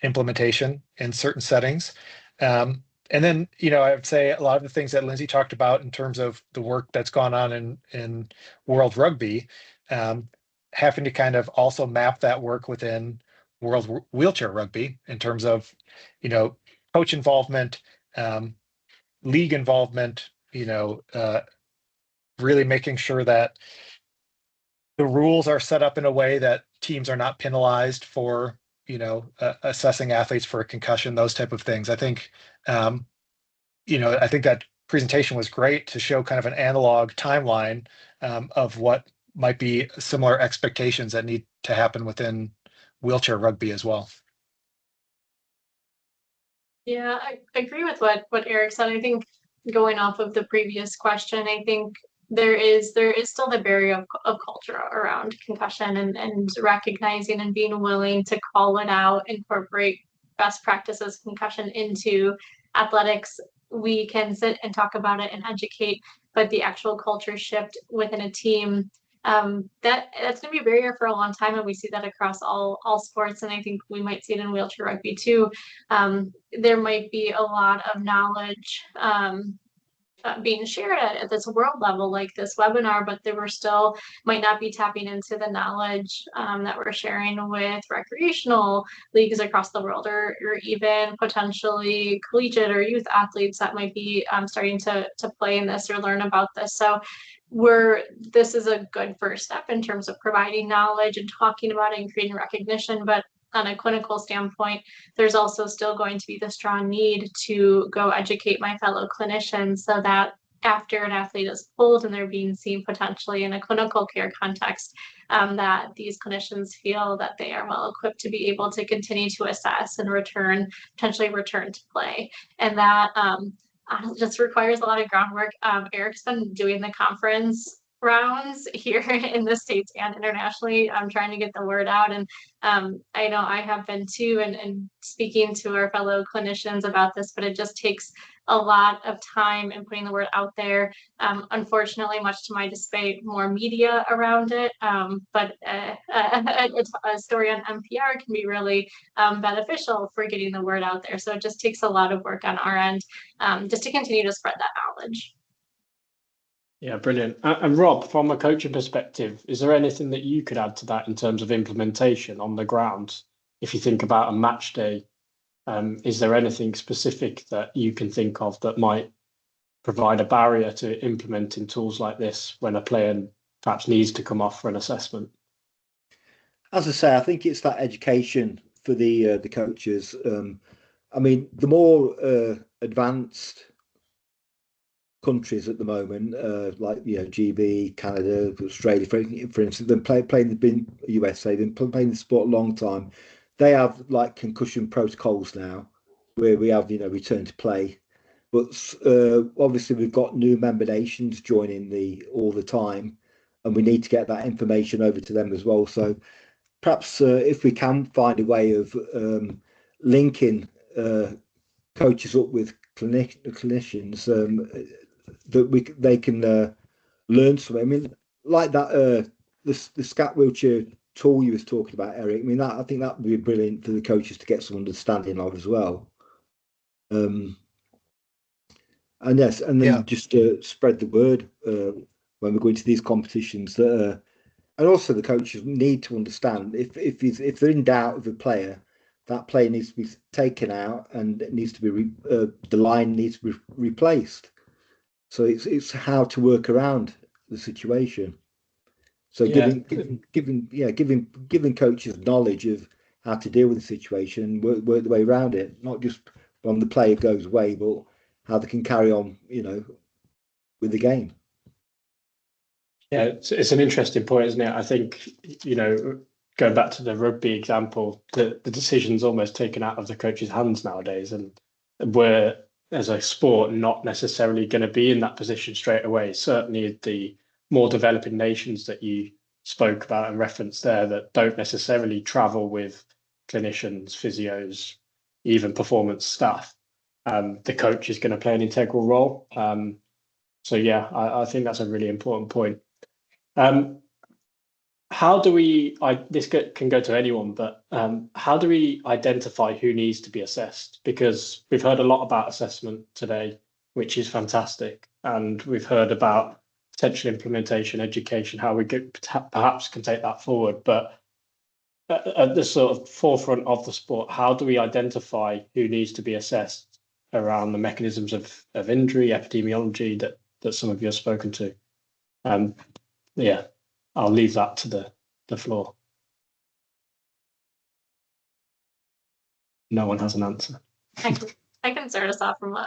implementation in certain settings. And then, I would say a lot of the things that Lindsay talked about in terms of the work that's gone on in World Rugby, having to kind of also map that work within World Wheelchair Rugby in terms of, coach involvement, league involvement, really making sure that the rules are set up in a way that teams are not penalized for, assessing athletes for a concussion, those type of things. I think, I think that presentation was great to show kind of an analog timeline of what might be similar expectations that need to happen within wheelchair rugby as well. Yeah, I agree with what Eric said. I think going off of the previous question, I think there is still the barrier of culture around concussion and recognizing and being willing to call it out, incorporate best practices concussion into athletics. We can sit and talk about it and educate, but the actual culture shift within a team, that's going to be a barrier for a long time, and we see that across all sports, and I think we might see it in wheelchair rugby too. There might be a lot of knowledge being shared at this world level, like this webinar, but they were still might not be tapping into the knowledge that we're sharing with recreational leagues across the world, or even potentially collegiate or youth athletes that might be starting to play in this or learn about this. So this is a good first step in terms of providing knowledge and talking about it and creating recognition, but on a clinical standpoint, there's also still going to be the strong need to go educate my fellow clinicians so that after an athlete is pulled and they're being seen potentially in a clinical care context, that these clinicians feel that they are well equipped to be able to continue to assess and potentially return to play. And that just requires a lot of groundwork. Eric's been doing the conference rounds here in the States and internationally. I'm trying to get the word out, and I know I have been too, and speaking to our fellow clinicians about this, but it just takes a lot of time and putting the word out there. Unfortunately, much to my dismay, more media around it, but a story on NPR can be really beneficial for getting the word out there. So it just takes a lot of work on our end just to continue to spread that knowledge. Yeah, brilliant. And Rob, from a coaching perspective, is there anything that you could add to that in terms of implementation on the ground? If you think about a match day, is there anything specific that you can think of that might provide a barrier to implementing tools like this when a player perhaps needs to come off for an assessment? As I say, I think it's that education for the coaches. I mean, the more advanced countries at the moment, like GB, Canada, Australia, for instance, they've been USA, they've been playing the sport a long time. They have like concussion protocols now, where we have return to play. But obviously, we've got new member nations joining all the time, and we need to get that information over to them as well. So perhaps if we can find a way of linking coaches up with clinicians, that they can learn something. I mean, like that the scat wheelchair tool you was talking about, Eric. I mean, I think that would be brilliant for the coaches to get some understanding of as well. And yes, and then just spread the word when we're going to these competitions. And also the coaches need to understand if they're in doubt of a player, that player needs to be taken out and it needs to be the line needs to be replaced. So it's how to work around the situation. So giving coaches knowledge of how to deal with the situation and work the way around it, not just when the player goes away, but how they can carry on, with the game. Yeah, it's an interesting point, isn't it? I think, going back to the rugby example, the decision's almost taken out of the coach's hands nowadays, and we're, as a sport, not necessarily going to be in that position straight away. Certainly the more developing nations that you spoke about and referenced there that don't necessarily travel with clinicians, physios, even performance staff, the coach is going to play an integral role. So yeah, I think that's a really important point. how do we, this can go to anyone, but how do we identify who needs to be assessed? Because we've heard a lot about assessment today, which is fantastic. And we've heard about potential implementation, education, how we perhaps can take that forward. But at the sort of forefront of the sport, how do we identify who needs to be assessed around the mechanisms of injury, epidemiology that some of you have spoken to? Yeah, I'll leave that to the floor. No one has an answer. I can start us off from a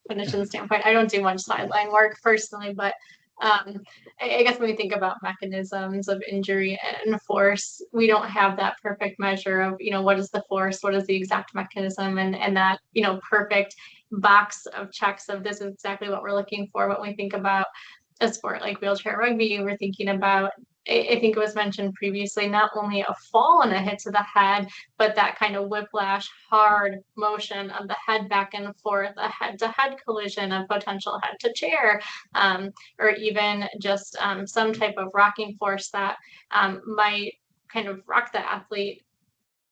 clinician standpoint. I don't do much sideline work personally, but I guess when we think about mechanisms of injury and force, we don't have that perfect measure of, what is the force, what is the exact mechanism, and that, perfect box of checks of this is exactly what we're looking for when we think about a sport like wheelchair rugby. We're thinking about, I think it was mentioned previously, not only a fall and a hit to the head, but that kind of whiplash, hard motion of the head back and forth, a head-to-head collision, a potential head-to-chair, or even just some type of rocking force that might kind of rock the athlete,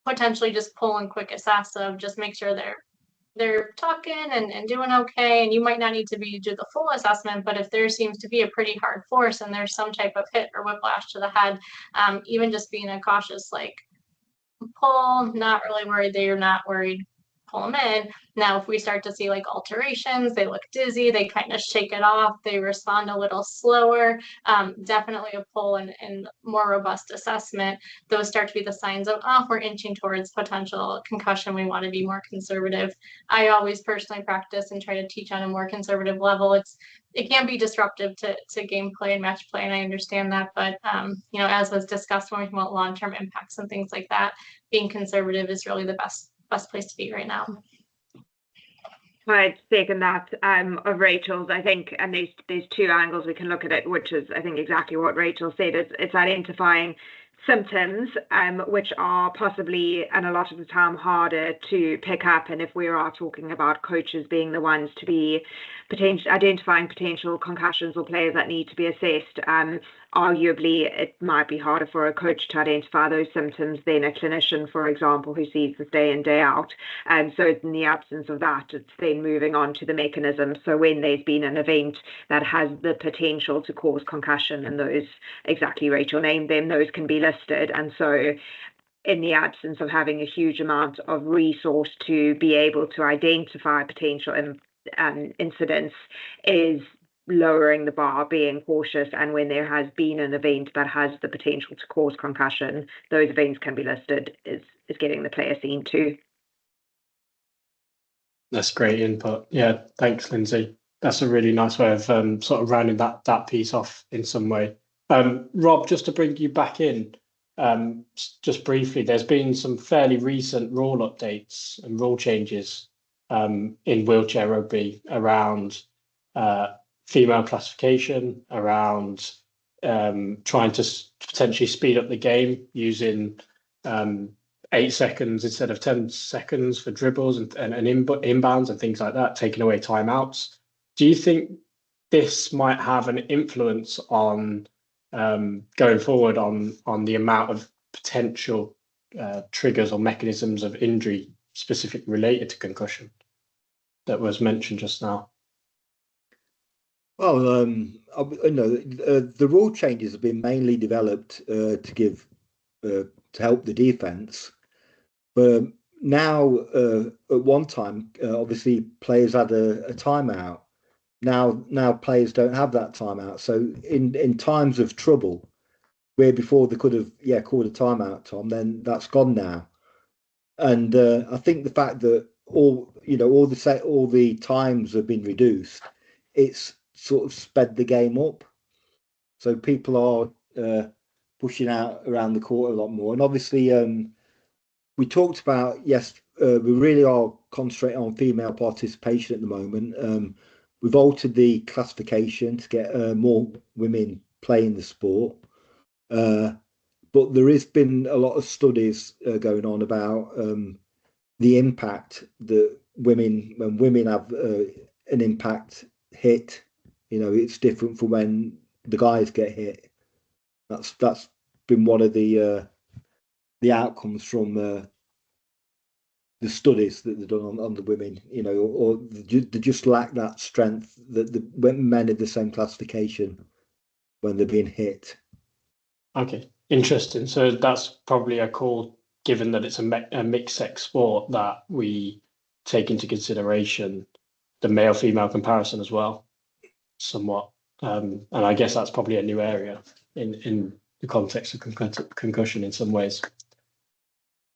potentially just pull and quick assess of just make sure they're talking and doing okay, and you might not need to do the full assessment, but if there seems to be a pretty hard force and there's some type of hit or whiplash to the head, even just being a cautious pull, not really worried that you're not worried, pull them in. Now, if we start to see alterations, they look dizzy, they kind of shake it off, they respond a little slower, definitely a pull and more robust assessment. Those start to be the signs of, we're inching towards potential concussion. We want to be more conservative. I always personally practice and try to teach on a more conservative level. It can be disruptive to gameplay and match play, and I understand that, but as was discussed when we talk about long-term impacts and things like that, being conservative is really the best place to be right now. I'd second that of Rachel's, I think, and there's two angles we can look at it, which is, I think, exactly what Rachel said. It's identifying symptoms which are possibly, and a lot of the time, harder to pick up. And if we are talking about coaches being the ones to be identifying potential concussions or players that need to be assessed, arguably it might be harder for a coach to identify those symptoms than a clinician, for example, who sees this day in, day out. So in the absence of that, it's then moving on to the mechanism. So when there's been an event that has the potential to cause concussion, and those, exactly Rachel named them, those can be listed. And so in the absence of having a huge amount of resource to be able to identify potential incidents, is lowering the bar, being cautious, and when there has been an event that has the potential to cause concussion, those events can be listed, is getting the player seen too. That's great input. Yeah, thanks, Lindsay. That's a really nice way of sort of rounding that piece off in some way. Rob, just to bring you back in, just briefly, there's been some fairly recent rule updates and rule changes in wheelchair rugby around female classification, around trying to potentially speed up the game using 8 seconds instead of 10 seconds for dribbles and inbounds and things like that, taking away timeouts. Do you think this might have an influence on going forward on the amount of potential triggers or mechanisms of injury specifically related to concussion that was mentioned just now? Well, the rule changes have been mainly developed to help the defence. But now, at one time, obviously players had a timeout. Now players don't have that timeout. So in times of trouble, where before they could have called a timeout, Tom, then that's gone now. And I think the fact that all the times have been reduced, it's sort of sped the game up. So people are pushing out around the court a lot more. And obviously, we talked about, we really are concentrating on female participation at the moment. We've altered the classification to get more women playing the sport. But there has been a lot of studies going on about the impact that when women have an impact hit, it's different from when the guys get hit. That's been one of the outcomes from the studies that they've done on the women, you know, or they just lack that strength that the men in the same classification when they're being hit. Okay, interesting. So that's probably a call, given that it's a mixed sex sport, that we take into consideration the male-female comparison as well, somewhat. And I guess that's probably a new area in the context of concussion in some ways.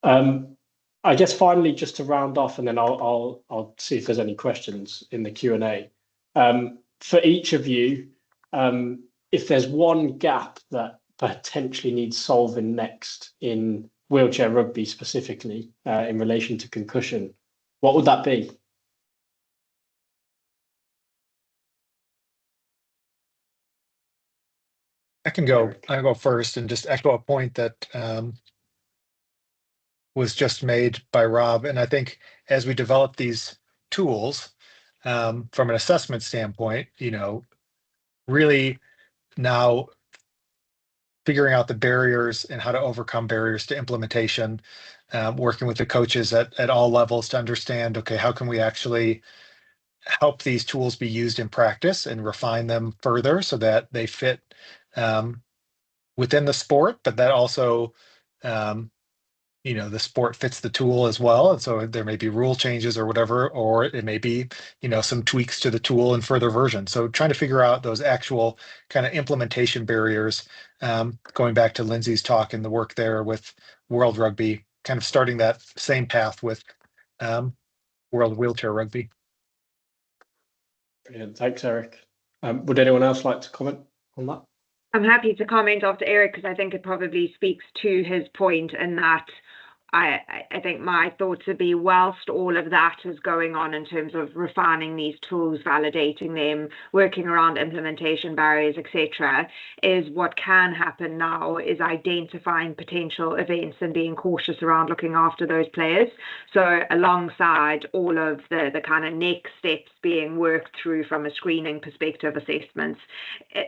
I guess finally, just to round off, and then I'll see if there's any questions in the Q&A. For each of you, if there's one gap that potentially needs solving next in wheelchair rugby specifically, in relation to concussion, what would that be? I can go. I'll go first and just echo a point that was just made by Rob. And I think as we develop these tools from an assessment standpoint, you know, really now figuring out the barriers and how to overcome barriers to implementation, working with the coaches at all levels to understand, okay, how can we actually help these tools be used in practice and refine them further so that they fit within the sport, but that also you know, the sport fits the tool as well. And so there may be rule changes or whatever, or it may be, you know, some tweaks to the tool and further versions. So trying to figure out those actual kind of implementation barriers, going back to Lindsay's talk and the work there with World Rugby, kind of starting that same path with World Wheelchair Rugby. Brilliant. Thanks, Eric. Would anyone else like to comment on that? I'm happy to comment after Eric, because I think it probably speaks to his point, and that I think my thoughts would be, whilst all of that is going on in terms of refining these tools, validating them, working around implementation barriers, etc., is what can happen now is identifying potential events and being cautious around looking after those players. So alongside all of the kind of next steps being worked through from a screening perspective, assessments,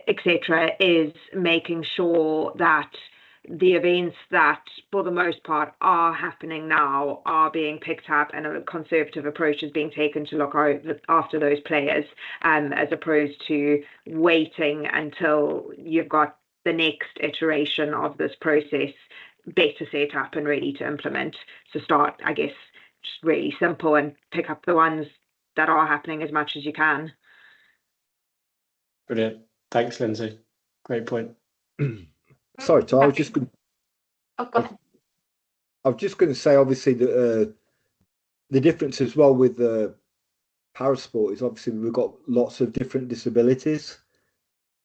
etc., is making sure that the events that, for the most part, are happening now are being picked up, and a conservative approach is being taken to look after those players, as opposed to waiting until you've got the next iteration of this process better set up and ready to implement. So start, I guess, just really simple and pick up the ones that are happening as much as you can. Brilliant. Thanks, Lindsay. Great point. Sorry, Tom, I was just going. Oh, go ahead. I was just going to say, obviously, the difference as well with parasport is obviously we've got lots of different disabilities.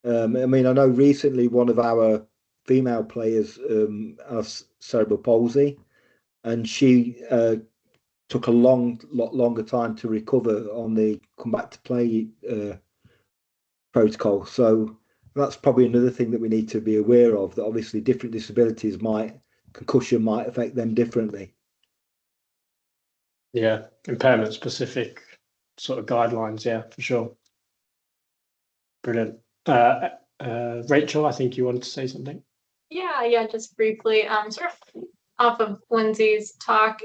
I mean, I know recently one of our female players has cerebral palsy, and she took a lot longer time to recover on the come back to play protocol. So that's probably another thing that we need to be aware of, that obviously different disabilities concussion might affect them differently. Yeah, impairment specific sort of guidelines, yeah, for sure. Brilliant. Rachel, I think you wanted to say something. Yeah, just briefly, sort of off of Lindsay's talk,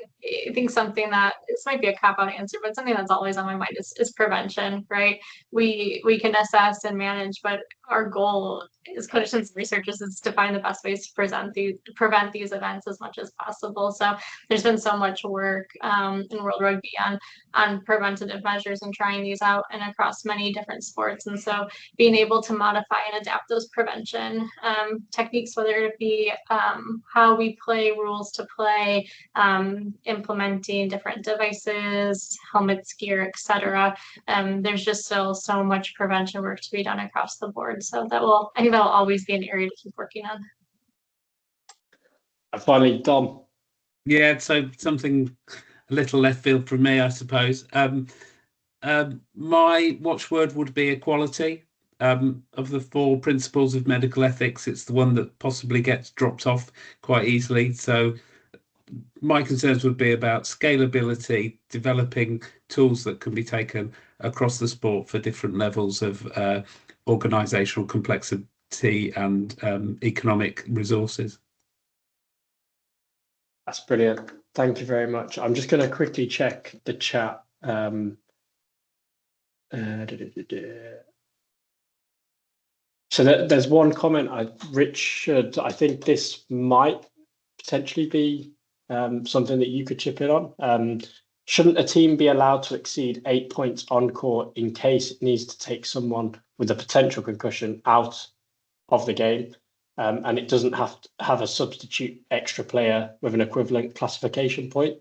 I think something that, this might be a cop-out answer, but something that's always on my mind is prevention, right? We can assess and manage, but our goal as clinicians and researchers is to find the best ways to prevent these events as much as possible. So there's been so much work in World Rugby on preventative measures and trying these out and across many different sports. And so being able to modify and adapt those prevention techniques, whether it be how we play, rules to play, implementing different devices, helmets, gear, etc. There's just still so much prevention work to be done across the board. So I think that will always be an area to keep working on. And finally, Dom. Yeah, so something a little left field from me, I suppose. My watchword would be equality. Of the 4 principles of medical ethics, it's the one that possibly gets dropped off quite easily. So my concerns would be about scalability, developing tools that can be taken across the sport for different levels of organisational complexity and economic resources. That's brilliant. Thank you very much. I'm just going to quickly check the chat. So there's one comment, Richard, I think this might potentially be something that you could chip in on. Shouldn't a team be allowed to exceed 8 points on court in case it needs to take someone with a potential concussion out of the game, and it doesn't have to have a substitute extra player with an equivalent classification point?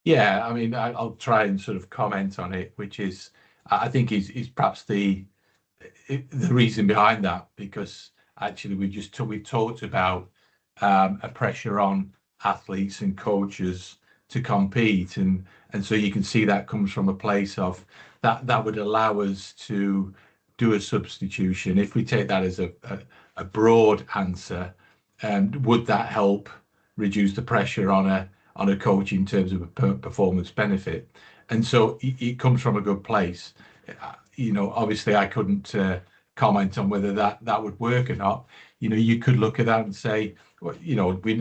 Yeah, I mean, I'll try and sort of comment on it, which is, I think is perhaps the reason behind that, because actually we've talked about a pressure on athletes and coaches to compete, and so you can see that comes from a place of that would allow us to do a substitution. If we take that as a broad answer, would that help reduce the pressure on a coach in terms of a performance benefit? And so it comes from a good place. Obviously I couldn't comment on whether that would work or not. You could look at that and say, well,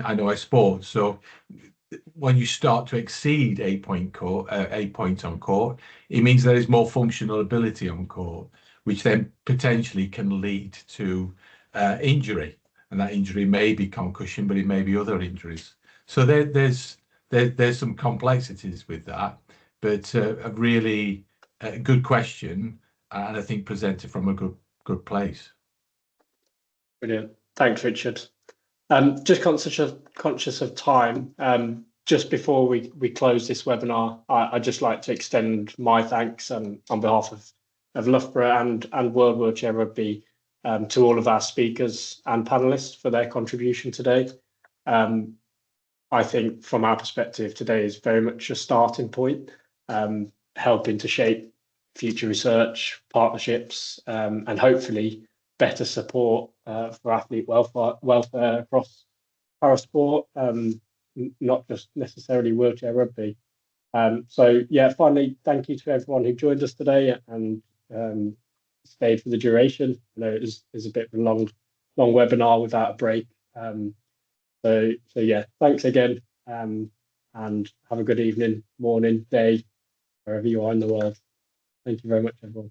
I know I sport, so when you start to exceed 8 points on court, it means there is more functional ability on court, which then potentially can lead to injury, and that injury may be concussion, but it may be other injuries. So there's some complexities with that, but a really good question, and I think presented from a good place. Brilliant. Thanks, Richard. Just conscious of time, just before we close this webinar, I'd just like to extend my thanks on behalf of Loughborough and World Wheelchair Rugby to all of our speakers and panelists for their contribution today. I think from our perspective, today is very much a starting point, helping to shape future research, partnerships, and hopefully better support for athlete welfare across parasport, not just necessarily wheelchair rugby. So yeah, finally, thank you to everyone who joined us today and stayed for the duration. I know it was a bit of a long webinar without a break. So yeah, thanks again, and have a good evening, morning, day, wherever you are in the world. Thank you very much, everyone.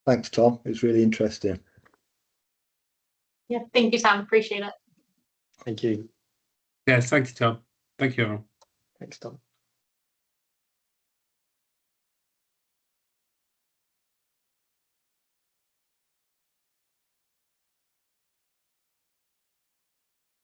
Thanks, Tom. It was really interesting. Yeah, thank you, Sam. Appreciate it. Thank you. Yes, thank you, Tom. Thank you, everyone. Thanks, Tom.